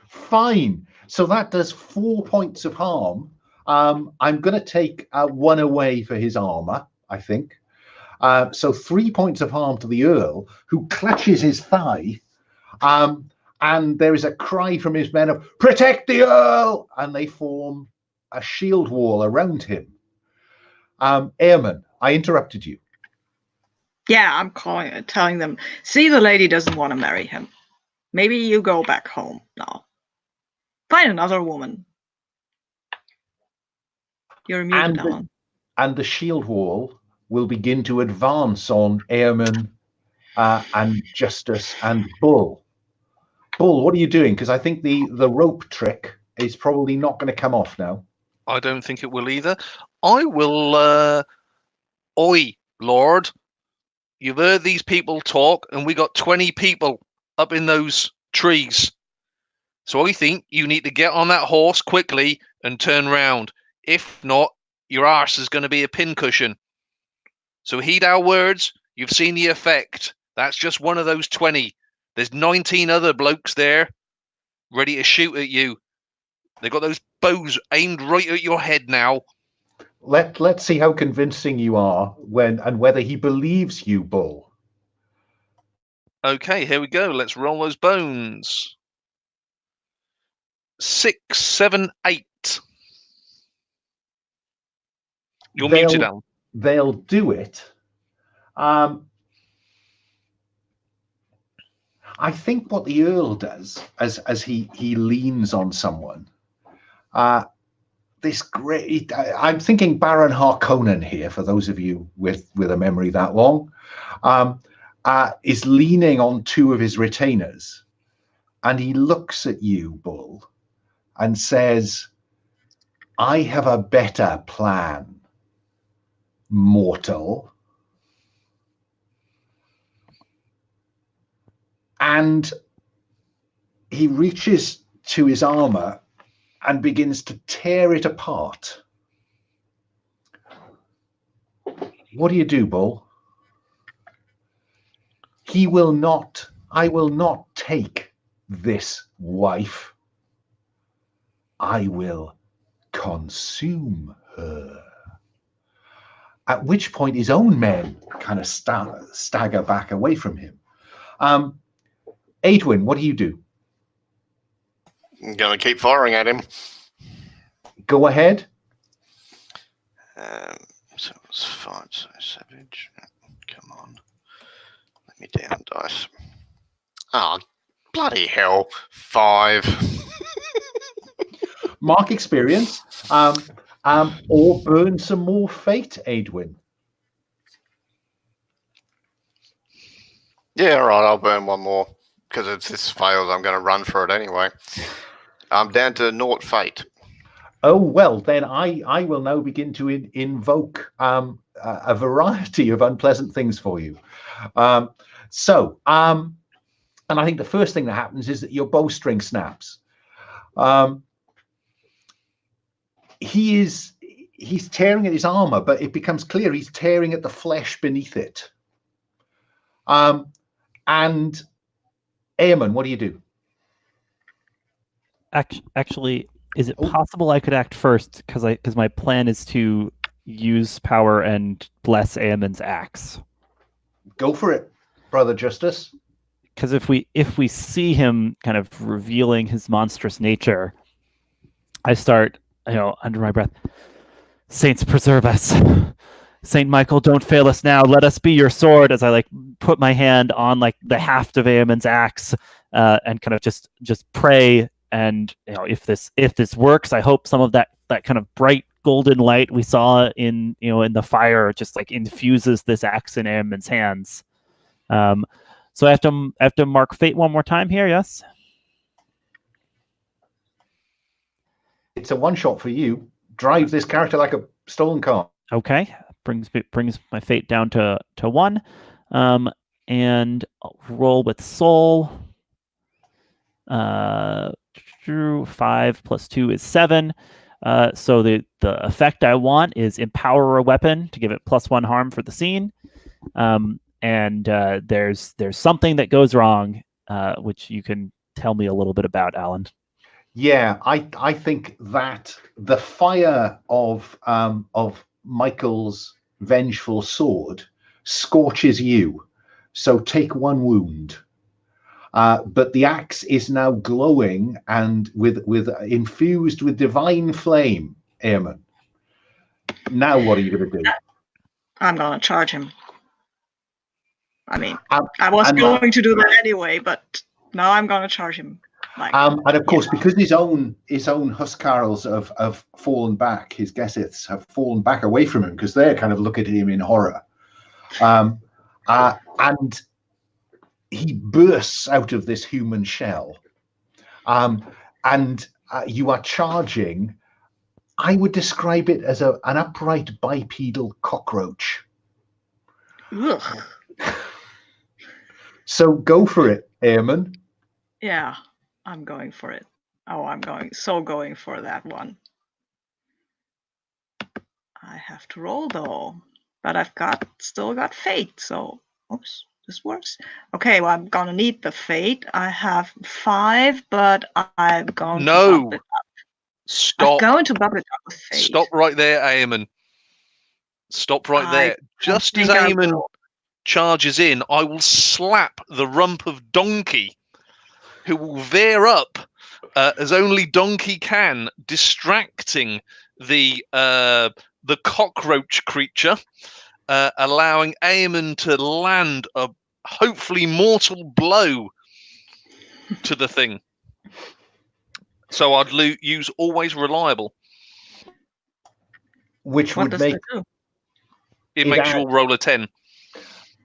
Fine. So that does 4 points of harm. I'm going to take 1 away for his armor, I think. So 3 points of harm to the Earl, who clutches his thigh. And there is a cry from his men of, protect the Earl! And they form a shield wall around him. Eamon, I interrupted you. Yeah, I'm telling them, see, the lady doesn't want to marry him. Maybe you go back home now. Find another woman. You're muted, Alan. And the shield wall will begin to advance on Eamon and Justice and Bull. Bull, what are you doing? Because I think the rope trick is probably not going to come off now. I don't think it will either. I will... Oi, Lord. You've heard these people talk, and we got 20 people up in those trees. So I think you need to get on that horse quickly and turn round. If not, your arse is going to be a pincushion. So heed our words. You've seen the effect. That's just one of those 20. There's 19 other blokes there ready to shoot at you. They've got those bows aimed right at your head now. Let's see how convincing you are and whether he believes you, Bull. Okay, here we go. Let's roll those bones. 6, 7, 8. You're muted, Alan. They'll do it. I think what the Earl does as he leans on someone, this great. I'm thinking Baron Harkonnen here. For those of you with a memory that long, is leaning on two of his retainers, and he looks at you, Bull, and says, "I have a better plan, mortal." And he reaches to his armor and begins to tear it apart. What do, Bull? I will not take this wife. I will consume her. At which point his own men kind of stagger back away from him. Eotenweard, what do? I'm going to keep firing at him. Go ahead. So it's 5, so savage. Come on. Let me down dice. Oh, bloody hell. 5. Mark experience. Or burn some more fate, Eotenweard. Yeah, all right, I'll burn one more. Because if this fails, I'm going to run for it anyway. I'm down to 0 fate. Oh, well, then I will now begin to invoke a variety of unpleasant things for you. And I think the first thing that happens is that your bowstring snaps. He's tearing at his armor, but it becomes clear he's tearing at the flesh beneath it. And Eamon, what do? Actually, is it possible I could act first? Because my plan is to use power and bless Eamon's axe. Go for it, Brother Justice. Because if we see him kind of revealing his monstrous nature, I start, under my breath, "Saints preserve us. Saint Michael, don't fail us now. Let us be your sword," as I put my hand on the haft of Eamon's axe and kind of just pray. And if this works, I hope some of that kind of bright golden light we saw in the fire just infuses this axe in Eamon's hands. So I have to mark fate one more time here. Yes. It's a one shot for you. Drive this character like a stolen car. Okay. Brings my fate down to 1. And I'll roll with soul. 5 plus 2 is 7. So the effect I want is empower a weapon to give it +1 harm for the scene. And there's something that goes wrong, which you can tell me a little bit about, Alan. Yeah, I think that the fire of Michael's vengeful sword scorches you, so take 1 wound. But the axe is now glowing and with infused with divine flame, Eamon. Now what are you going to do? I'm going to charge him. I mean, I was going to do that anyway, but now I'm going to charge him. And of course, because his own Huscarls have fallen back, his Gessiths have fallen back away from him because they're kind of looking at him in horror. And he bursts out of this human shell. And you are charging. I would describe it as an upright bipedal cockroach. Ugh. So go for it, Eamon. Yeah, I'm going for it. Oh, I'm going for that one. I have to roll though, but I've still got fate. So, oops, this works. Okay, well, I'm gonna need the fate. I have 5, but I'm going to bump it up. Stop. I'm going to bump it up with fate. Stop right there, Eamon. Stop right there. Just as Eamon charges in, I will slap the rump of Donkey, who will veer up as only Donkey can, distracting the cockroach creature, allowing Eamon to land a hopefully mortal blow to the thing. So I'd use always reliable. Which What would does make it do? It makes you all roll a 10.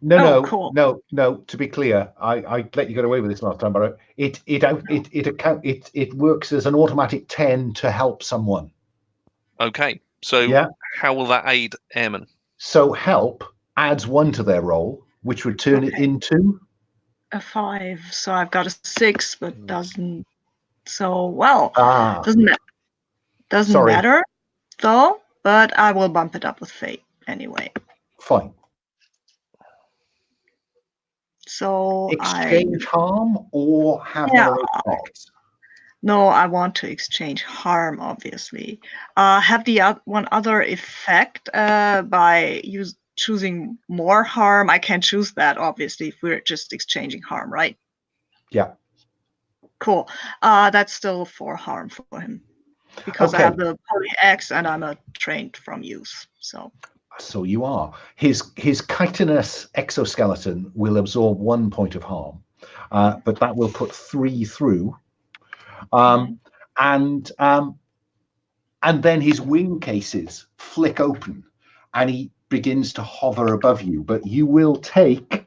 No, cool. no. To be clear, I let you get away with this last time, but it works as an automatic 10 to help someone. Okay, so how will that aid Airman? So help adds 1 to their roll, which would turn it into a 5. So I've got a 6, but doesn't. So doesn't matter though. But I will bump it up with fate anyway. Fine. So exchange harm or have one of those effects? No, I want to exchange harm, obviously. Have the one other effect by choosing more harm. I can choose that, obviously, if we're just exchanging harm, right? Yeah. Cool. That's still 4 harm for him. Because I have the Poly X and I'm a trained from use. So you are. His chitinous exoskeleton will absorb 1 point of harm, but that will put 3 through. And then his wing cases flick open and he begins to hover above you, but you will take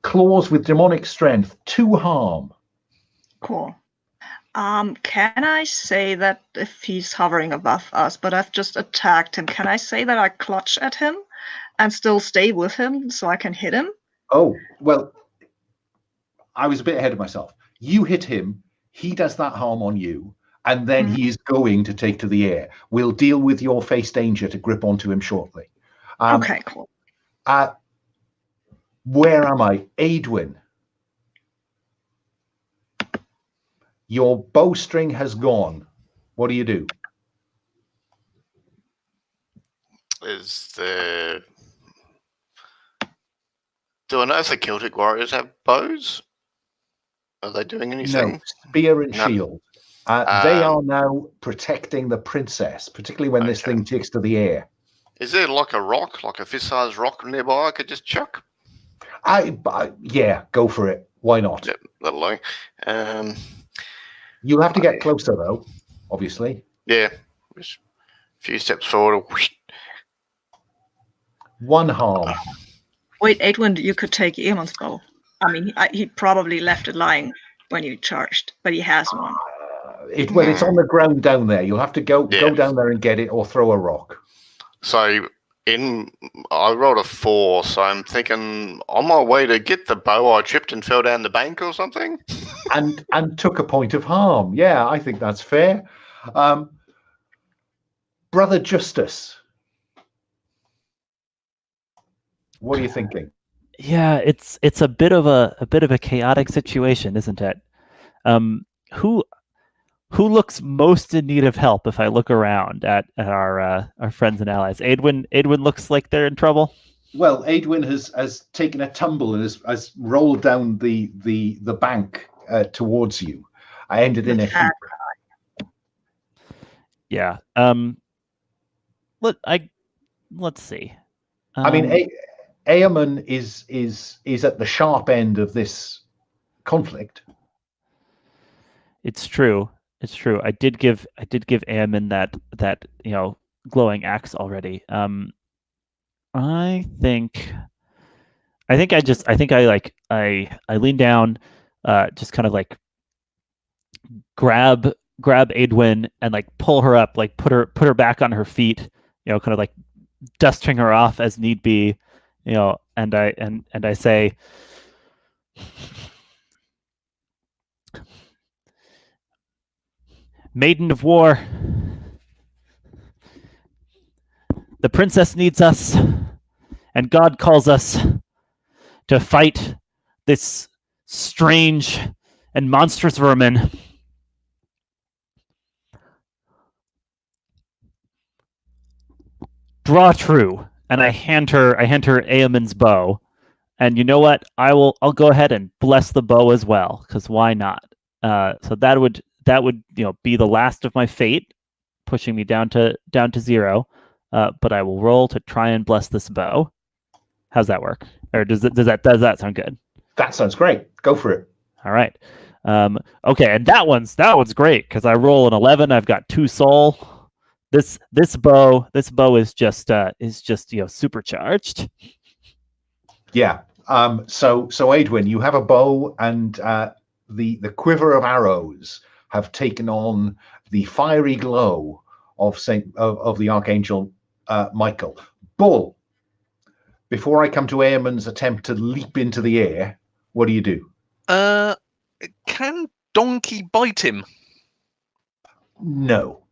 claws with demonic strength, 2 harm. Cool. Can I say that if he's hovering above us, but I've just attacked him, can I say that I clutch at him and still stay with him so I can hit him? Oh, well, I was a bit ahead of myself. You hit him, he does that harm on you, and then he is going to take to the air. We'll deal with your face danger to grip onto him shortly. Okay, cool. Where am I? Aedwin. Your bowstring has gone. What do you do? Do I know if the Celtic warriors have bows? Are they doing anything? No, spear and shield. They are now protecting the princess, particularly when this thing takes to the air. Is there like a rock, like a fist-sized rock nearby I could just chuck? Yeah, go for it. Why not? Yeah, that'll do. You'll have to get closer, though, obviously. Yeah, just a few steps forward. 1 harm. Wait, Aedwin, you could take Eamon's bow. I mean, he probably left it lying when you charged, but he has one. When it's on the ground down there, you'll have to go down there and get it, or throw a rock. So I rolled a 4, so I'm thinking on my way to get the bow, I tripped and fell down the bank or something. and took a point of harm. Yeah, I think that's fair. Brother Justice, what are you thinking? Yeah, it's a bit of a chaotic situation, isn't it? Who looks most in need of help if I look around at our friends and allies? Aedwin looks like they're in trouble. Well, Aedwin has taken a tumble and has rolled down the bank towards you. I ended in a heap. Yeah. Let's see. I mean, Eamon is at the sharp end of this conflict. It's true. It's true. I did give Eamon that glowing axe already. I think I lean down, just kind of like grab Aedwin and like pull her up, like put her back on her feet, kind of like dusting her off as need be, and I say, Maiden of War, the princess needs us, and God calls us to fight this strange and monstrous vermin. Draw true, and I hand her Eamon's bow. And you know what? I'll go ahead and bless the bow as well, because why not? So that would be the last of my fate, pushing me down to 0. But I will roll to try and bless this bow. How's that work? Or does that sound good? That sounds great. Go for it. All right. Okay, and that one's great because I roll an 11. I've got 2 soul. This bow is just supercharged. Yeah. So Adwin, you have a bow, and the quiver of arrows have taken on the fiery glow of the Archangel Michael. Bull, before I come to Eamon's attempt to leap into the air, what do you do? Can Donkey bite him? No.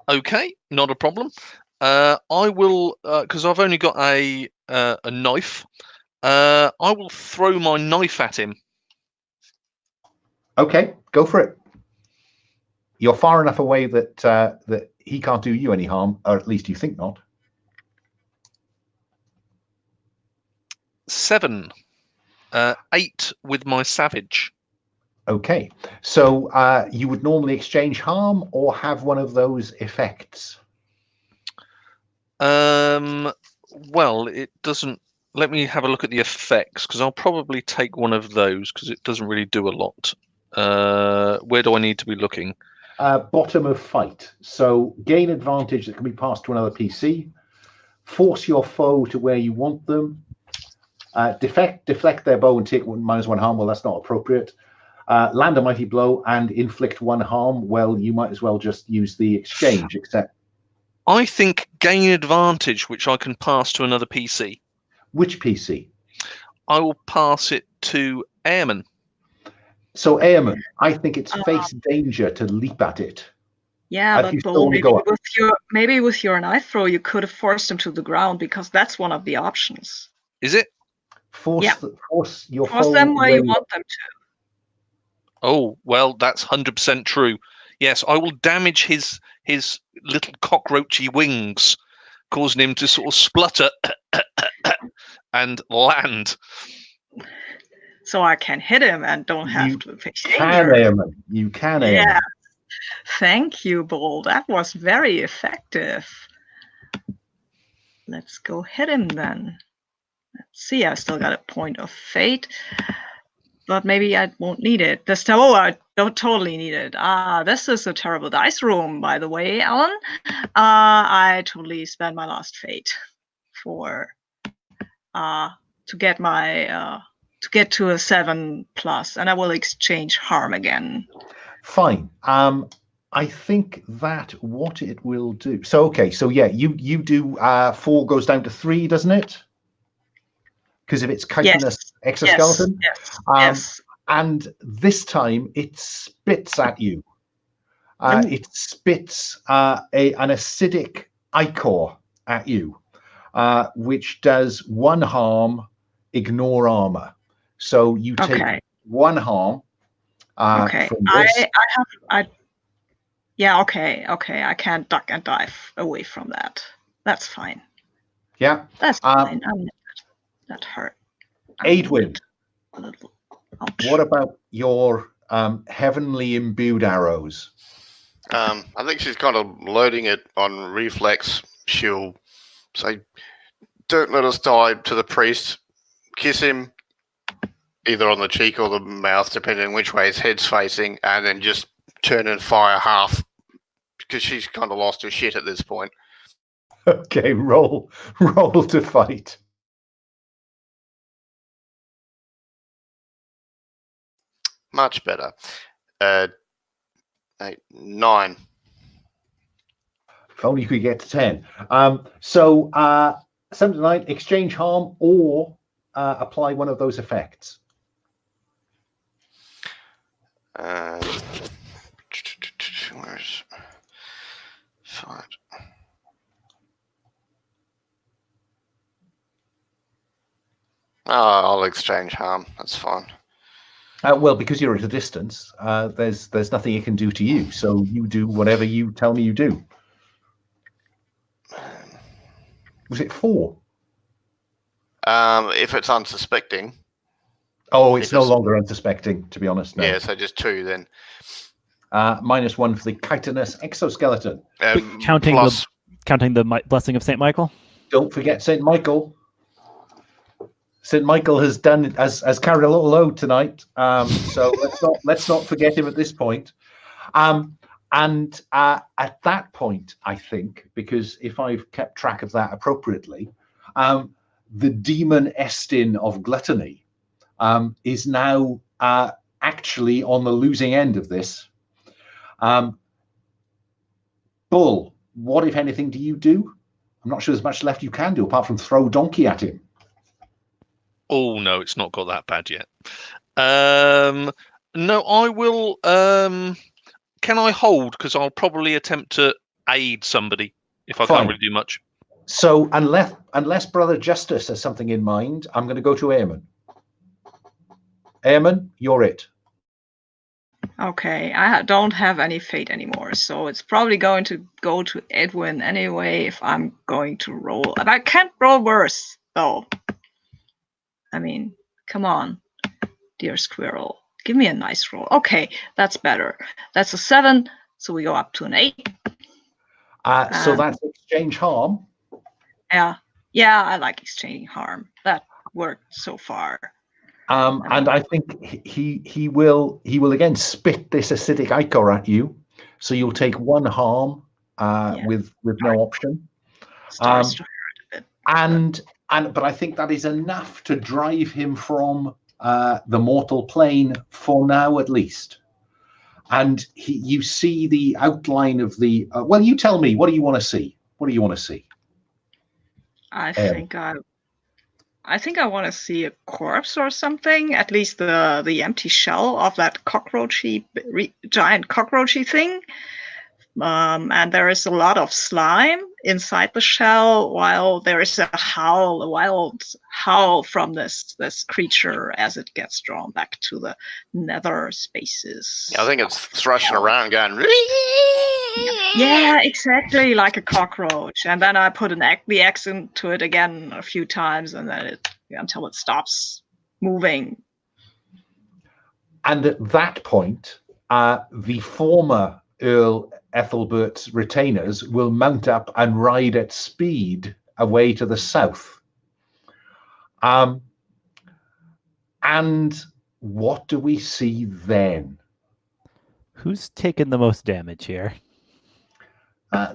Okay, not a problem. I will, because I've only got a knife. I will throw my knife at him. Okay, go for it. You're far enough away that he can't do you any harm, or at least you think not. 7. 8 with my savage. Okay, so you would normally exchange harm or have one of those effects? Well, it doesn't. Let me have a look at the effects, because I'll probably take one of those because it doesn't really do a lot. Where do I need to be looking? Bottom of fight. So gain advantage that can be passed to another PC. Force your foe to where you want them. Deflect their bow and take -1 harm. Well, that's not appropriate. Land a mighty blow and inflict 1 harm. Well, you might as well just use the exchange, except... I think gain advantage, which I can pass to another PC. Which PC? I will pass it to Airman. So, Airman, I think it's face danger to leap at it. Yeah, but Bull, maybe with your knife throw, you could have forced him to the ground, because that's one of the options. Is it? Force your force foe them where you want them to. Oh, well, that's 100% true. Yes, I will damage his little cockroachy wings, causing him to sort of splutter and land. So I can hit him and don't have to face You can, Yeah. Thank you, Bull. That was very effective. Let's go hit him then. Let's see, I still got a point of fate. But maybe I won't need it. I don't totally need it. This is a terrible dice room, by the way, Alan. I totally spent my last fate for to get to a 7+, and I will exchange harm again. Fine. I think that what it will do. So okay, so yeah, you do 4 goes down to 3, doesn't it? Because of its chitinous exoskeleton. Yes. And this time it spits at you. It spits an acidic ichor at you, which does 1 harm, ignore armor. So you take 1 harm. Okay. From this. Okay. I can't duck and dive away from that. That's fine. Yeah. That's fine. That hurt. Adwin, ouch. What about your heavenly imbued arrows? I think she's kind of loading it on reflex. She'll say, "Don't let us die," to the priest. Kiss him either on the cheek or the mouth, depending on which way his head's facing, and then just turn and fire half, because she's kind of lost her shit at this point. Okay, roll to fight. Much better. 8, 9. If only you could get to 10. So 7 to 9, exchange harm or apply one of those effects. Where's 5? I'll exchange harm. That's fine. Well, because you're at a distance, there's nothing it can do to you. So you do whatever you tell me you do. Was it 4? If it's unsuspecting. Oh, it's no longer unsuspecting, to be honest. No. Yeah, so just 2 then. -1 for the chitinous exoskeleton. Counting the blessing of Saint Michael. Don't forget Saint Michael. Saint Michael has carried a little load tonight, so let's not forget him at this point. And at that point, I think, because if I've kept track of that appropriately, the demon Estin of gluttony is now actually on the losing end of this. Bull, what, if anything, do you do? I'm not sure there's much left you can do apart from throw donkey at him. Oh no, it's not got that bad yet. No, I will. Can I hold? Because I'll probably attempt to aid somebody if I can't really do much. So unless Brother Justice has something in mind, I'm going to go to Eamon. Eamon, you're it. Okay, I don't have any fate anymore, so it's probably going to go to Edwin anyway if I'm going to roll. And I can't roll worse, though. I mean, come on, dear squirrel. Give me a nice roll. Okay, that's better. That's a 7, so we go up to an 8. So that's exchange harm. Yeah, I like exchanging harm. That worked so far. And I think he will again spit this acidic ichor at you, so you'll take 1 harm with no option. Starts to hurt a bit. But I think that is enough to drive him from the mortal plane for now, at least. And you see the outline of the. Well, you tell me. What do you want to see? What do you want to see? I think I want to see a corpse or something. At least the empty shell of that giant cockroachy thing. And there is a lot of slime inside the shell, while there is a wild howl from this creature as it gets drawn back to the nether spaces. I think it's thrashing around going. Yeah, exactly, like a cockroach. And then I put the X into it again a few times, and then until it stops moving. And at that point, the former Earl Aethelbert's retainers will mount up and ride at speed away to the south. And what do we see then? Who's taken the most damage here?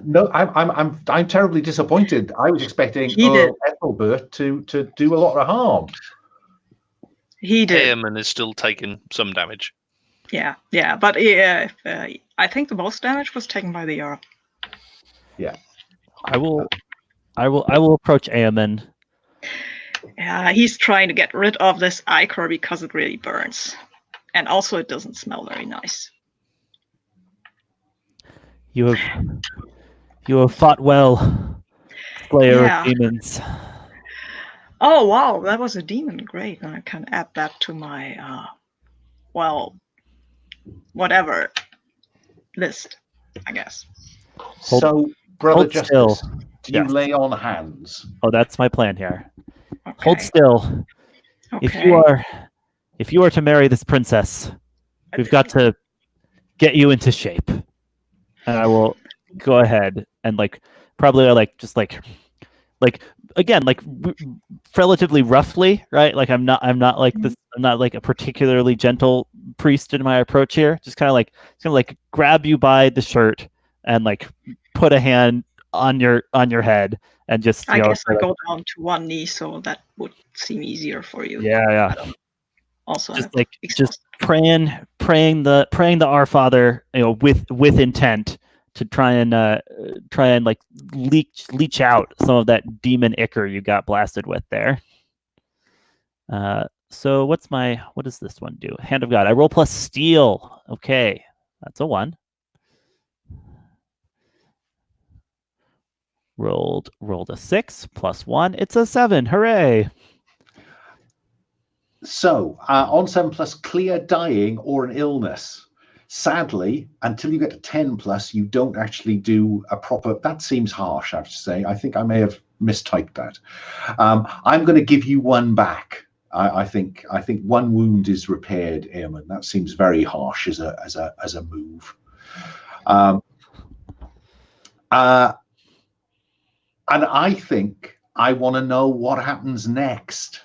No, I'm terribly disappointed. I was expecting Earl Aethelbert to do a lot of harm. He did. Eamon is still taking some damage. Yeah, but I think the most damage was taken by the Jarl. Yeah. I will approach Eamon. Yeah, he's trying to get rid of this ichor because it really burns, and also it doesn't smell very nice. You have fought well, Slayer of Demons. Oh wow, that was a demon. Great, I can add that to my whatever list, I guess. So, Brother Justice, still. do you lay on hands? Oh, that's my plan here. Okay. Hold still. Okay. If you are to marry this princess, we've got to get you into shape. And I will go ahead and probably relatively roughly, right? Like I'm not like this. I'm not like a particularly gentle priest in my approach here. Just kind of like grab you by the shirt and put a hand on your head and just. I guess I go down to one knee, so that would seem easier for you. Yeah. Also, just praying the Our Father, with intent to try and leach out some of that demon ichor you got blasted with there. So what does this one do? Hand of God. I roll plus steel. Okay, that's a 1. Rolled a 6 plus 1. It's a 7. Hooray! So on 7+, clear dying or an illness. Sadly, until you get to 10+, you don't actually do a proper. That seems harsh, I have to say. I think I may have mistyped that. I'm going to give you one back. I think one wound is repaired, Eamon. That seems very harsh as a move. And I think I want to know what happens next.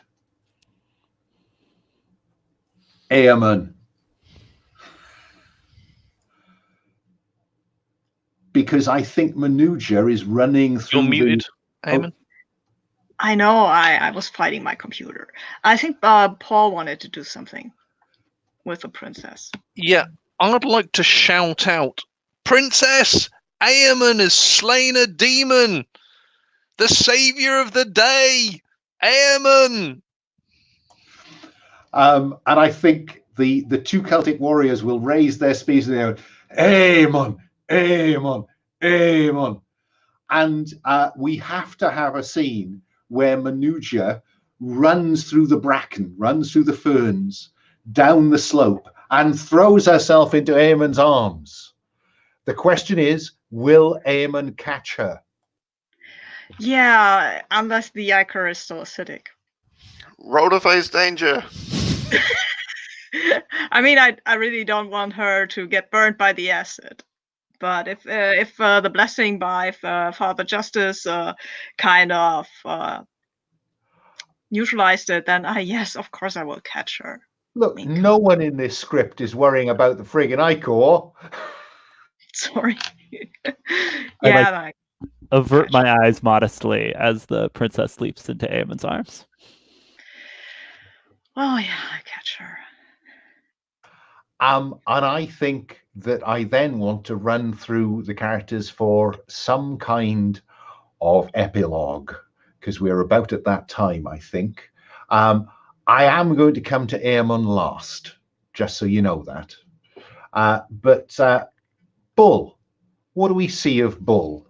Eamon. Because I think Manuja is running through. You're muted, Eamon. I know. I was fighting my computer. I think Paul wanted to do something with the princess. Yeah, I'd like to shout out, Princess, Eamon has slain a demon, the savior of the day, Eamon. And I think the two Celtic warriors will raise their spears and they go, Eamon, Eamon, Eamon. And we have to have a scene where Manuja runs through the bracken, runs through the ferns, down the slope, and throws herself into Eamon's arms. The question is, will Eamon catch her? Yeah, unless the ichor is still acidic. Roll to face danger. I mean, I really don't want her to get burnt by the acid. But if the blessing by Father Justice kind of neutralized it, then yes, of course I will catch her. Look, no one in this script is worrying about the friggin' ichor. Sorry. I avert my eyes modestly as the princess leaps into Eamon's arms. Oh yeah, I catch her. And I think that I then want to run through the characters for some kind of epilogue, because we're about at that time, I think. I am going to come to Eamon last, just so you know that. But Bull, what do we see of Bull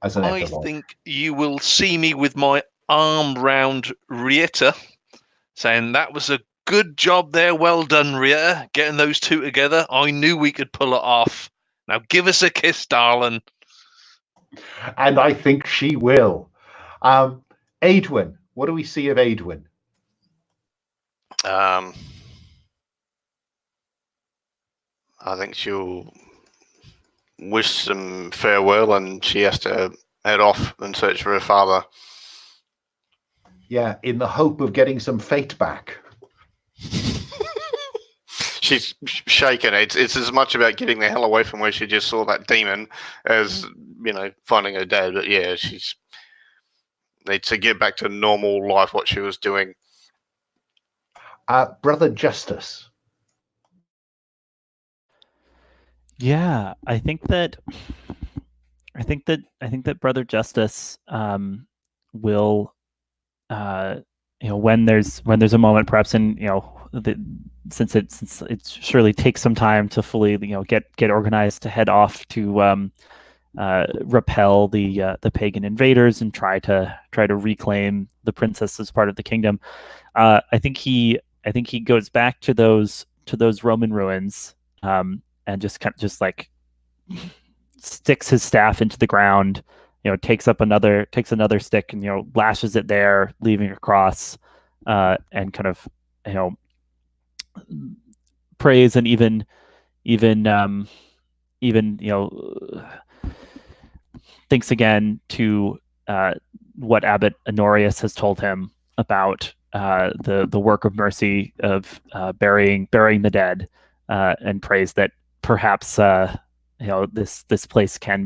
as an epilogue? I think you will see me with my arm round Rieta, saying that was a good job there. Well done, Rieta, getting those two together. I knew we could pull it off. Now give us a kiss, darling. And I think she will. Aedwin, what do we see of Aedwin? I think she'll wish them farewell and she has to head off and search for her father. Yeah, in the hope of getting some fate back. She's shaken. It's as much about getting the hell away from where she just saw that demon as, finding her dad. But yeah, she's needs to get back to normal life, what she was doing. Brother Justice. Yeah, I think that Brother Justice will when there's a moment, perhaps in since it surely takes some time to fully get organized to head off to repel the pagan invaders and try to reclaim the princess as part of the kingdom. I think he goes back to those Roman ruins and just sticks his staff into the ground, takes another stick and lashes it there, leaving a cross, and kind of prays and even thinks again to what Abbot Honorius has told him about the work of mercy of burying the dead, and prays that perhaps this place can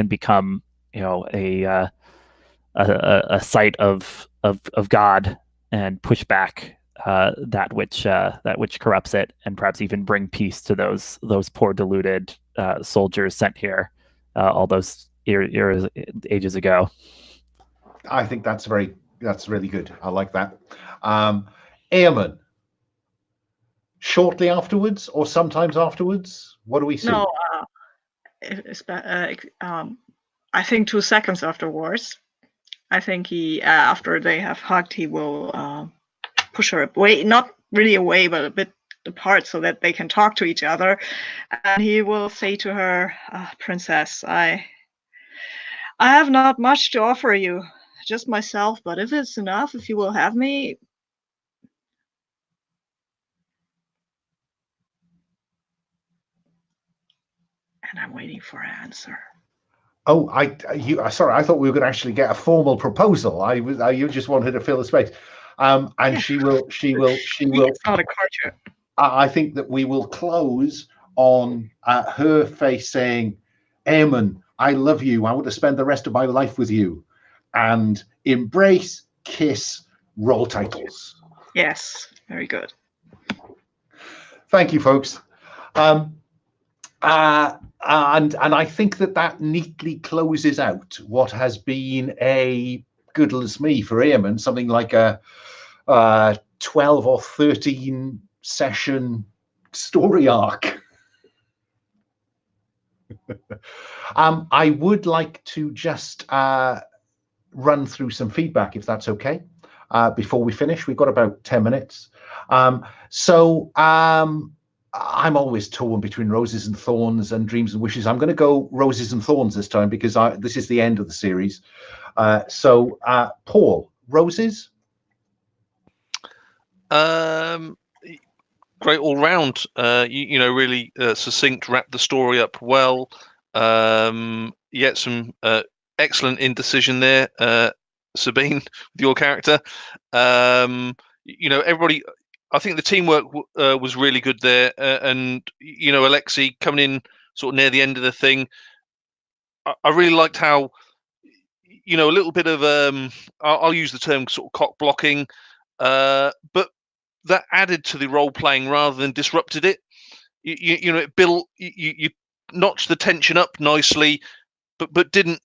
become a site of God and push back that which corrupts it, and perhaps even bring peace to those poor deluded soldiers sent here all those ages ago. I think that's really good. I like that. Eamon, shortly afterwards or sometimes afterwards, what do we see? No, I think 2 seconds afterwards. I think he, after they have hugged, he will push her away, not really away, but a bit apart so that they can talk to each other. And he will say to her, Princess, I have not much to offer you, just myself, but if it's enough, if you will have me. And I'm waiting for an answer. Oh, sorry, I thought we were going to actually get a formal proposal. You just wanted to fill the space. And yeah. she will. It's not a card trick. I think that we will close on her face saying, Eamon, I love you. I want to spend the rest of my life with you. And embrace, kiss, roll titles. Yes, very good. Thank you, folks. And I think that neatly closes out what has been a, goodness me, for Eamon, something like a 12 or 13 session story arc. I would like to just run through some feedback, if that's okay, before we finish. We've got about 10 minutes. I'm always torn between roses and thorns and dreams and wishes. I'm going to go roses and thorns this time because this is the end of the series. Paul, roses? Great all round. Really succinct, wrap the story up well. You get some excellent indecision there, Sabine, with your character. Everybody. I think the teamwork was really good there, and Alexei coming in sort of near the end of the thing. I really liked how, a little bit of I'll use the term sort of cock blocking, but that added to the role playing rather than disrupted it. It built, you notched the tension up nicely, but didn't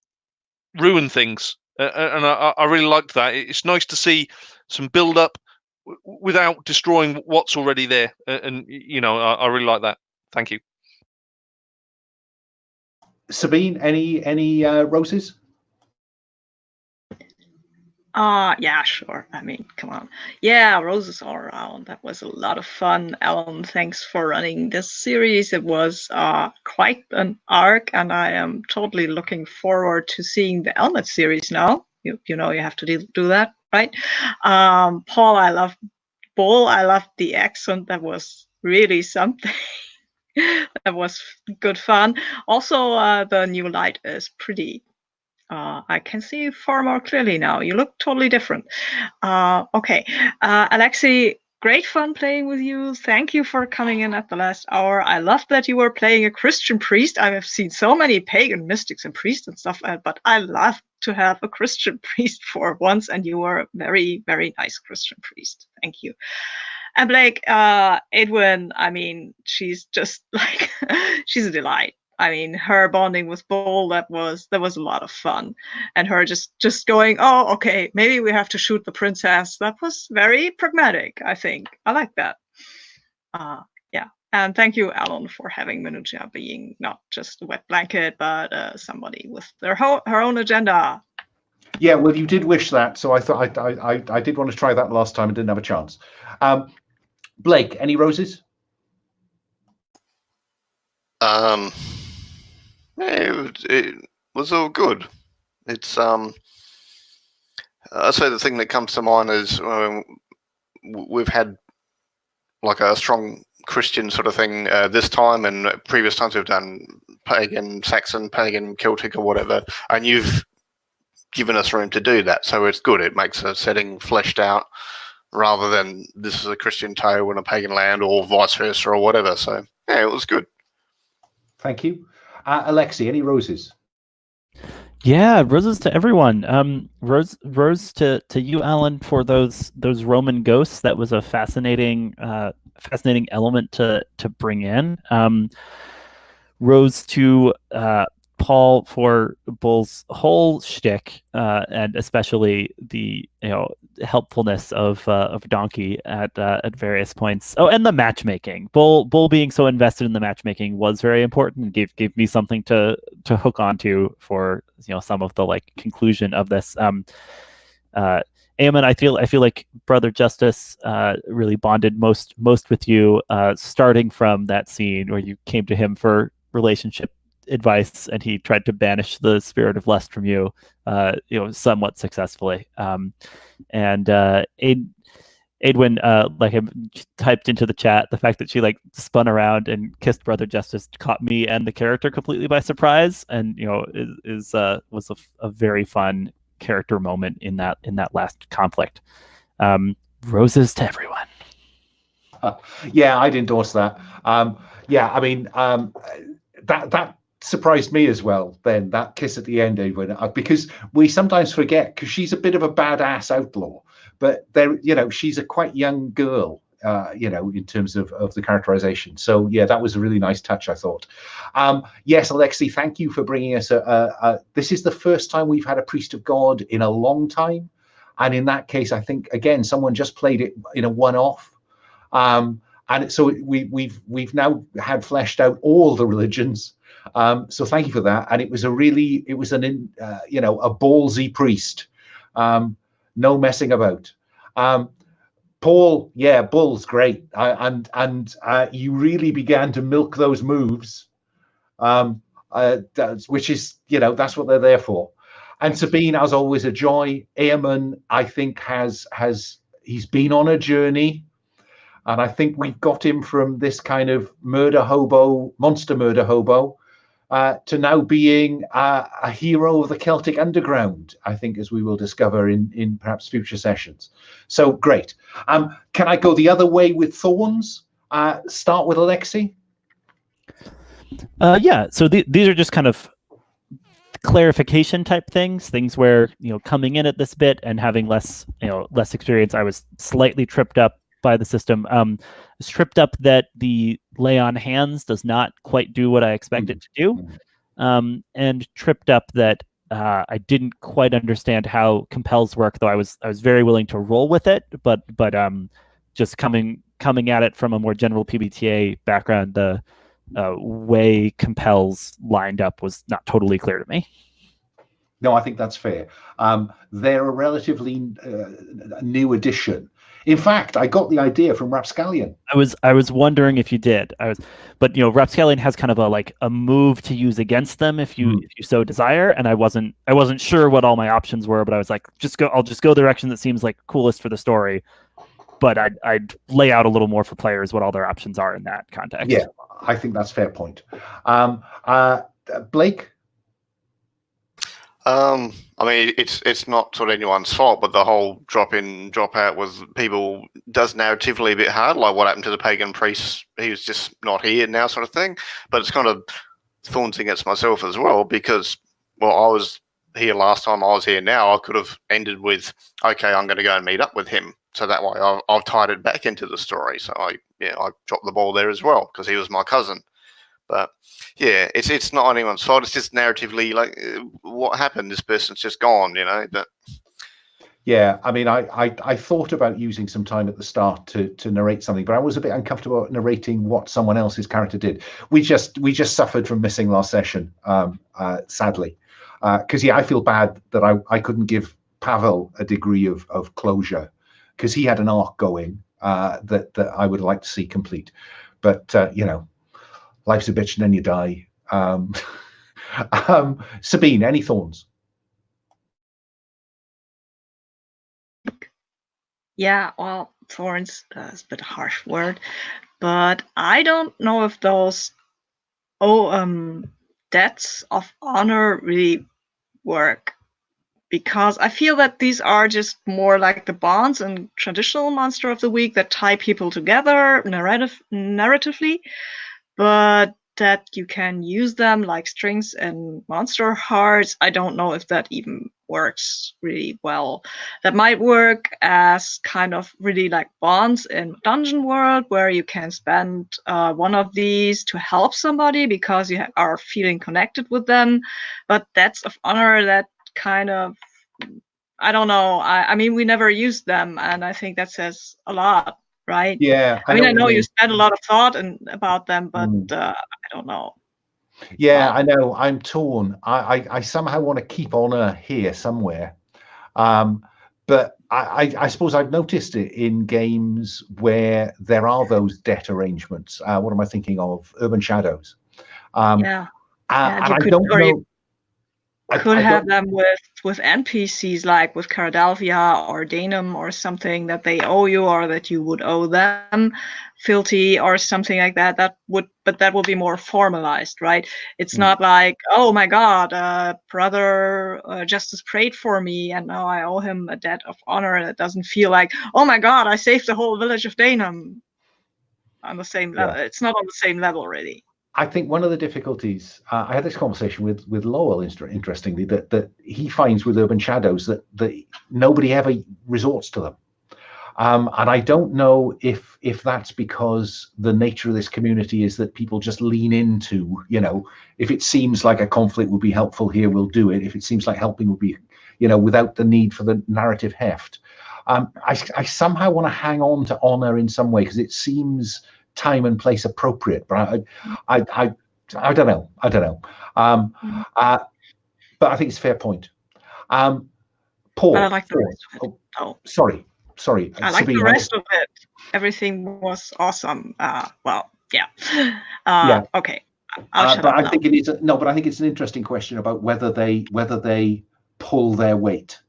ruin things, and I really liked that. It's nice to see some build up without destroying what's already there, and I really like that. Thank you. Sabine, any roses? Yeah, sure. I mean, come on. Yeah, roses all around. That was a lot of fun. Alan, thanks for running this series. It was quite an arc, and I am totally looking forward to seeing the Elmet series now. You have to do that, right? Paul, I love Bull. I loved the accent. That was really something. That was good fun. Also, the new light is pretty. I can see you far more clearly now. You look totally different. Okay. Alexei, great fun playing with you. Thank you for coming in at the last hour. I love that you were playing a Christian priest. I have seen so many pagan mystics and priests and stuff, but I love to have a Christian priest for once, and you were a very, very nice Christian priest. Thank you. And Blake, Edwin, I mean, she's just like, she's a delight. I mean, her bonding with Bull, that was a lot of fun. And her just going, oh, okay, maybe we have to shoot the princess. That was very pragmatic, I think. I like that. Yeah. And thank you, Alan, for having Minutia being not just a wet blanket, but somebody with her own agenda. Yeah, well, you did wish that, so I thought I did want to try that last time and didn't have a chance. Blake, any roses? It was all good. It's I say the thing that comes to mind is we've had like a strong Christian sort of thing this time, and previous times we've done pagan, Saxon, pagan, Celtic, or whatever, and you've given us room to do that, so it's good. It makes a setting fleshed out rather than this is a Christian tale in a pagan land or vice versa or whatever. So yeah, it was good. Thank you. Alexei, any roses? Yeah, roses to everyone. Rose to you, Alan, for those Roman ghosts. That was a fascinating element to bring in. Rose to Paul for Bull's whole shtick, and especially the helpfulness of Donkey at various points. Oh, and the matchmaking. Bull being so invested in the matchmaking was very important and gave me something to hook onto for some of the conclusion of this. Eamon, I feel like Brother Justice really bonded most with you, starting from that scene where you came to him for relationship advice, and he tried to banish the spirit of lust from you, somewhat successfully. And Edwin, like I typed into the chat, the fact that she like spun around and kissed Brother Justice caught me and the character completely by surprise, and was a very fun character moment in that last conflict. Roses to everyone. Yeah, I'd endorse that. Yeah, I mean, that surprised me as well. Then that kiss at the end, Edwin, because we sometimes forget, because she's a bit of a badass outlaw. But there, she's a quite young girl, in terms of the characterization. So yeah, that was a really nice touch, I thought. Yes, Alexi, thank you for bringing us. This is the first time we've had a priest of God in a long time, and in that case, I think again someone just played it in a one-off, and so we've now had fleshed out all the religions. So thank you for that, and it was a ballsy priest. No messing about. Paul, yeah, Bull's great, and you really began to milk those moves, which is that's what they're there for. And Sabine, as always, a joy. Eamon, I think he's been on a journey, and I think we've got him from this kind of monster murder hobo, to now being a hero of the Celtic underground, I think, as we will discover in perhaps future sessions. So great. Can I go the other way with Thorns? Start with Alexi? Yeah, so these are just kind of clarification type things where, coming in at this bit and having less experience, I was slightly tripped up by the system. Was tripped up that the lay on hands does not quite do what I expect it to do, and tripped up that I didn't quite understand how compels work, though I was very willing to roll with it, but just coming at it from a more general PbtA background, the way compels lined up was not totally clear to me. No, I think that's fair. They're a relatively new addition. In fact, I got the idea from Rapscallion. I was wondering if you did. But Rapscallion has kind of a move to use against them if you so desire, and I wasn't sure what all my options were, but I was like, I'll just go the direction that seems like coolest for the story. But I'd lay out a little more for players what all their options are in that context. Yeah, I think that's a fair point. Blake? I mean, it's not sort of anyone's fault, but the whole drop in, drop out with people does narratively a bit hard. Like what happened to the pagan priest? He was just not here now, sort of thing. But it's kind of thorns against myself as well, because I was here last time, I was here now. I could have ended with, okay, I'm going to go and meet up with him. So that way, I've tied it back into the story. So I dropped the ball there as well, because he was my cousin. But yeah, it's not anyone's fault. It's just narratively, like, what happened? This person's just gone, But yeah, I mean, I thought about using some time at the start to narrate something, but I was a bit uncomfortable narrating what someone else's character did. We just suffered from missing last session, sadly, because I feel bad that I couldn't give Pavel a degree of closure, because he had an arc going that I would like to see complete, but life's a bitch and then you die. Sabine, any thorns? Yeah, well, thorns is a bit harsh word, but I don't know if those debts of honor really work, because I feel that these are just more like the bonds and traditional monster of the week that tie people together narratively, but that you can use them like strings and monster hearts. I don't know if that even works really well. That might work as kind of really like bonds in Dungeon World, where you can spend one of these to help somebody because you are feeling connected with them. But that's of honor that kind of, I don't know. I mean, we never used them, and I think that says a lot, right? Yeah, I know you spent a lot of thought about them, but I don't know. Yeah, I know. I'm torn. I somehow want to keep honor here somewhere, but I suppose I've noticed it in games where there are those debt arrangements. What am I thinking of? Urban Shadows. Yeah. And you I could, don't or you know. could I have don't, them with NPCs, like with Caradalvia or Danum or something, that they owe you or that you would owe them fealty or something like that. That would be more formalized, right? It's not like, oh my God, brother Justice prayed for me and now I owe him a debt of honor. And it doesn't feel like, oh my God, I saved the whole village of Danum on the same level. Yeah. It's not on the same level, really. I think one of the difficulties, I had this conversation with Lowell, interestingly, that he finds with Urban Shadows that nobody ever resorts to them. And I don't know if that's because the nature of this community is that people just lean into, if it seems like a conflict would be helpful here, we'll do it. If it seems like helping would be, without the need for the narrative heft. I somehow want to hang on to honor in some way because it seems time and place appropriate, but I don't know. But I think it's a fair point. Paul, but I like the rest of it. Sorry. I like the rest of it. Everything was awesome. Well, yeah. Yeah. Okay. I'll shut but up I now. think it is but I think it's an interesting question about whether they pull their weight,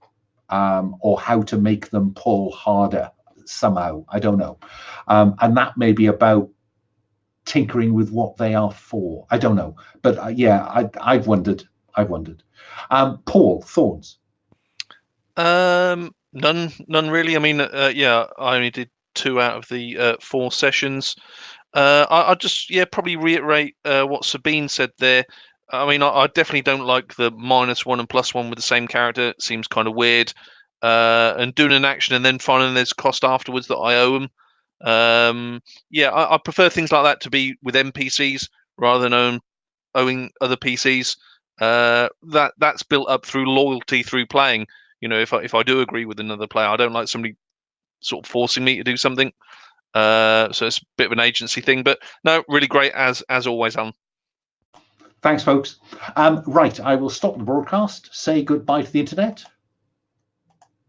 or how to make them pull harder somehow. I don't know. And that may be about tinkering with what they are for. I don't know. But I've wondered. Paul, thoughts? None really. I mean, I only did 2 out of the 4 sessions. I'll just probably reiterate what Sabine said there. I mean, I definitely don't like the -1 and +1 with the same character. It seems kind of weird. And doing an action and then finding there's cost afterwards that I owe them. I prefer things like that to be with NPCs rather than owing other PCs. That's built up through loyalty through playing. If I do agree with another player, I don't like somebody sort of forcing me to do something. So it's a bit of an agency thing, but no, really great as always, Alan. Thanks, folks. Right, I will stop the broadcast, say goodbye to the internet.